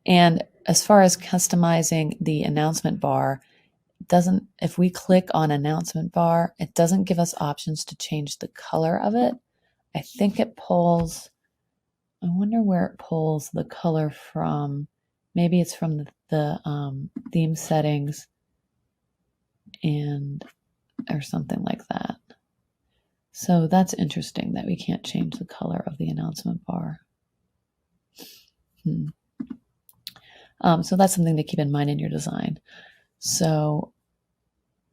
And as far as customizing the announcement bar, if we click on announcement bar, it doesn't give us options to change the color of it. I think it pulls, I wonder where it pulls the color from. Maybe it's from the theme settings or something like that. So that's interesting that we can't change the color of the announcement bar. So that's something to keep in mind in your design. So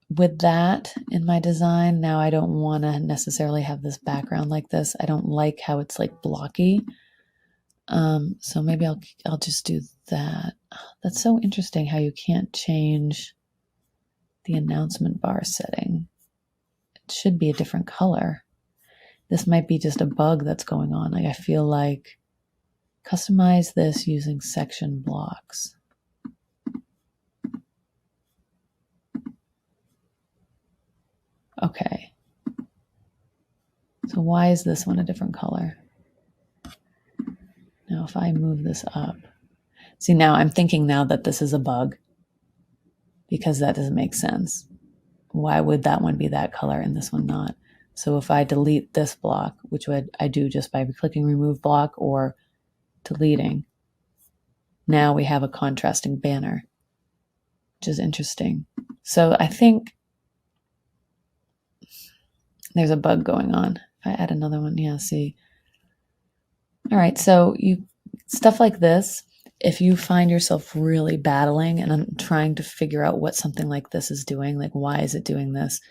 with that in my design, now I don't want to necessarily have this background like this. I don't like how it's like blocky. So maybe I'll just do that. That's so interesting how you can't change the announcement bar setting. It should be a different color. This might be just a bug that's going on. Like I feel like customize this using section blocks. Okay. So why is this one a different color? Now if I move this up, see now I'm thinking now that this is a bug because that doesn't make sense. Why would that one be that color and this one not? So if I delete this block, which I do just by clicking remove block or deleting, now we have a contrasting banner, which is interesting. So I think there's a bug going on. If I add another one, yeah, see. All right, so stuff like this, if you find yourself really battling and I'm trying to figure out what something like this is doing, like why is it doing this,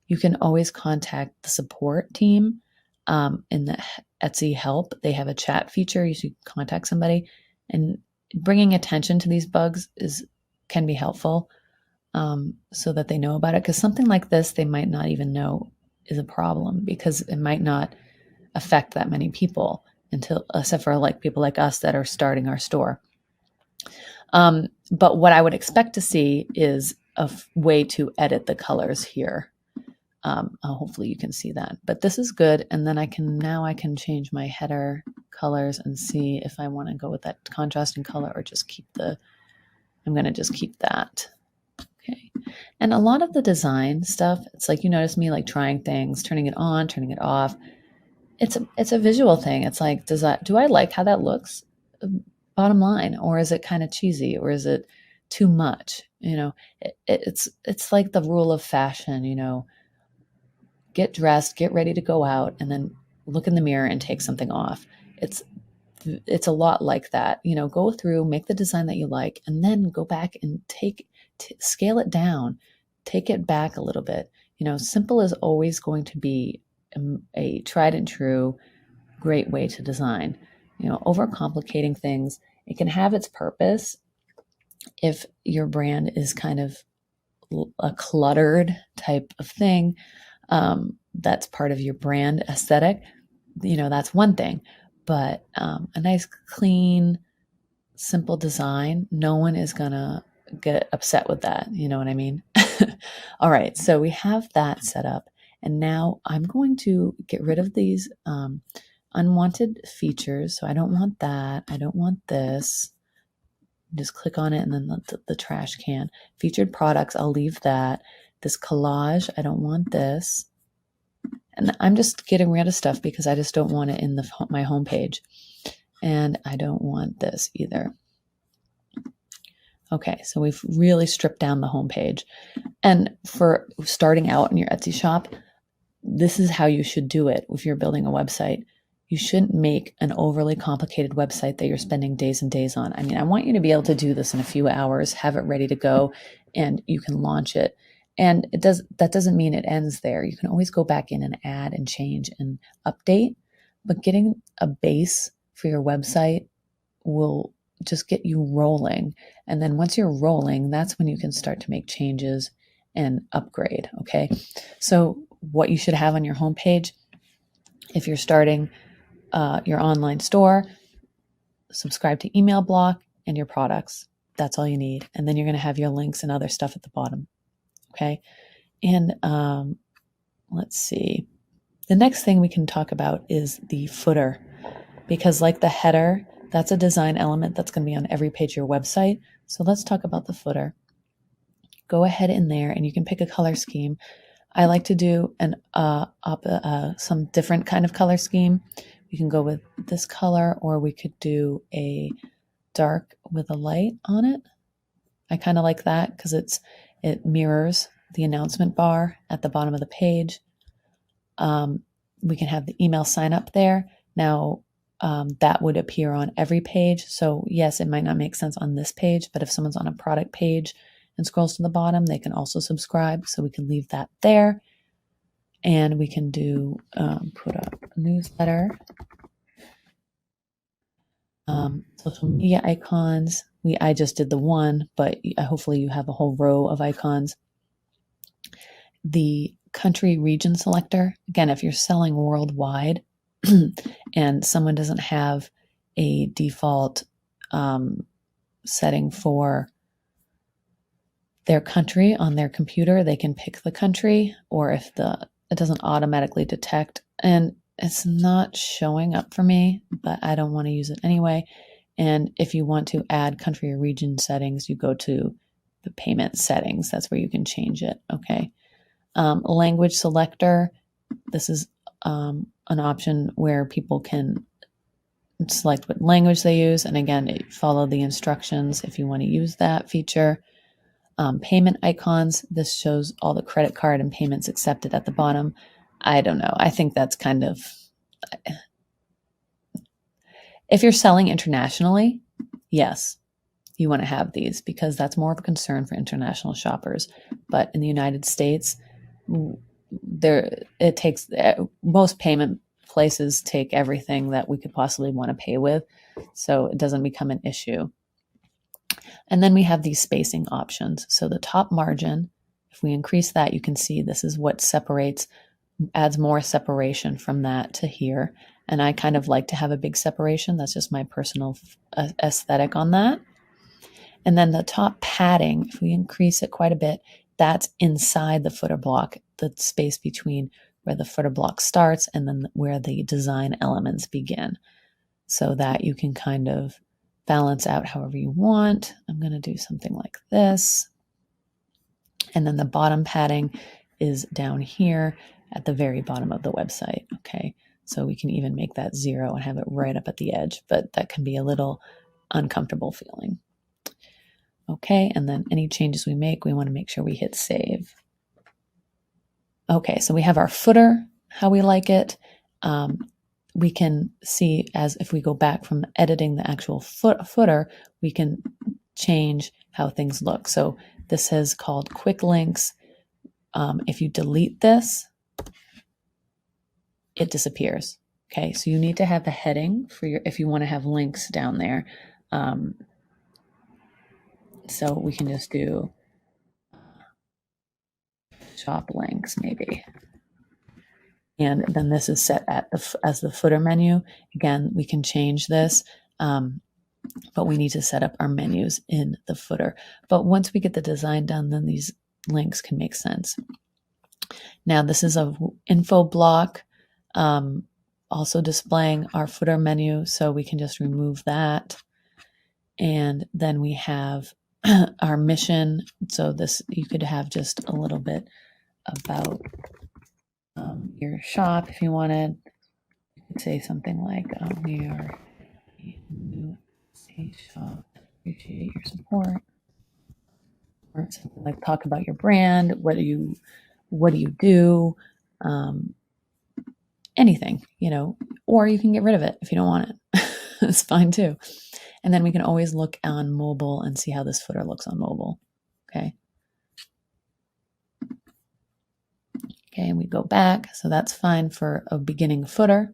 you can always contact the support team in the Etsy help. They have a chat feature. You should contact somebody, and bringing attention to these bugs can be helpful so that they know about it. Because something like this, they might not even know is a problem because it might not affect that many people except for like people like us that are starting our store. But what I would expect to see is a way to edit the colors here. Hopefully you can see that, but this is good. And then I can change my header colors and see if I want to go with that contrasting color or just I'm going to just keep that. Okay. And a lot of the design stuff, it's like, you notice me like trying things, turning it on, turning it off. It's a visual thing. It's like, do I like how that looks? Bottom line, or is it kind of cheesy, or is it too much? It's like the rule of fashion, get dressed, get ready to go out, and then look in the mirror and take something off. It's a lot like that. Go through, make the design that you like, and then go back and scale it down, take it back a little bit. Simple is always going to be a tried and true great way to design. Overcomplicating things, it can have its purpose if your brand is kind of a cluttered type of thing. That's part of your brand aesthetic. That's one thing, but a nice, clean, simple design, no one is gonna get upset with that. You know what I mean? All right, so we have that set up, and now I'm going to get rid of these unwanted features. So I don't want that. I don't want this. Just click on it and then the trash can. Featured products, I'll leave that. This collage, I don't want this. And I'm just getting rid of stuff because I just don't want it in my homepage. And I don't want this either. Okay, so we've really stripped down the homepage. And for starting out in your Etsy shop, this is how you should do it if you're building a website. You shouldn't make an overly complicated website that you're spending days and days on. I mean, I want you to be able to do this in a few hours, have it ready to go, and you can launch it. And that doesn't mean it ends there. You can always go back in and add and change and update, but getting a base for your website will just get you rolling. And then once you're rolling, that's when you can start to make changes and upgrade. Okay. So what you should have on your homepage, if you're starting your online store, subscribe to email block and your products. That's all you need. And then you're going to have your links and other stuff at the bottom. Okay. And let's see. The next thing we can talk about is the footer, because like the header, that's a design element that's going to be on every page of your website. So let's talk about the footer. Go ahead in there and you can pick a color scheme. I like to do some different kind of color scheme. We can go with this color, or we could do a dark with a light on it. I kind of like that because it mirrors the announcement bar at the bottom of the page. We can have the email sign up there. Now, that would appear on every page. So yes, it might not make sense on this page, but if someone's on a product page and scrolls to the bottom, they can also subscribe. So we can leave that there. And we can do put up a newsletter, social media icons. I just did the one, but hopefully you have a whole row of icons. The country region selector, again, if you're selling worldwide and someone doesn't have a default setting for their country on their computer, they can pick the country, or if it doesn't automatically detect, and it's not showing up for me, but I don't want to use it anyway. And if you want to add country or region settings, you go to the payment settings. That's where you can change it. Okay. Language selector. This is an option where people can select what language they use. And again, follow the instructions if you want to use that feature. Payment icons. This shows all the credit card and payments accepted at the bottom. I don't know. I think that's kind of, if you're selling internationally, yes, you want to have these because that's more of a concern for international shoppers. But in the United States, most payment places take everything that we could possibly want to pay with, so it doesn't become an issue. And then we have these spacing options. So the top margin, if we increase that, you can see this is what adds more separation from that to here. And I kind of like to have a big separation. That's just my personal aesthetic on that. And then the top padding, if we increase it quite a bit, that's inside the footer block, the space between where the footer block starts and then where the design elements begin, so that you can kind of balance out however you want. I'm going to do something like this. And then the bottom padding is down here at the very bottom of the website. Okay. So we can even make that 0 and have it right up at the edge, but that can be a little uncomfortable feeling. Okay. And then any changes we make, we want to make sure we hit save. Okay. So we have our footer, how we like it. We can see, as if we go back from editing the actual footer, we can change how things look. So this is called quick links. If you delete this, it disappears. Okay, so you need to have the heading if you want to have links down there. So we can just do shop links maybe. And then this is set as the footer menu. Again, we can change this, but we need to set up our menus in the footer. But once we get the design done, then these links can make sense. Now this is a info block, also displaying our footer menu, so we can just remove that. And then we have our mission. So this, you could have just a little bit about your shop if you wanted. You could say something like, we are a new shop, appreciate your support. Or something like talk about your brand, what do you do, anything, or you can get rid of it if you don't want it. It's fine too. And then we can always look on mobile and see how this footer looks on mobile. Okay. Okay, and we go back. So that's fine for a beginning footer.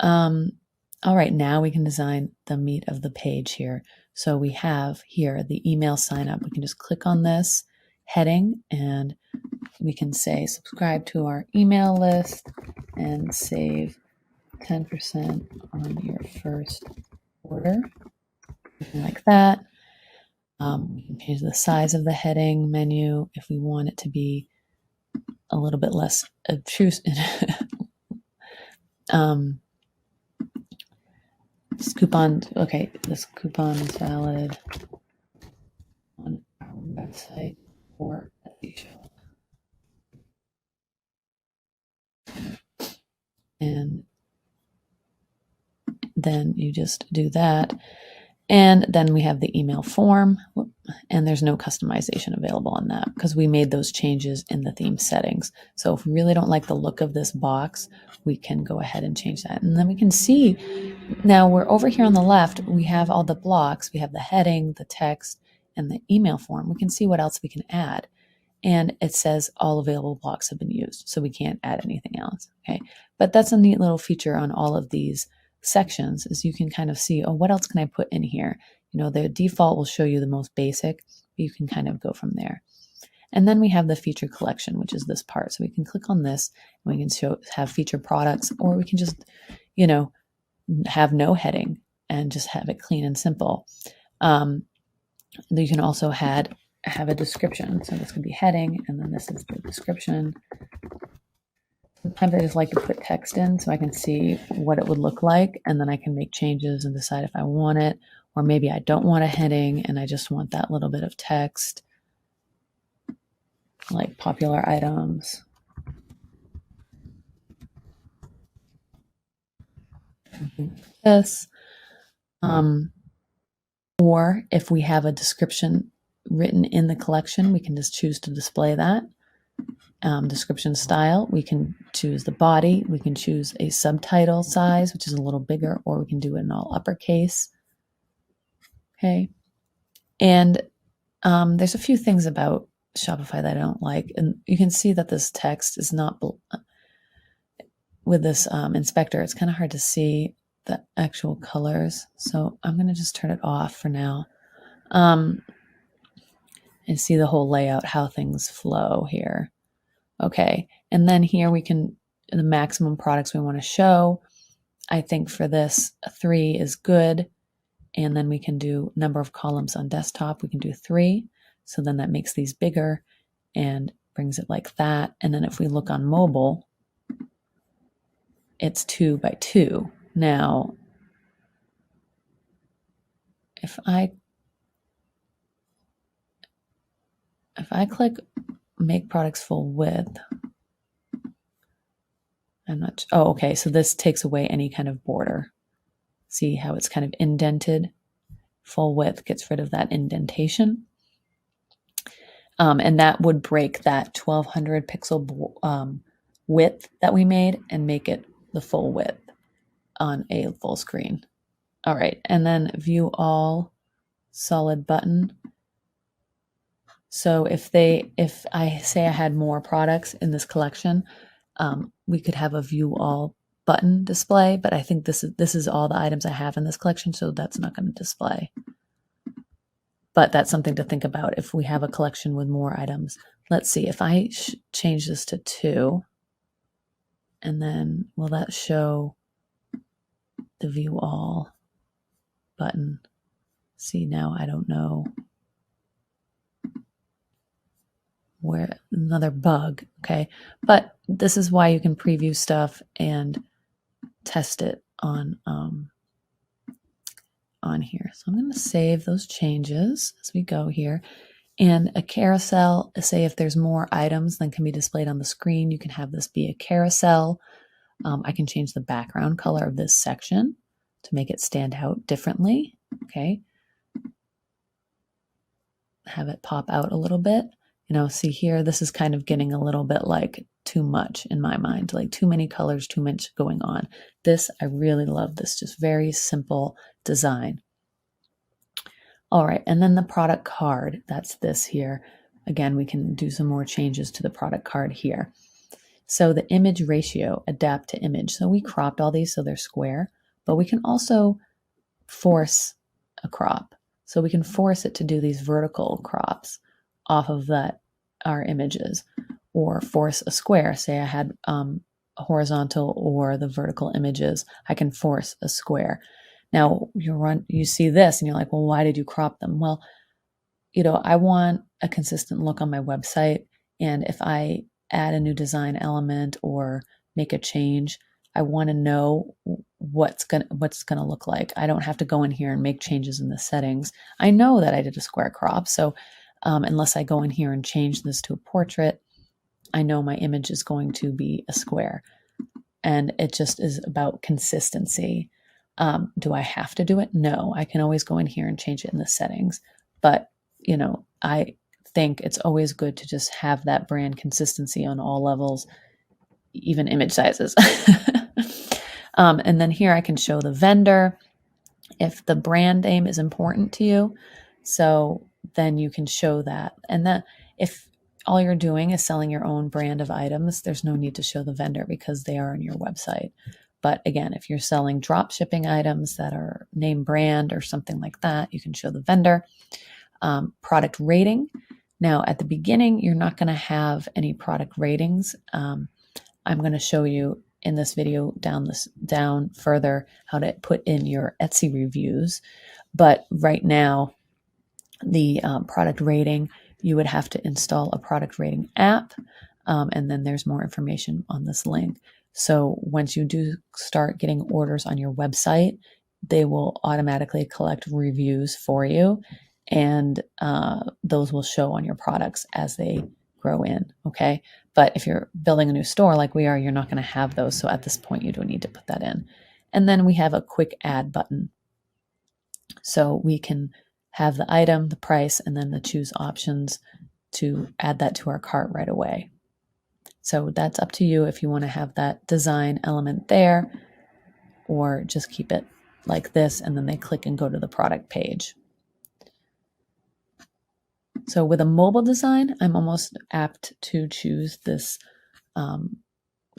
All right, now we can design the meat of the page here. So we have here the email sign up. We can just click on this heading and we can say subscribe to our email list and save 10% on your first order. Something like that. We can change the size of the heading menu if we want it to be a little bit less obtrusive. This coupon is valid on our website or at the shop. And then you just do that. And then we have the email form, and there's no customization available on that because we made those changes in the theme settings. So if we really don't like the look of this box, we can go ahead and change that. And then we can see, now we're over here on the left, we have all the blocks. We have the heading, the text, and the email form, we can see what else we can add. And it says all available blocks have been used, so we can't add anything else. Okay, but that's a neat little feature on all of these sections, is you can kind of see, oh, what else can I put in here? You know, the default will show you the most basic, but you can kind of go from there. And then we have the feature collection, which is this part. So we can click on this and we can have featured products, or we can just, you know, have no heading and just have it clean and simple. You can also have a description. So this could be heading, and then this is the description. Sometimes I just like to put text in so I can see what it would look like, and then I can make changes and decide if I want it, or maybe I don't want a heading and I just want that little bit of text, like popular items. This. Or if we have a description written in the collection, we can just choose to display that. Description style, we can choose the body, we can choose a subtitle size, which is a little bigger, or we can do it in all uppercase. Okay. And there's a few things about Shopify that I don't like. And you can see that this text is not, with this inspector, it's kind of hard to see the actual colors. So I'm going to just turn it off for now. And see the whole layout, how things flow here. Okay, and then here we can, the maximum products we want to show. I think for this, 3 is good. And then we can do number of columns on desktop. We can do 3. So then that makes these bigger and brings it like that. And then if we look on mobile, it's 2 by 2. Now, if I click make products full width, I'm not, oh, okay. So this takes away any kind of border. See how it's kind of indented? Full width gets rid of that indentation. And that would break that 1200 pixel width that we made and make it the full width on a full screen. All right. And then view all solid button. So if I say I had more products in this collection, we could have a view all button display, but I think this is all the items I have in this collection, so that's not going to display. But that's something to think about if we have a collection with more items. Let's see, if I change this to 2, and then will that show the view all button? See, now I don't know where, another bug. Okay, but this is why you can preview stuff and test it on here. So I'm going to save those changes as we go here. And a carousel, say if there's more items than can be displayed on the screen, you can have this be a carousel. I can change the background color of this section to make it stand out differently. Okay, have it pop out a little bit. You know, see here, this is kind of getting a little bit like too much in my mind, like too many colors, too much going on. This, I really love this, just very simple design. All right, and then the product card, that's this here. Again, we can do some more changes to the product card here. So the image ratio, adapt to image. So we cropped all these so they're square, but we can also force a crop. So we can force it to do these vertical crops off of our images, or force a square. Say I had a horizontal or the vertical images, I can force a square. Now you see this and you're like, well, why did you crop them? Well, you know, I want a consistent look on my website, and if I add a new design element or make a change, I want to know what's gonna look like. I don't have to go in here and make changes in the settings. I know that I did a square crop, so unless I go in here and change this to a portrait, I know my image is going to be a square. And it just is about consistency. Do I have to do it? No, I can always go in here and change it in the settings. But, you know, I think it's always good to just have that brand consistency on all levels, even image sizes. And then here I can show the vendor if the brand name is important to you. So then you can show that. And that if all you're doing is selling your own brand of items, there's no need to show the vendor because they are on your website. But again, if you're selling drop shipping items that are name brand or something like that, you can show the vendor. Product rating. Now, at the beginning, you're not going to have any product ratings. I'm going to show you in this video down further how to put in your Etsy reviews. But right now, the product rating, you would have to install a product rating app. And then there's more information on this link. So once you do start getting orders on your website, they will automatically collect reviews for you. And those will show on your products as they grow in, okay? But if you're building a new store like we are, you're not going to have those. So at this point, you don't need to put that in. And then we have a quick add button. So we can have the item, the price, and then the choose options to add that to our cart right away. So that's up to you if you want to have that design element there or just keep it like this and then they click and go to the product page. So with a mobile design, I'm almost apt to choose this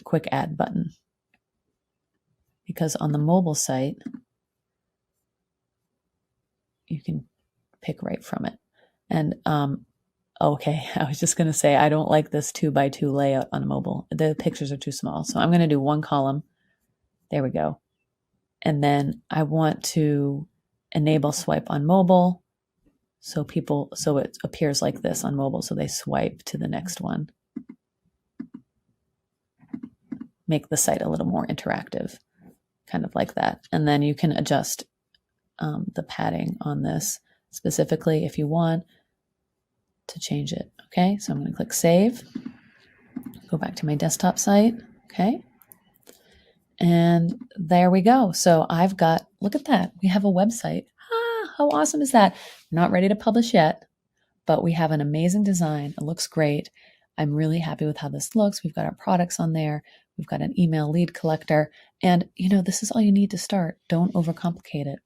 quick add button because on the mobile site, you can pick right from it. And okay, I was just going to say, I don't like this 2x2 layout on mobile. The pictures are too small. So I'm going to do one column. There we go. And then I want to enable swipe on mobile. So it appears like this on mobile. So they swipe to the next one. Make the site a little more interactive, kind of like that. And then you can adjust the padding on this specifically if you want to change it. Okay, so I'm going to click save, go back to my desktop site. Okay, and there we go. So I've got, look at that, we have a website. How awesome is that? We're not ready to publish yet, but we have an amazing design. It looks great. I'm really happy with how this looks. We've got our products on there. We've got an email lead collector. And, this is all you need to start. Don't overcomplicate it.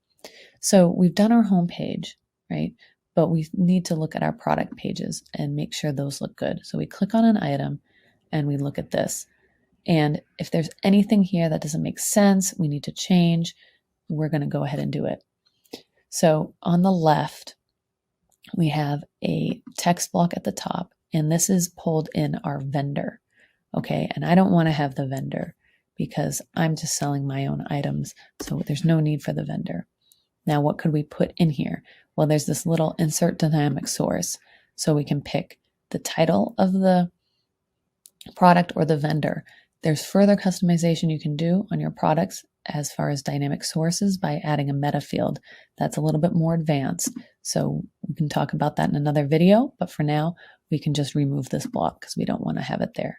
So we've done our homepage, right? But we need to look at our product pages and make sure those look good. So we click on an item and we look at this. And if there's anything here that doesn't make sense, we need to change, we're going to go ahead and do it. So on the left, we have a text block at the top, and this is pulled in our vendor. Okay, and I don't want to have the vendor because I'm just selling my own items. So there's no need for the vendor. Now, what could we put in here? Well, there's this little insert dynamic source. So we can pick the title of the product or the vendor. There's further customization you can do on your products as far as dynamic sources by adding a meta field. That's a little bit more advanced. So we can talk about that in another video. But for now, we can just remove this block because we don't want to have it there.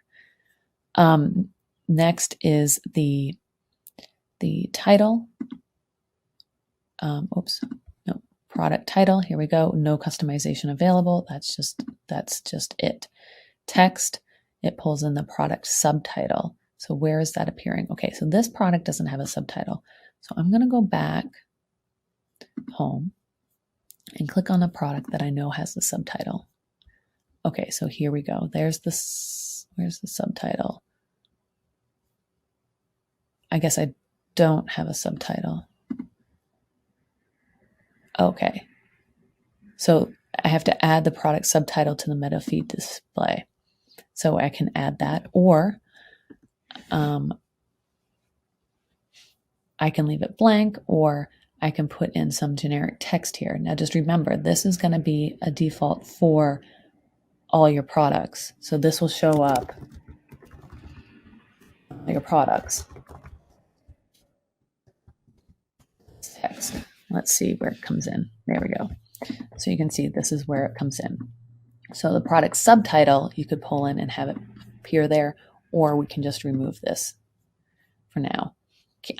Next is the title. Product title. Here we go. No customization available. That's just it. Text. It pulls in the product subtitle. So where is that appearing? Okay, so this product doesn't have a subtitle. So I'm going to go back home and click on a product that I know has the subtitle. Okay, so here we go. Where's the subtitle? I guess I don't have a subtitle. Okay, so I have to add the product subtitle to the meta feed display. So I can add that, or I can leave it blank, or I can put in some generic text here. Now just remember, this is going to be a default for all your products. So this will show up your products. Text. Let's see where it comes in. There we go. So you can see this is where it comes in. So the product subtitle, you could pull in and have it appear there, or we can just remove this for now.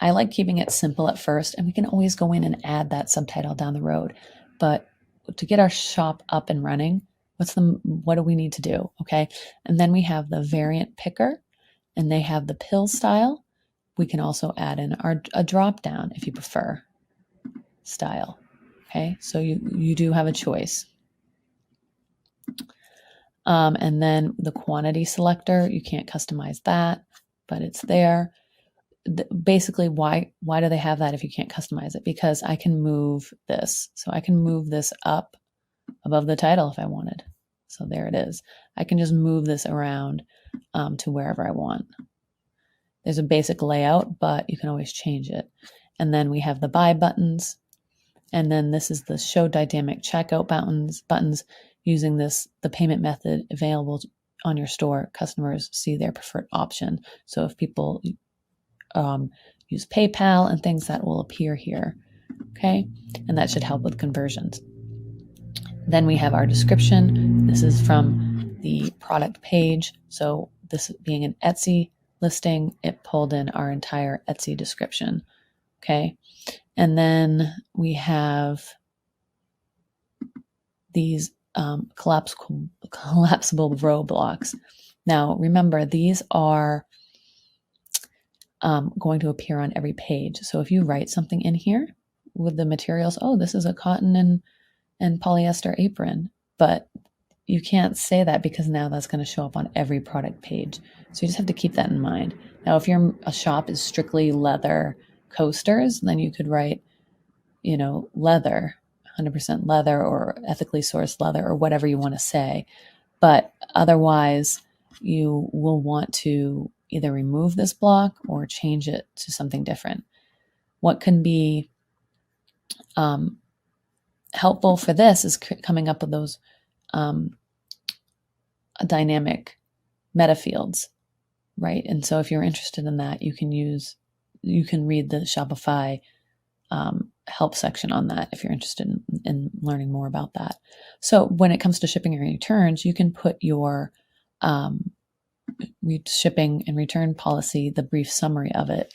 I like keeping it simple at first, and we can always go in and add that subtitle down the road. But to get our shop up and running, what do we need to do? Okay. And then we have the variant picker, and they have the pill style. We can also add in a drop down if you prefer style. Okay. So you do have a choice. And then the quantity selector, you can't customize that, but it's there. Basically, why do they have that if you can't customize it? Because I can move this. So I can move this up above the title if I wanted. So there it is. I can just move this around to wherever I want. There's a basic layout, but you can always change it. And then we have the buy buttons. And then this is the show dynamic checkout buttons. Using this, the payment method available on your store, customers see their preferred option. So if people use PayPal and things, that will appear here. Okay, and that should help with conversions. Then we have our description. This is from the product page. So this being an Etsy listing, it pulled in our entire Etsy description. Okay, and then we have these collapsible row blocks. Now, remember, these are going to appear on every page. So if you write something in here with the materials, oh, this is a cotton and polyester apron, but you can't say that because now that's going to show up on every product page. So you just have to keep that in mind. Now, if your shop is strictly leather coasters, then you could write, leather, 100% leather or ethically sourced leather or whatever you want to say. But otherwise, you will want to either remove this block or change it to something different. What can be helpful for this is coming up with those dynamic meta fields, right? And so if you're interested in that, you can read the Shopify help section on that if you're interested in learning more about that. So when it comes to shipping and returns, you can put your shipping and return policy, the brief summary of it,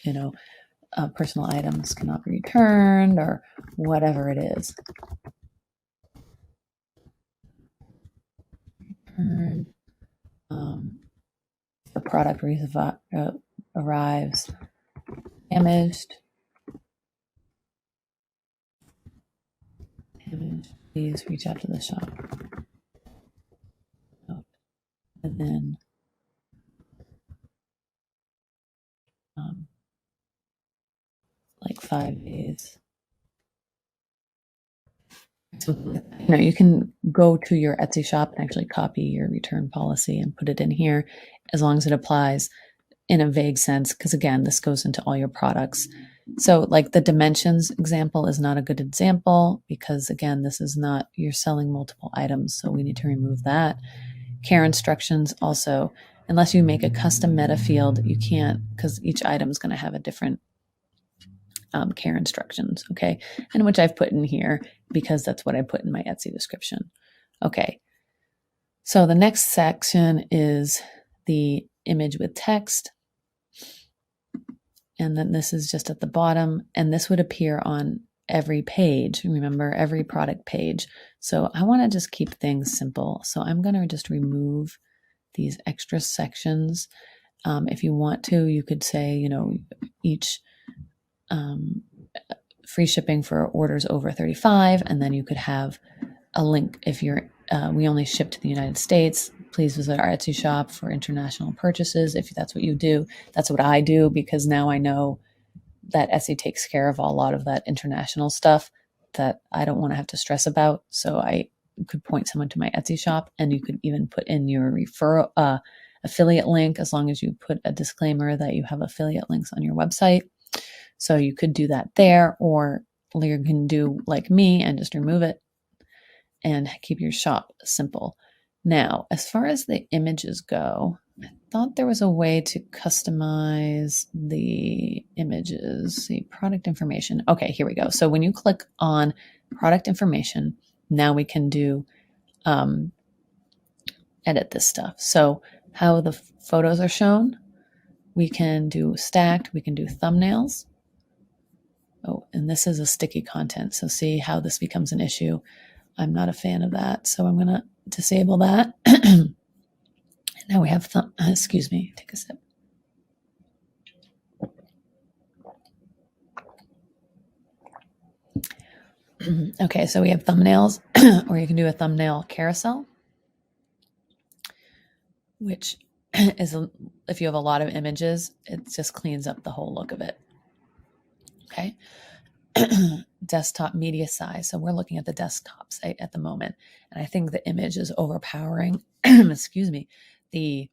personal items cannot be returned or whatever it is. Return. The product arrives damaged. Please reach out to the shop. And then like 5 days. So, you can go to your Etsy shop and actually copy your return policy and put it in here as long as it applies in a vague sense, because again, this goes into all your products. So like the dimensions example is not a good example because again, this is not, you're selling multiple items. So we need to remove that. Care instructions also, unless you make a custom meta field, you can't, because each item is going to have a different care instructions. Okay. And which I've put in here because that's what I put in my Etsy description. Okay. So the next section is the image with text. And then this is just at the bottom, and this would appear on every page. Remember, every product page. So I want to just keep things simple. So I'm going to just remove these extra sections. If you want to, you could say, each free shipping for orders over 35, and then you could have a link if you're we only ship to the United States. Please visit our Etsy shop for international purchases. If that's what you do, that's what I do, because now I know that Etsy takes care of a lot of that international stuff that I don't want to have to stress about. So I could point someone to my Etsy shop, and you could even put in your referral affiliate link as long as you put a disclaimer that you have affiliate links on your website. So you could do that there, or you can do like me and just remove it and keep your shop simple. Now, as far as the images go, I thought there was a way to customize the images, the product information. Okay, here we go. So when you click on product information, now we can do edit this stuff. So how the photos are shown, we can do stacked, we can do thumbnails. Oh, and this is a sticky content. So see how this becomes an issue. I'm not a fan of that, so I'm going to disable that. Now we have, excuse me, take a sip. Okay, so we have thumbnails, or you can do a thumbnail carousel. which is, if you have a lot of images, it just cleans up the whole look of it. Okay. Desktop media size. So we're looking at the desktop site at the moment. And I think the image is overpowering, excuse me, the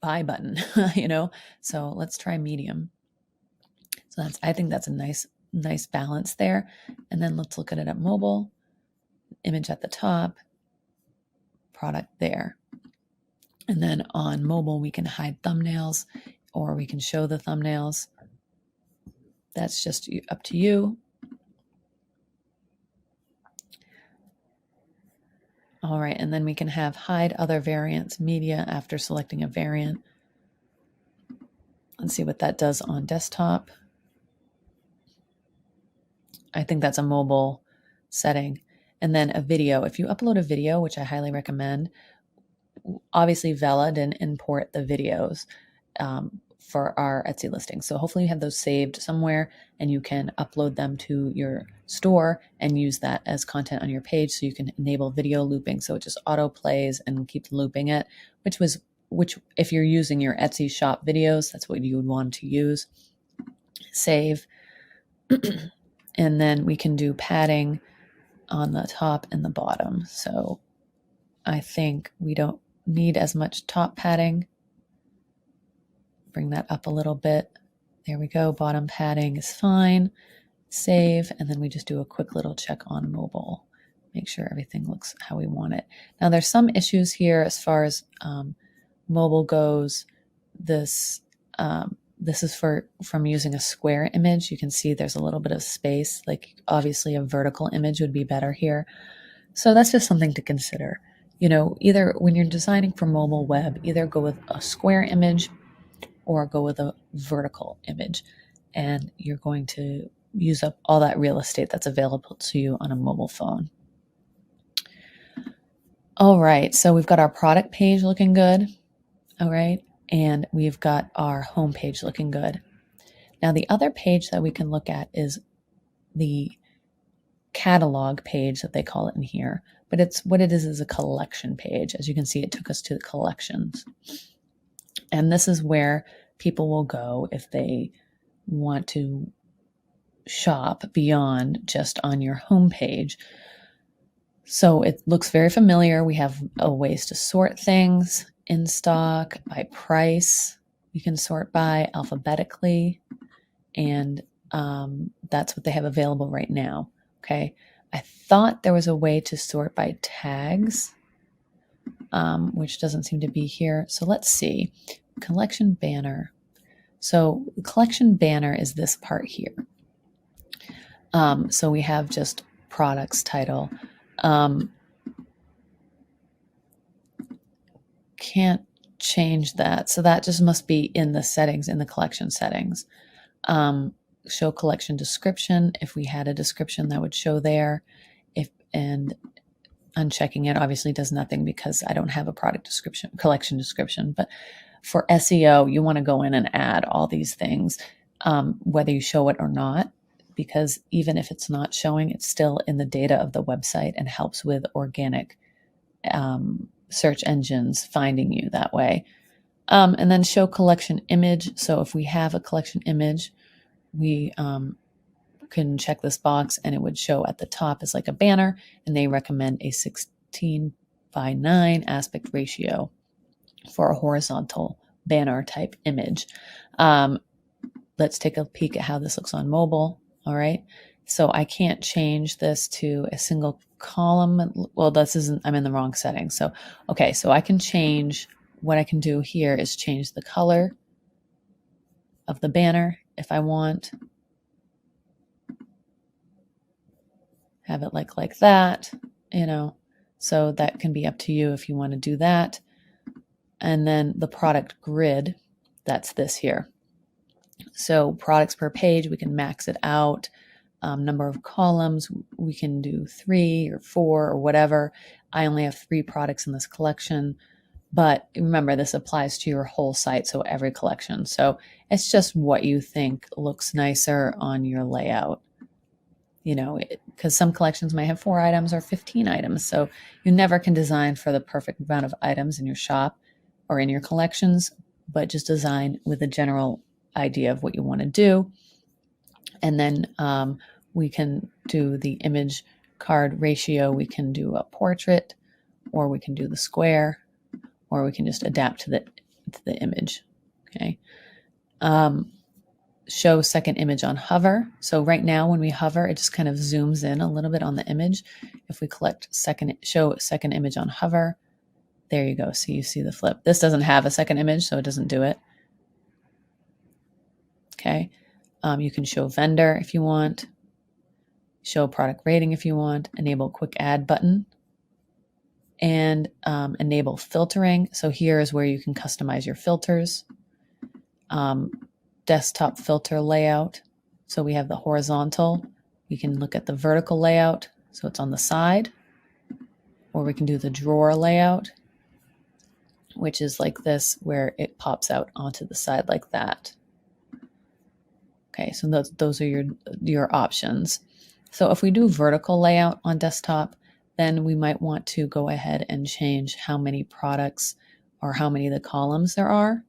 buy button, So let's try medium. So I think that's a nice balance there. And then let's look at it at mobile. Image at the top, product there. And then on mobile, we can hide thumbnails or we can show the thumbnails. That's just up to you. All right, and then we can have hide other variants media after selecting a variant. Let's see what that does on desktop. I think that's a mobile setting. And then a video. If you upload a video, which I highly recommend, obviously Vela didn't import the videos for our Etsy listing. So hopefully you have those saved somewhere and you can upload them to your store and use that as content on your page, so you can enable video looping. So it just auto plays and keeps looping it, which if you're using your Etsy shop videos, that's what you would want to use. Save. And then we can do padding on the top and the bottom. So I think we don't need as much top padding. Bring that up a little bit. There we go. Bottom padding is fine. Save. And then we just do a quick little check on mobile. Make sure everything looks how we want it. Now there's some issues here as far as mobile goes. This is from using a square image. You can see there's a little bit of space. Like obviously a vertical image would be better here. So that's just something to consider. Either when you're designing for mobile web, either go with a square image or go with a vertical image. And you're going to use up all that real estate that's available to you on a mobile phone. All right, so we've got our product page looking good. All right, and we've got our home page looking good. Now the other page that we can look at is the catalog page that they call it in here, but what it is a collection page. As you can see, it took us to the collections. And this is where people will go if they want to shop beyond just on your home page. So it looks very familiar. We have ways to sort things in stock, by price. We can sort by alphabetically, and that's what they have available right now. Okay. I thought there was a way to sort by tags, which doesn't seem to be here. So let's see. Collection banner. So the collection banner is this part here. So we have just products title. Can't change that. So that just must be in the settings, in the collection settings. Show collection description. If we had a description, that would show there. And unchecking it obviously does nothing because I don't have a product description, collection description. But for SEO, you want to go in and add all these things, whether you show it or not, because even if it's not showing, it's still in the data of the website and helps with organic search engines finding you that way. And then show collection image. So if we have a collection image, we can check this box and it would show at the top as like a banner, and they recommend a 16:9 aspect ratio for a horizontal banner type image. Let's take a peek at how this looks on mobile. All right. So I can't change this to a single column. Well, I'm in the wrong setting. So, okay. So I can change, what I can do here is change the color of the banner if I want. Have it like that, so that can be up to you if you want to do that. And then the product grid, that's this here. So products per page, we can max it out. Number of columns, we can do 3 or 4 or whatever. I only have 3 products in this collection, but remember, this applies to your whole site, so every collection. So it's just what you think looks nicer on your layout. because some collections might have 4 items or 15 items. So you never can design for the perfect amount of items in your shop or in your collections, but just design with a general idea of what you want to do. And then we can do the image card ratio. We can do a portrait, or we can do the square, or we can just adapt to the image. Okay. Show second image on hover. So right now when we hover, it just kind of zooms in a little bit on the image. If we show second image on hover, there you go. So you see the flip. This doesn't have a second image, so it doesn't do it. Okay. You can show vendor if you want, show product rating if you want, enable quick add button, and enable filtering. So here is where you can customize your filters. Desktop filter layout. So we have the horizontal. We can look at the vertical layout, so it's on the side. Or we can do the drawer layout, which is like this, where it pops out onto the side like that. Okay, so those are your options. So if we do vertical layout on desktop, then we might want to go ahead and change how many products or how many of the columns there are.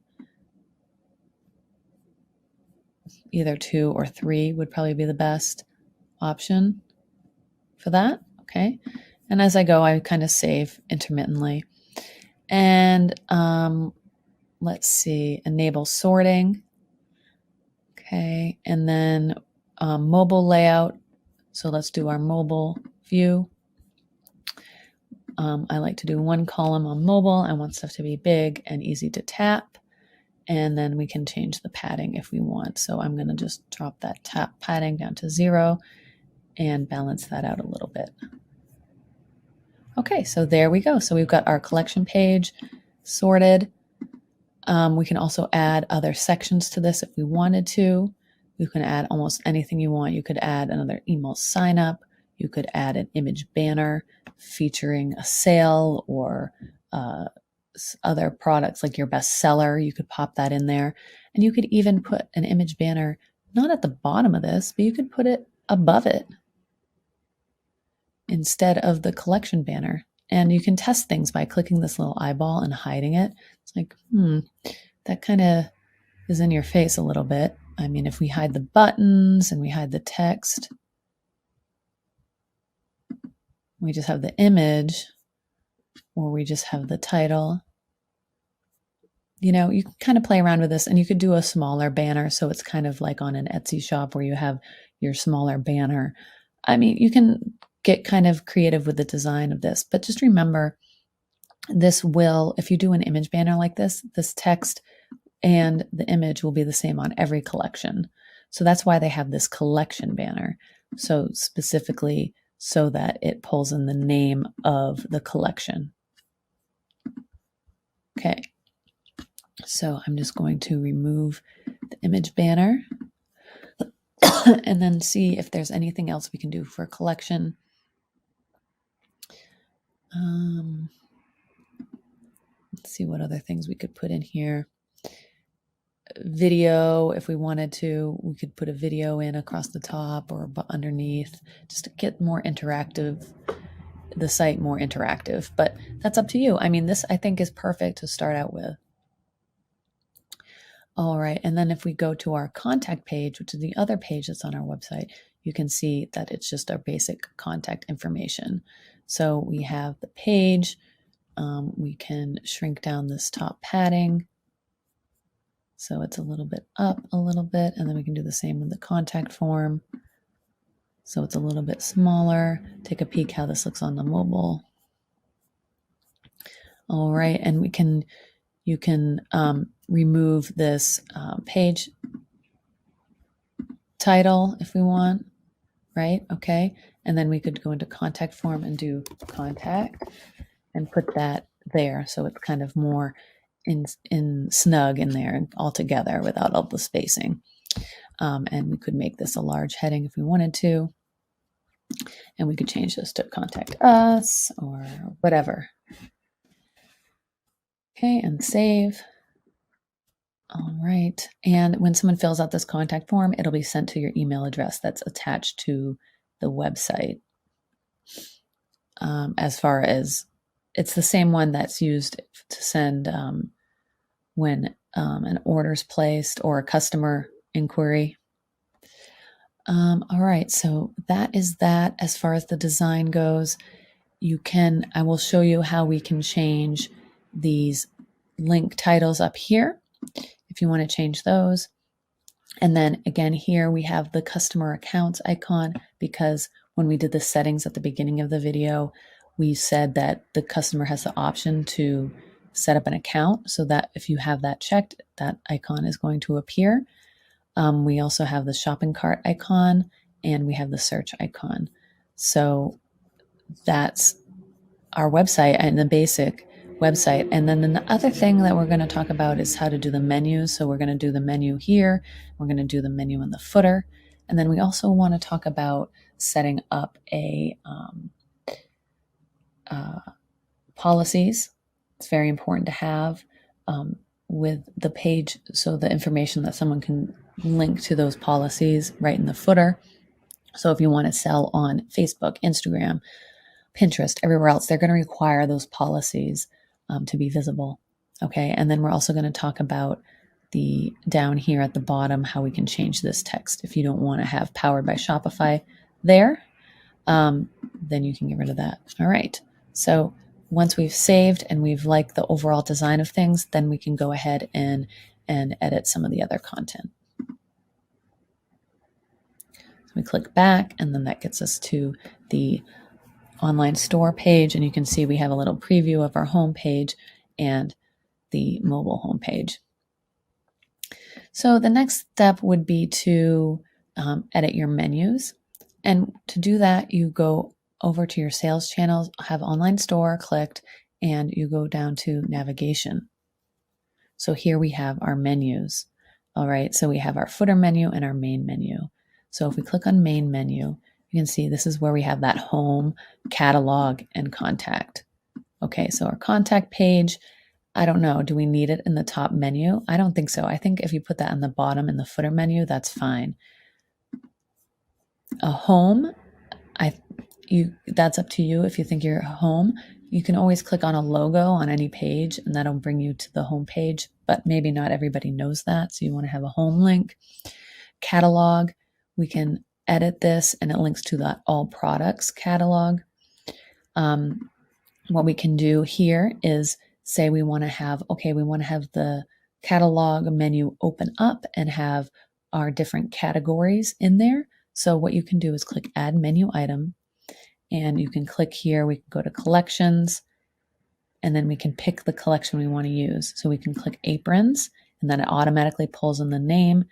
Either 2 or 3 would probably be the best option for that. Okay. And as I go, I kind of save intermittently. And let's see, enable sorting. Okay. And then mobile layout. So let's do our mobile view. I like to do 1 column on mobile. I want stuff to be big and easy to tap. And then we can change the padding if we want. So I'm going to just drop that tap padding down to 0 and balance that out a little bit. Okay, so there we go. So we've got our collection page sorted. We can also add other sections to this if we wanted to. You can add almost anything you want. You could add another email sign up. You could add an image banner featuring a sale or other products like your bestseller. You could pop that in there. And you could even put an image banner not at the bottom of this, but you could put it above it instead of the collection banner. And you can test things by clicking this little eyeball and hiding it. It's like, that kind of is in your face a little bit. I mean, if we hide the buttons and we hide the text, we just have the image, or we just have the title. You can kind of play around with this, and you could do a smaller banner. So it's kind of like on an Etsy shop where you have your smaller banner. I mean, you can get kind of creative with the design of this, but just remember if you do an image banner like this text and the image will be the same on every collection. So that's why they have this collection banner. So specifically so that it pulls in the name of the collection. Okay. So I'm just going to remove the image banner and then see if there's anything else we can do for a collection. Let's see what other things we could put in here. Video, if we wanted to, we could put a video in across the top or underneath, just to get more interactive, the site more interactive. But that's up to you. I mean, this I think is perfect to start out with. All right, and then if we go to our contact page, which is the other page that's on our website, you can see that it's just our basic contact information. So we have the page. We can shrink down this top padding so it's a little bit up a little bit, and then we can do the same with the contact form. So it's a little bit smaller. Take a peek how this looks on the mobile. All right, and you can remove this page title if we want, right? Okay, and then we could go into contact form and do contact and put that there, so it's kind of more in snug in there and all together without all the spacing. And we could make this a large heading if we wanted to, and we could change this to contact us or whatever. Okay, and save. All right, and when someone fills out this contact form, it'll be sent to your email address that's attached to the website. As far as it's the same one that's used to send when an order's placed or a customer inquiry. All right, so that is that as far as the design goes. I will show you how we can change these link titles up here if you want to change those. And then again, here we have the customer accounts icon, because when we did the settings at the beginning of the video, we said that the customer has the option to set up an account, so that if you have that checked, that icon is going to appear. We also have the shopping cart icon, and we have the search icon. So that's our website and the basic website. And then the other thing that we're going to talk about is how to do the menus. So we're going to do the menu here. We're going to do the menu in the footer. And then we also want to talk about setting up policies. It's very important to have with the page, so the information that someone can link to those policies right in the footer. So if you want to sell on Facebook, Instagram, Pinterest, everywhere else, they're going to require those policies to be visible. Okay, and then we're also going to talk about the down here at the bottom, how we can change this text. If you don't want to have powered by Shopify there, then you can get rid of that. All right, so once we've saved and we've liked the overall design of things, then we can go ahead and edit some of the other content. So we click back, and then that gets us to the online store page, and you can see we have a little preview of our home page and the mobile home page. So the next step would be to edit your menus, and to do that you go over to your sales channels, have online store clicked, and you go down to navigation. So here we have our menus. All right, so we have our footer menu and our main menu. So if we click on main menu, you can see this is where we have that home, catalog, and contact. Okay, so our contact page, I don't know, do we need it in the top menu? I don't think so. I think if you put that in the bottom in the footer menu, that's fine. A home, that's up to you if you think you're home. You can always click on a logo on any page, and that'll bring you to the home page, but maybe not everybody knows that, so you want to have a home link. Catalog, we can edit this and it links to the all products catalog. What we can do here is say we want to have the catalog menu open up and have our different categories in there. So what you can do is click add menu item, and you can click here, we can go to collections, and then we can pick the collection we want to use. So we can click aprons, and then it automatically pulls in the name.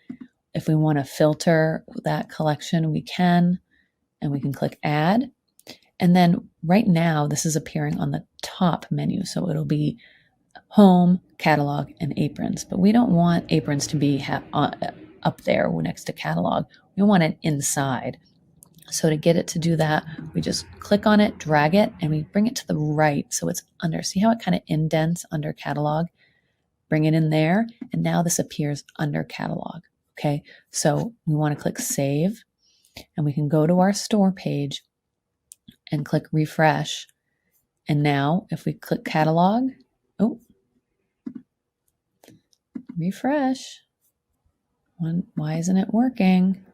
If we want to filter that collection, we can, and we can click add. And then right now, this is appearing on the top menu. So it'll be home, catalog, and aprons. But we don't want aprons to be up there next to catalog. We want it inside. So to get it to do that, we just click on it, drag it, and we bring it to the right. So it's under, see how it kind of indents under catalog? Bring it in there. And now this appears under catalog. Okay, so we want to click save, and we can go to our store page and click refresh. And now if we click catalog, refresh. Why isn't it working?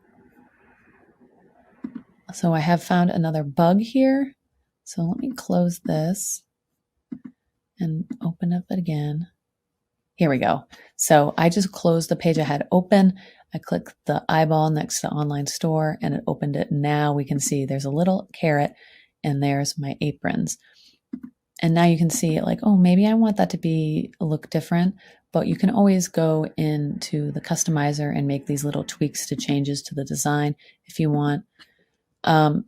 So I have found another bug here. So let me close this and open up it again. Here we go. So I just closed the page I had open. I clicked the eyeball next to online store and it opened it. Now we can see there's a little carrot and there's my aprons. And now you can see like, oh, maybe I want that to look different, but you can always go into the customizer and make these little tweaks to changes to the design if you want.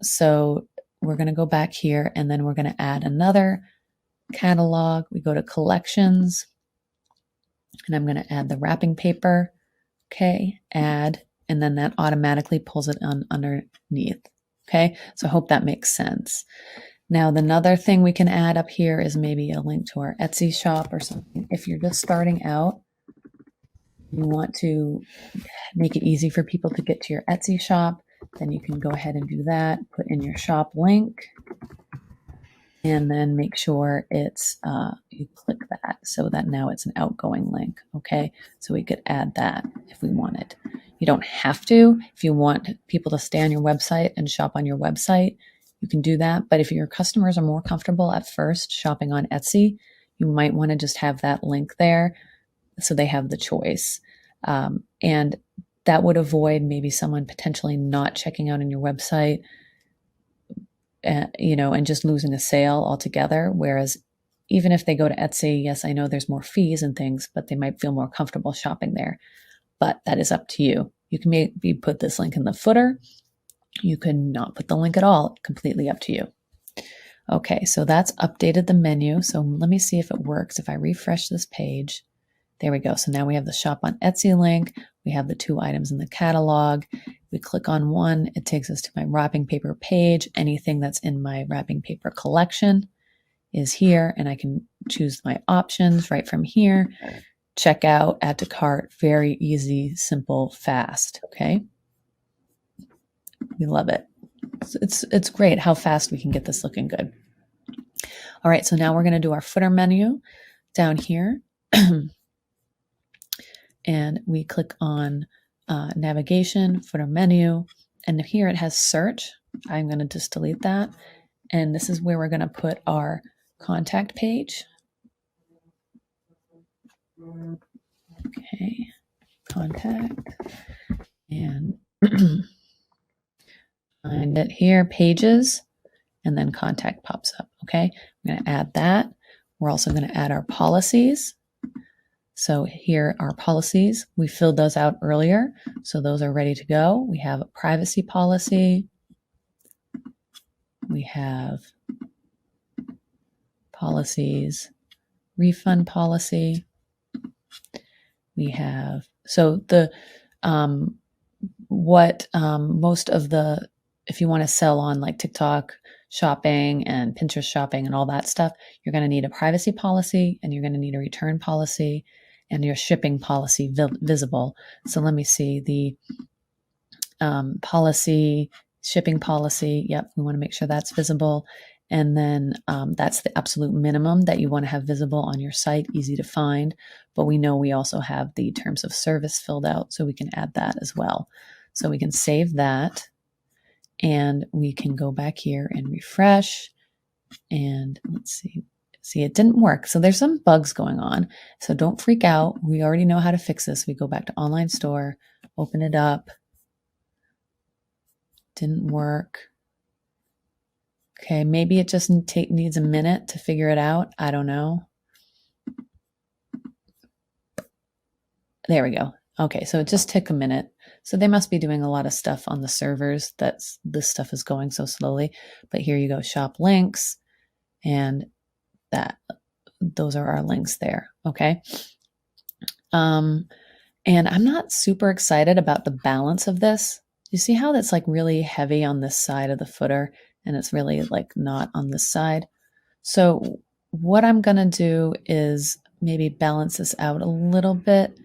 So we're going to go back here and then we're going to add another catalog. We go to collections and I'm going to add the wrapping paper. Okay, add, and then that automatically pulls it on underneath. Okay, so I hope that makes sense. Now, another thing we can add up here is maybe a link to our Etsy shop or something. If you're just starting out, you want to make it easy for people to get to your Etsy shop, then you can go ahead and do that. Put in your shop link, and then make sure it's you click that so that now it's an outgoing link. Okay, so we could add that if we wanted. You don't have to. If you want people to stay on your website and shop on your website, you can do that. But if your customers are more comfortable at first shopping on Etsy, you might want to just have that link there so they have the choice. And that would avoid maybe someone potentially not checking out on your website, and just losing a sale altogether. Whereas even if they go to Etsy, yes, I know there's more fees and things, but they might feel more comfortable shopping there. But that is up to you. You can maybe put this link in the footer. You could not put the link at all. Completely up to you. Okay, so that's updated the menu. So let me see if it works. If I refresh this page, there we go. So now we have the shop on Etsy link. We have the 2 items in the catalog. We click on one, it takes us to my wrapping paper page. Anything that's in my wrapping paper collection is here, and I can choose my options right from here. Check out, add to cart, very easy, simple, fast. Okay. We love it. It's great how fast we can get this looking good. All right, so now we're going to do our footer menu down here. And we click on navigation, footer menu, and here it has search. I'm going to just delete that. And this is where we're going to put our contact page. Okay, contact, and find it here, pages, and then contact pops up. Okay, I'm going to add that. We're also going to add our policies. So here are policies. We filled those out earlier, so those are ready to go. We have a privacy policy. We have policies, refund policy. We have, so the, most of the, if you want to sell on like TikTok shopping and Pinterest shopping and all that stuff, you're going to need a privacy policy, and you're going to need a return policy, and your shipping policy visible. So let me see the policy, shipping policy. Yep, we want to make sure that's visible. And then that's the absolute minimum that you want to have visible on your site, easy to find. But we know we also have the terms of service filled out, so we can add that as well. So we can save that, and we can go back here and refresh. And let's see. See, it didn't work. So there's some bugs going on. So don't freak out. We already know how to fix this. We go back to online store, open it up. Didn't work. Okay, maybe it just needs a minute to figure it out. I don't know. There we go. Okay, so it just took a minute. So they must be doing a lot of stuff on the servers. This stuff is going so slowly. But here you go, shop links, and those are our links there. Okay. And I'm not super excited about the balance of this. You see how that's like really heavy on this side of the footer, and it's really like not on this side. So what I'm going to do is maybe balance this out a little bit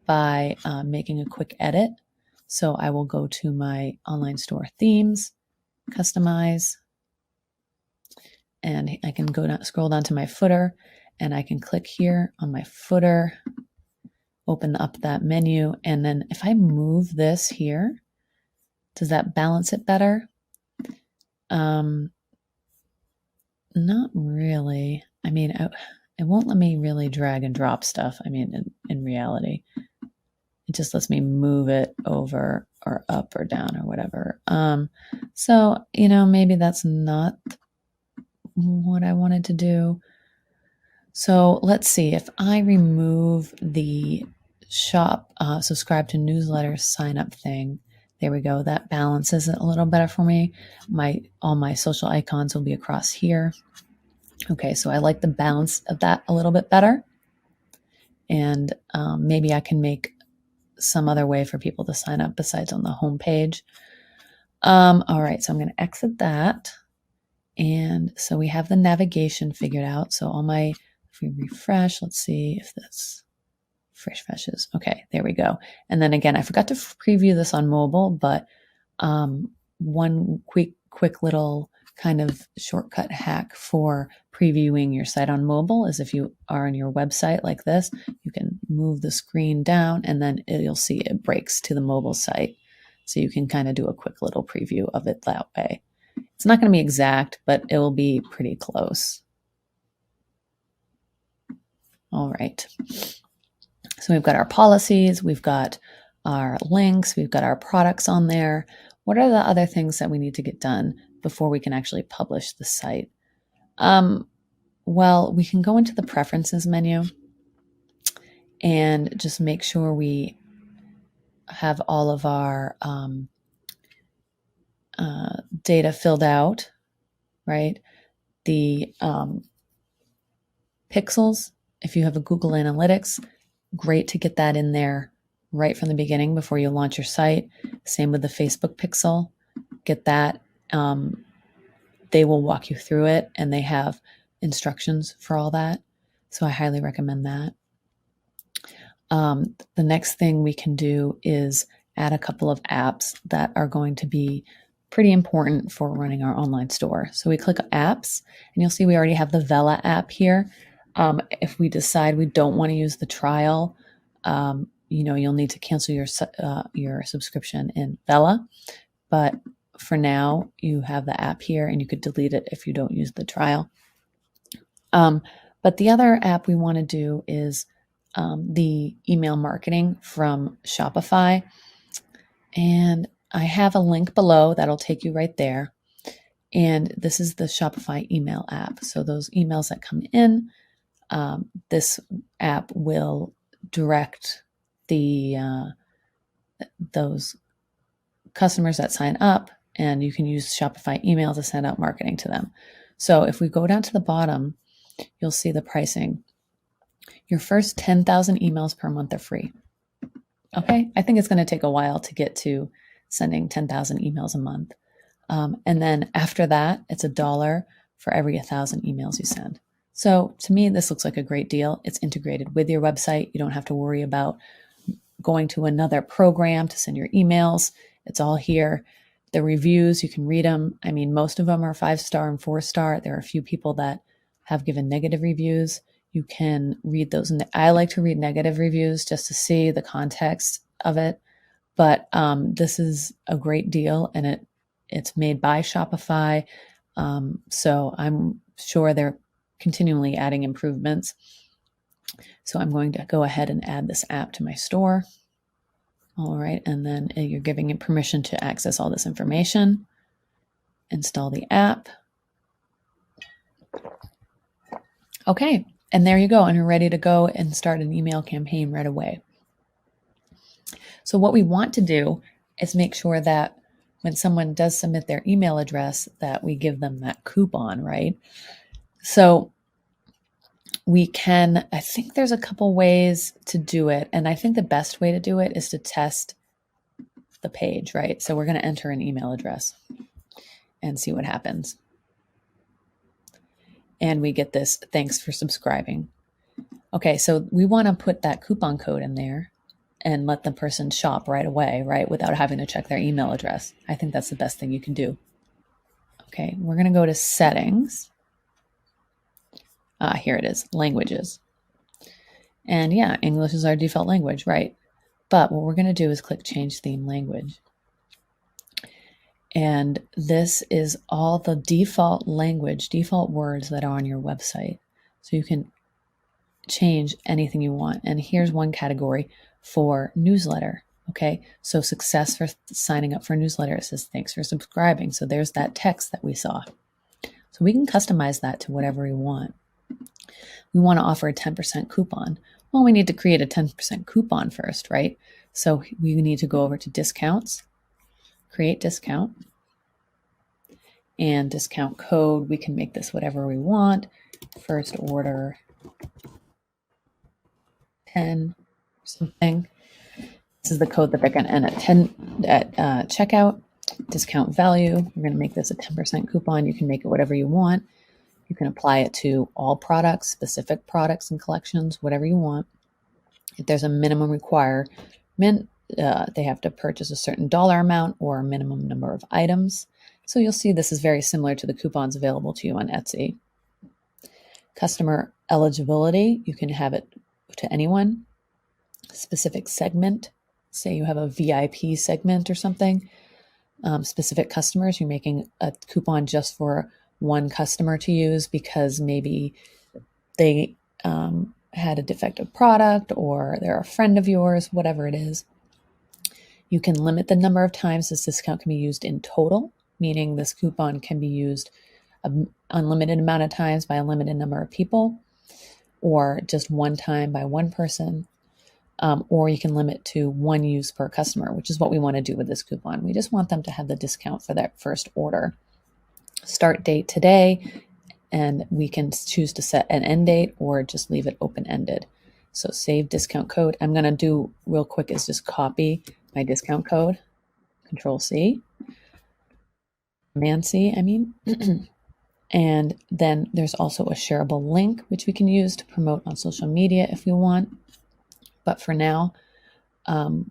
by making a quick edit. So I will go to my online store themes, customize, and I can go down, scroll down to my footer, and I can click here on my footer, open up that menu. And then if I move this here, does that balance it better? Not really. I mean, it won't let me really drag and drop stuff. I mean, in reality, it just lets me move it over or up or down or whatever. So, maybe that's not what I wanted to do. So let's see, if I remove the shop, subscribe to newsletters, sign up thing, there we go. That balances it a little better for me. All my social icons will be across here. Okay, so I like the balance of that a little bit better. And maybe I can make some other way for people to sign up besides on the home page. All right, so I'm going to exit that. And so we have the navigation figured out. So if we refresh, let's see if this refreshes. Okay, there we go. And then again, I forgot to preview this on mobile, but one quick little kind of shortcut hack for previewing your site on mobile is if you are on your website like this, you can move the screen down and then you'll see it breaks to the mobile site. So you can kind of do a quick little preview of it that way. It's not going to be exact, but it will be pretty close. All right. So we've got our policies, we've got our links, we've got our products on there. What are the other things that we need to get done before we can actually publish the site? Well, we can go into the preferences menu and just make sure we have all of our data filled out, right? The pixels, if you have a Google Analytics, great to get that in there right from the beginning before you launch your site. Same with the Facebook pixel. Get that. They will walk you through it and they have instructions for all that. So I highly recommend that. The next thing we can do is add a couple of apps that are going to be pretty important for running our online store. So we click apps and you'll see we already have the Vela app here. If we decide we don't want to use the trial, you'll need to cancel your subscription in Vela. But for now, you have the app here and you could delete it if you don't use the trial. But the other app we want to do is the email marketing from Shopify. And I have a link below that'll take you right there. And this is the Shopify email app. So those emails that come in, this app will direct those customers that sign up, and you can use Shopify email to send out marketing to them. So if we go down to the bottom, you'll see the pricing. Your first 10,000 emails per month are free. Okay, I think it's going to take a while to get to sending 10,000 emails a month. And then after that, it's $1 for every 1,000 emails you send. So to me, this looks like a great deal. It's integrated with your website. You don't have to worry about going to another program to send your emails. It's all here. The reviews, you can read them. I mean, most of them are 5-star and 4-star. There are a few people that have given negative reviews. You can read those. And I like to read negative reviews just to see the context of it. But this is a great deal, and it's made by Shopify. So I'm sure they're continually adding improvements. So I'm going to go ahead and add this app to my store. All right, and then you're giving it permission to access all this information. Install the app. Okay, and there you go, and you're ready to go and start an email campaign right away. So what we want to do is make sure that when someone does submit their email address, that we give them that coupon, right? So we can, I think there's a couple ways to do it. And I think the best way to do it is to test the page, right? So we're going to enter an email address and see what happens. And we get this, thanks for subscribing. Okay, so we want to put that coupon code in there and let the person shop right away, right? Without having to check their email address. I think that's the best thing you can do. Okay, we're going to go to settings. Here it is, languages. And yeah, English is our default language, right? But what we're going to do is click change theme language. And this is all the default language, default words that are on your website. So you can change anything you want. And here's one category for newsletter. Okay, so success for signing up for a newsletter. It says thanks for subscribing. So there's that text that we saw. So we can customize that to whatever we want. We want to offer a 10% coupon. Well, we need to create a 10% coupon first, right? So we need to go over to discounts, create discount, and discount code. We can make this whatever we want. First order 10 something. This is the code that they're going to enter at checkout. Discount value. We're going to make this a 10% coupon. You can make it whatever you want. You can apply it to all products, specific products and collections, whatever you want. If there's a minimum requirement, they have to purchase a certain dollar amount or a minimum number of items. So you'll see this is very similar to the coupons available to you on Etsy. Customer eligibility, you can have it to anyone. Specific segment, say you have a VIP segment or something. Specific customers, you're making a coupon just for one customer to use because maybe they had a defective product or they're a friend of yours, whatever it is. You can limit the number of times this discount can be used in total, meaning this coupon can be used an unlimited amount of times by a limited number of people, or just one time by one person, or you can limit to one use per customer, which is what we want to do with this coupon. We just want them to have the discount for that first order. Start date today, and we can choose to set an end date or just leave it open-ended. So save discount code. I'm going to do real quick is just copy my discount code, Control C, Command C, I mean. And then there's also a shareable link, which we can use to promote on social media if we want. But for now, the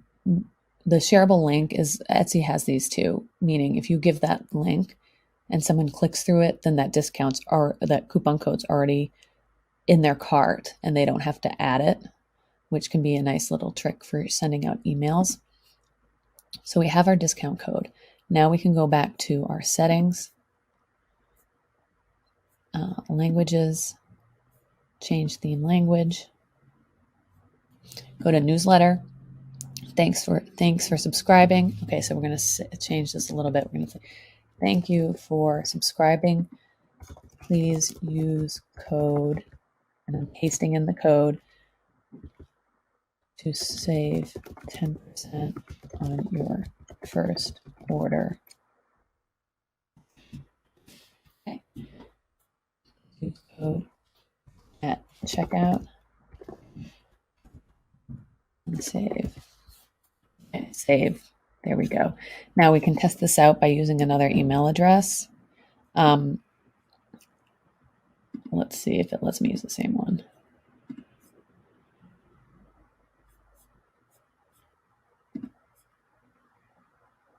shareable link is, Etsy has these too, meaning if you give that link and someone clicks through it, then that that coupon code's already in their cart and they don't have to add it, which can be a nice little trick for sending out emails. So we have our discount code. Now we can go back to our settings, languages, change theme language, go to newsletter. Thanks for subscribing. Okay, so we're going to change this a little bit. We're going to say, thank you for subscribing. Please use code, and I'm pasting in the code to save 10% on your first order. Okay. Use code at checkout and save. Okay, save. There we go. Now we can test this out by using another email address. Let's see if it lets me use the same one.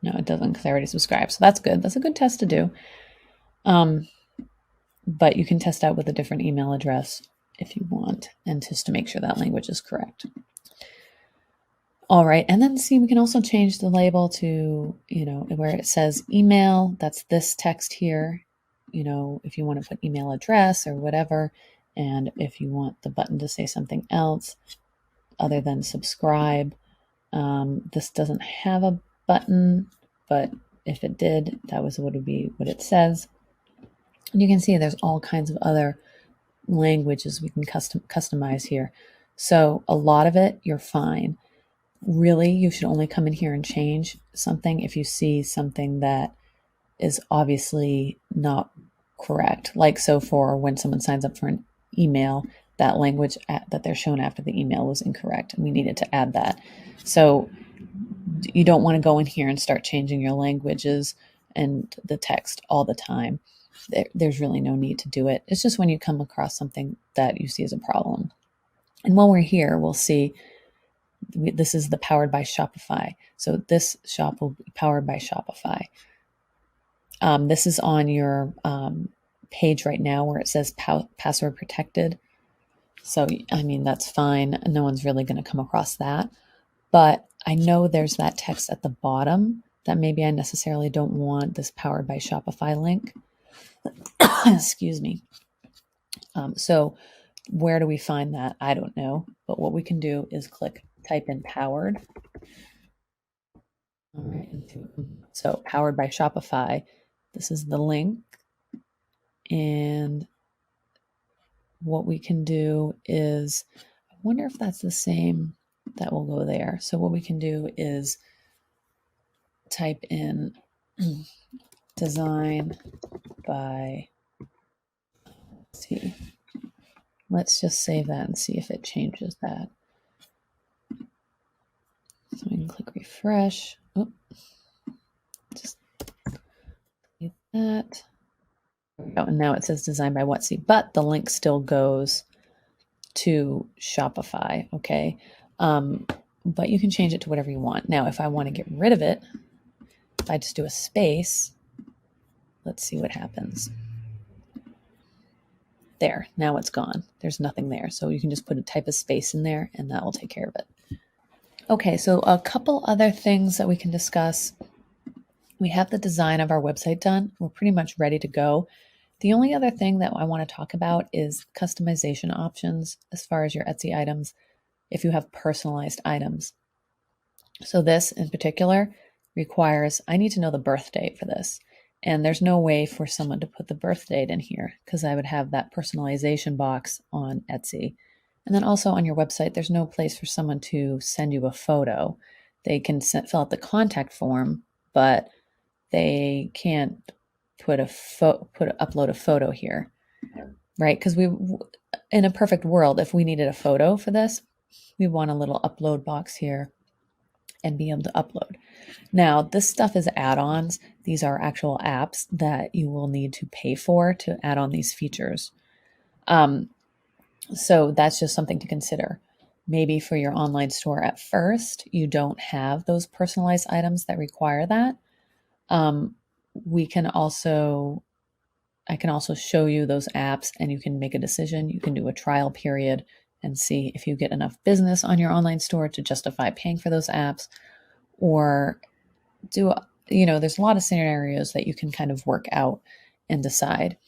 No, it doesn't because I already subscribed. So that's good. That's a good test to do. But you can test out with a different email address if you want, and just to make sure that language is correct. All right, and then see, we can also change the label to, where it says email, that's this text here, if you want to put email address or whatever, and if you want the button to say something else other than subscribe. This doesn't have a button, but if it did, that would be what it says. And you can see there's all kinds of other languages we can customize here. So a lot of it, you're fine. Really, you should only come in here and change something if you see something that is obviously not correct. Like, so for when someone signs up for an email, that language that they're shown after the email was incorrect, and we needed to add that. So you don't want to go in here and start changing your languages and the text all the time. There's really no need to do it. It's just when you come across something that you see as a problem. And while we're here, we'll see this is the powered by Shopify. So this shop will be powered by Shopify. This is on your page right now where it says password protected. So, I mean, that's fine. No one's really going to come across that. But I know there's that text at the bottom that maybe I necessarily don't want this powered by Shopify link. Excuse me. So where do we find that? I don't know. But what we can do is type in powered. All right. So powered by Shopify. This is the link. And what we can do is, I wonder if that's the same that will go there. So what we can do is type in design by, let's just save that and see if it changes that. So we can click refresh. Oh, just leave that. There we go. And now it says designed by Whutsy, but the link still goes to Shopify. Okay. but you can change it to whatever you want. Now, if I want to get rid of it, if I just do a space, let's see what happens. There, now it's gone. There's nothing there. So you can just put a type of space in there and that will take care of it. Okay, so a couple other things that we can discuss. We have the design of our website done. We're pretty much ready to go. The only other thing that I want to talk about is customization options as far as your Etsy items, if you have personalized items. So this in particular requires, I need to know the birth date for this. And there's no way for someone to put the birth date in here because I would have that personalization box on Etsy. And then also on your website, there's no place for someone to send you a photo. They can fill out the contact form, but they can't upload a photo here, right? Because in a perfect world, if we needed a photo for this, we want a little upload box here and be able to upload. Now, this stuff is add-ons. These are actual apps that you will need to pay for to add on these features. So that's just something to consider. Maybe for your online store at first, you don't have those personalized items that require that. I can also show you those apps and you can make a decision. You can do a trial period and see if you get enough business on your online store to justify paying for those apps, or there's a lot of scenarios that you can kind of work out and decide.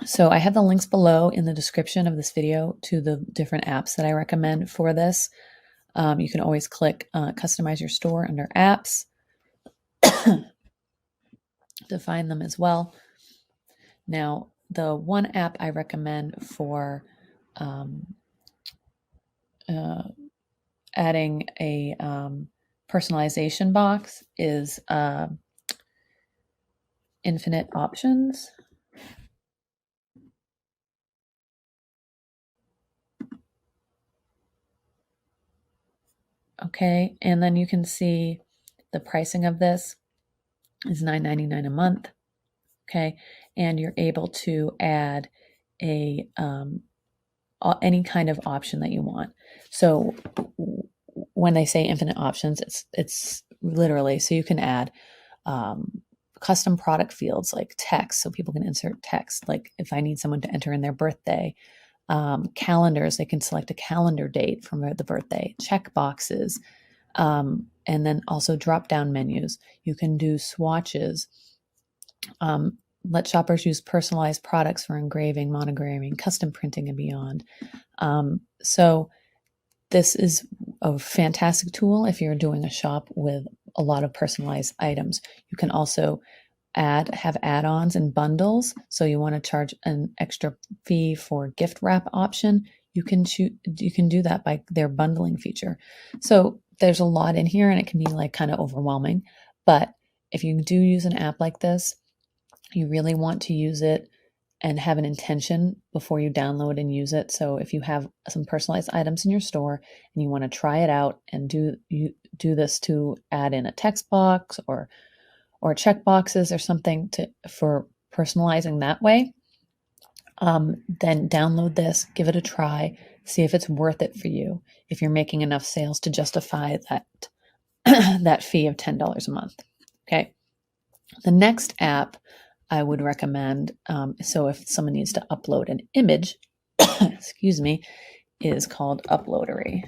So I have the links below in the description of this video to the different apps that I recommend for this. You can always click customize your store under apps to find them as well. Now, the one app I recommend for adding a personalization box is Infinite Options. Okay, and then you can see the pricing of this is $9.99 a month. Okay, and you're able to add a any kind of option that you want. So when they say infinite options, it's literally, so you can add custom product fields like text, so people can insert text. Like if I need someone to enter in their birthday, calendars, they can select a calendar date from the birthday, check boxes, and then also drop-down menus. You can do swatches. Let shoppers use personalized products for engraving, monogramming, custom printing, and beyond. So this is a fantastic tool if you're doing a shop with a lot of personalized items. You can also have add-ons and bundles. So you want to charge an extra fee for gift wrap option. You can do that by their bundling feature. So there's a lot in here and it can be like kind of overwhelming. But if you do use an app like this, you really want to use it and have an intention before you download and use it. So if you have some personalized items in your store and you want to try it out and do this to add in a text box or check boxes or something for personalizing that way, then download this, give it a try, see if it's worth it for you, if you're making enough sales to justify that that fee of $10 a month. Okay. The next app I would recommend, so if someone needs to upload an image, excuse me, is called Uploadery.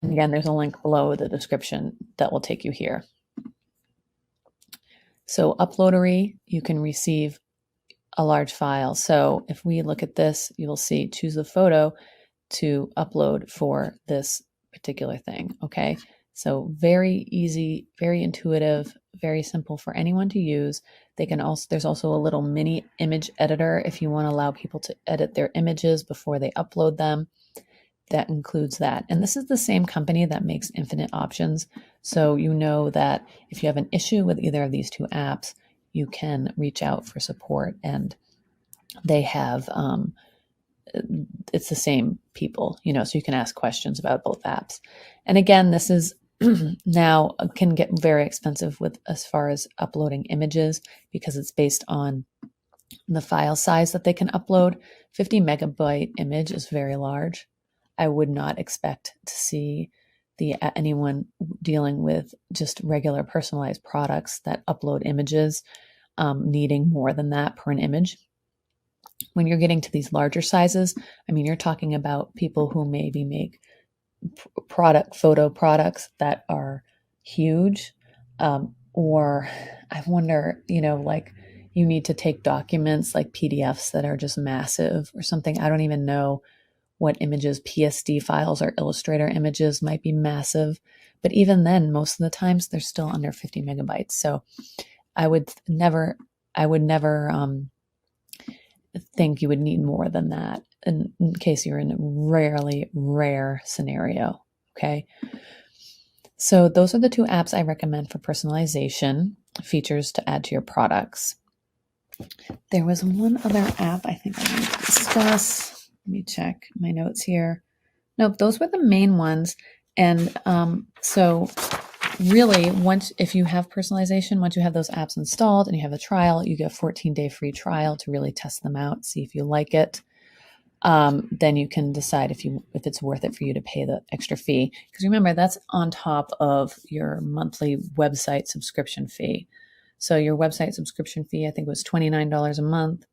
And again, there's a link below the description that will take you here. So Uploadery, you can receive a large file. So if we look at this, you will see choose a photo to upload for this particular thing. Okay. So very easy, very intuitive, very simple for anyone to use. There's also a little mini image editor if you want to allow people to edit their images before they upload them. That includes that. And this is the same company that makes Infinite Options. So you know that if you have an issue with either of these two apps, you can reach out for support, and they have, it's the same people, so you can ask questions about both apps. And again, this is now can get very expensive as far as uploading images because it's based on the file size that they can upload. 50 megabyte image is very large. I would not expect to see anyone dealing with just regular personalized products that upload images needing more than that per an image. When you're getting to these larger sizes, I mean, you're talking about people who maybe make photo products that are huge, or I wonder, like you need to take documents like PDFs that are just massive or something. I don't even know what images, PSD files or Illustrator images might be massive, but even then, most of the times they're still under 50 megabytes. So I would never think you would need more than that in case you're in a rare scenario. Okay. So those are the two apps I recommend for personalization features to add to your products. There was one other app I think I need to discuss. Let me check my notes here. Nope, those were the main ones. And so really, if you have personalization, once you have those apps installed and you have a trial, you get a 14-day free trial to really test them out, see if you like it. Then you can decide if it's worth it for you to pay the extra fee. Because remember, that's on top of your monthly website subscription fee. So your website subscription fee, I think, was $29 a month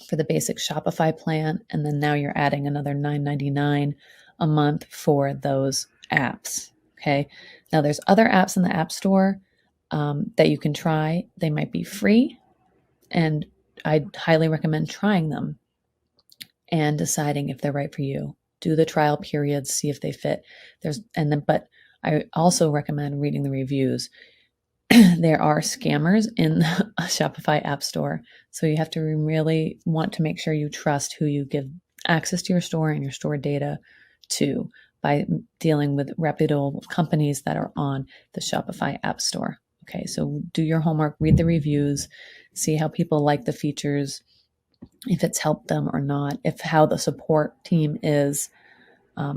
for the basic Shopify plan. And then now you're adding another $9.99 a month for those apps. Okay. Now there's other apps in the App Store that you can try. They might be free, and I highly recommend trying them and deciding if they're right for you. Do the trial periods, see if they fit. But I also recommend reading the reviews. There are scammers in the Shopify App Store, so you have to really want to make sure you trust who you give access to your store and your store data to by dealing with reputable companies that are on the Shopify App Store. Okay, so do your homework, read the reviews, see how people like the features, if it's helped them or not, how the support team is,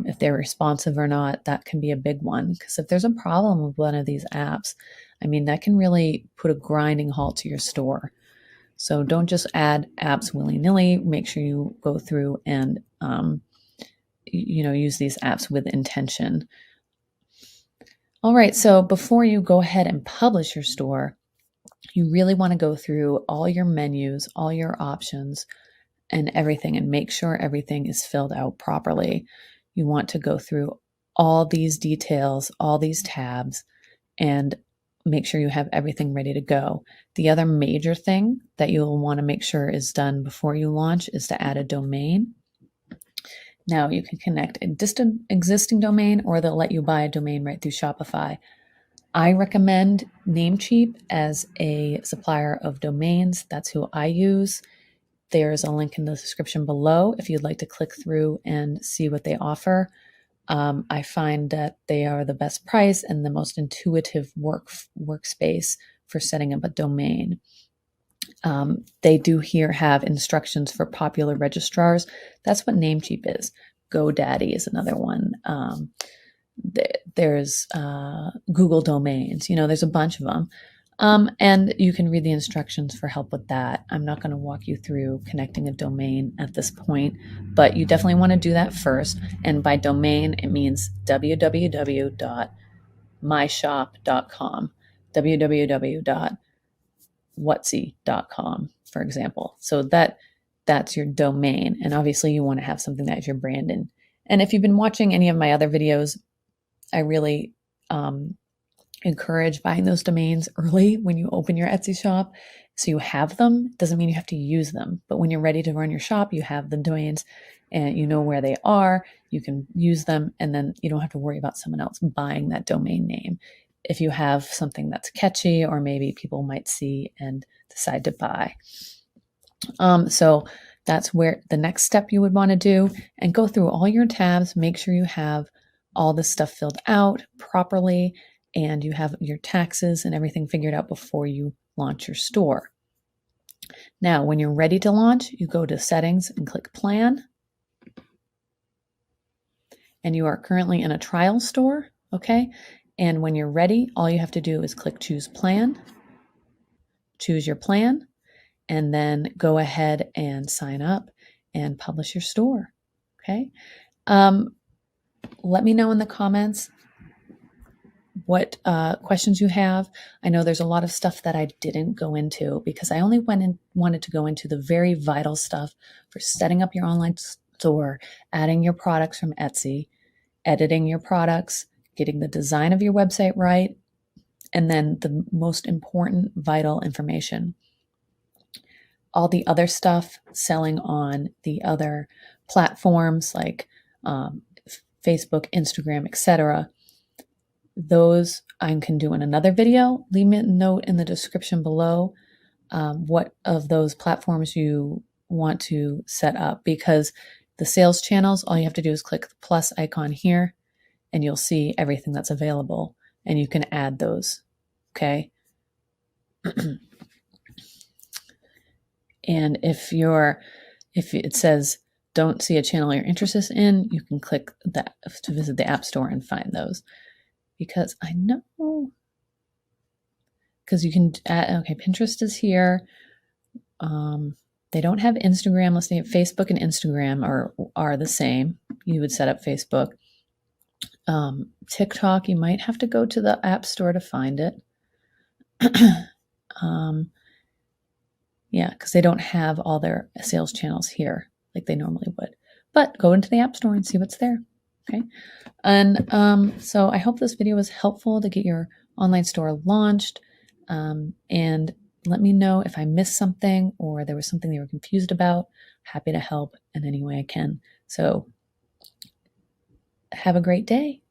if they're responsive or not. That can be a big one, because if there's a problem with one of these apps, I mean, that can really put a grinding halt to your store. So don't just add apps willy-nilly. Make sure you go through and use these apps with intention. All right, so before you go ahead and publish your store, you really want to go through all your menus, all your options, and everything, and make sure everything is filled out properly. You want to go through all these details, all these tabs, and make sure you have everything ready to go. The other major thing that you'll want to make sure is done before you launch is to add a domain. Now you can connect a existing domain, or they'll let you buy a domain right through Shopify. I recommend Namecheap as a supplier of domains. That's who I use. There's a link in the description below if you'd like to click through and see what they offer. I find that they are the best price and the most intuitive workspace for setting up a domain. They do here have instructions for popular registrars. That's what Namecheap is. GoDaddy is another one. There's Google Domains. There's a bunch of them. And you can read the instructions for help with that. I'm not going to walk you through connecting a domain at this point, but you definitely want to do that first. And by domain, it means www.myshop.com, www.whutsy.com, for example. So that's your domain. And obviously you want to have something that is your brand in. And if you've been watching any of my other videos, I really encourage buying those domains early when you open your Etsy shop. So you have them. Doesn't mean you have to use them, but when you're ready to run your shop, you have the domains and you know where they are. You can use them, and then you don't have to worry about someone else buying that domain name if you have something that's catchy or maybe people might see and decide to buy. So that's where the next step you would want to do, and go through all your tabs, make sure you have all this stuff filled out properly, and you have your taxes and everything figured out before you launch your store. Now, when you're ready to launch, you go to Settings and click Plan. And you are currently in a trial store, okay? And when you're ready, all you have to do is click Choose Plan, choose your plan, and then go ahead and sign up and publish your store, okay? let me know in the comments what questions you have. I know there's a lot of stuff that I didn't go into because I only wanted to go into the very vital stuff for setting up your online store, adding your products from Etsy, editing your products, getting the design of your website right, and then the most important vital information. All the other stuff, selling on the other platforms like Facebook, Instagram, etc., those I can do in another video. Leave me a note in the description below what of those platforms you want to set up, because the sales channels, all you have to do is click the plus icon here and you'll see everything that's available and you can add those. Okay. And if it says don't see a channel you're interested in, you can click that to visit the App Store and find those. Because I know, because you can add, okay, Pinterest is here. They don't have Instagram. Let's say Facebook and Instagram are the same. You would set up Facebook. TikTok, you might have to go to the App Store to find it. Yeah, because they don't have all their sales channels here like they normally would. But go into the App Store and see what's there. Okay. And so I hope this video was helpful to get your online store launched. And let me know if I missed something or there was something you were confused about. Happy to help in any way I can. So have a great day.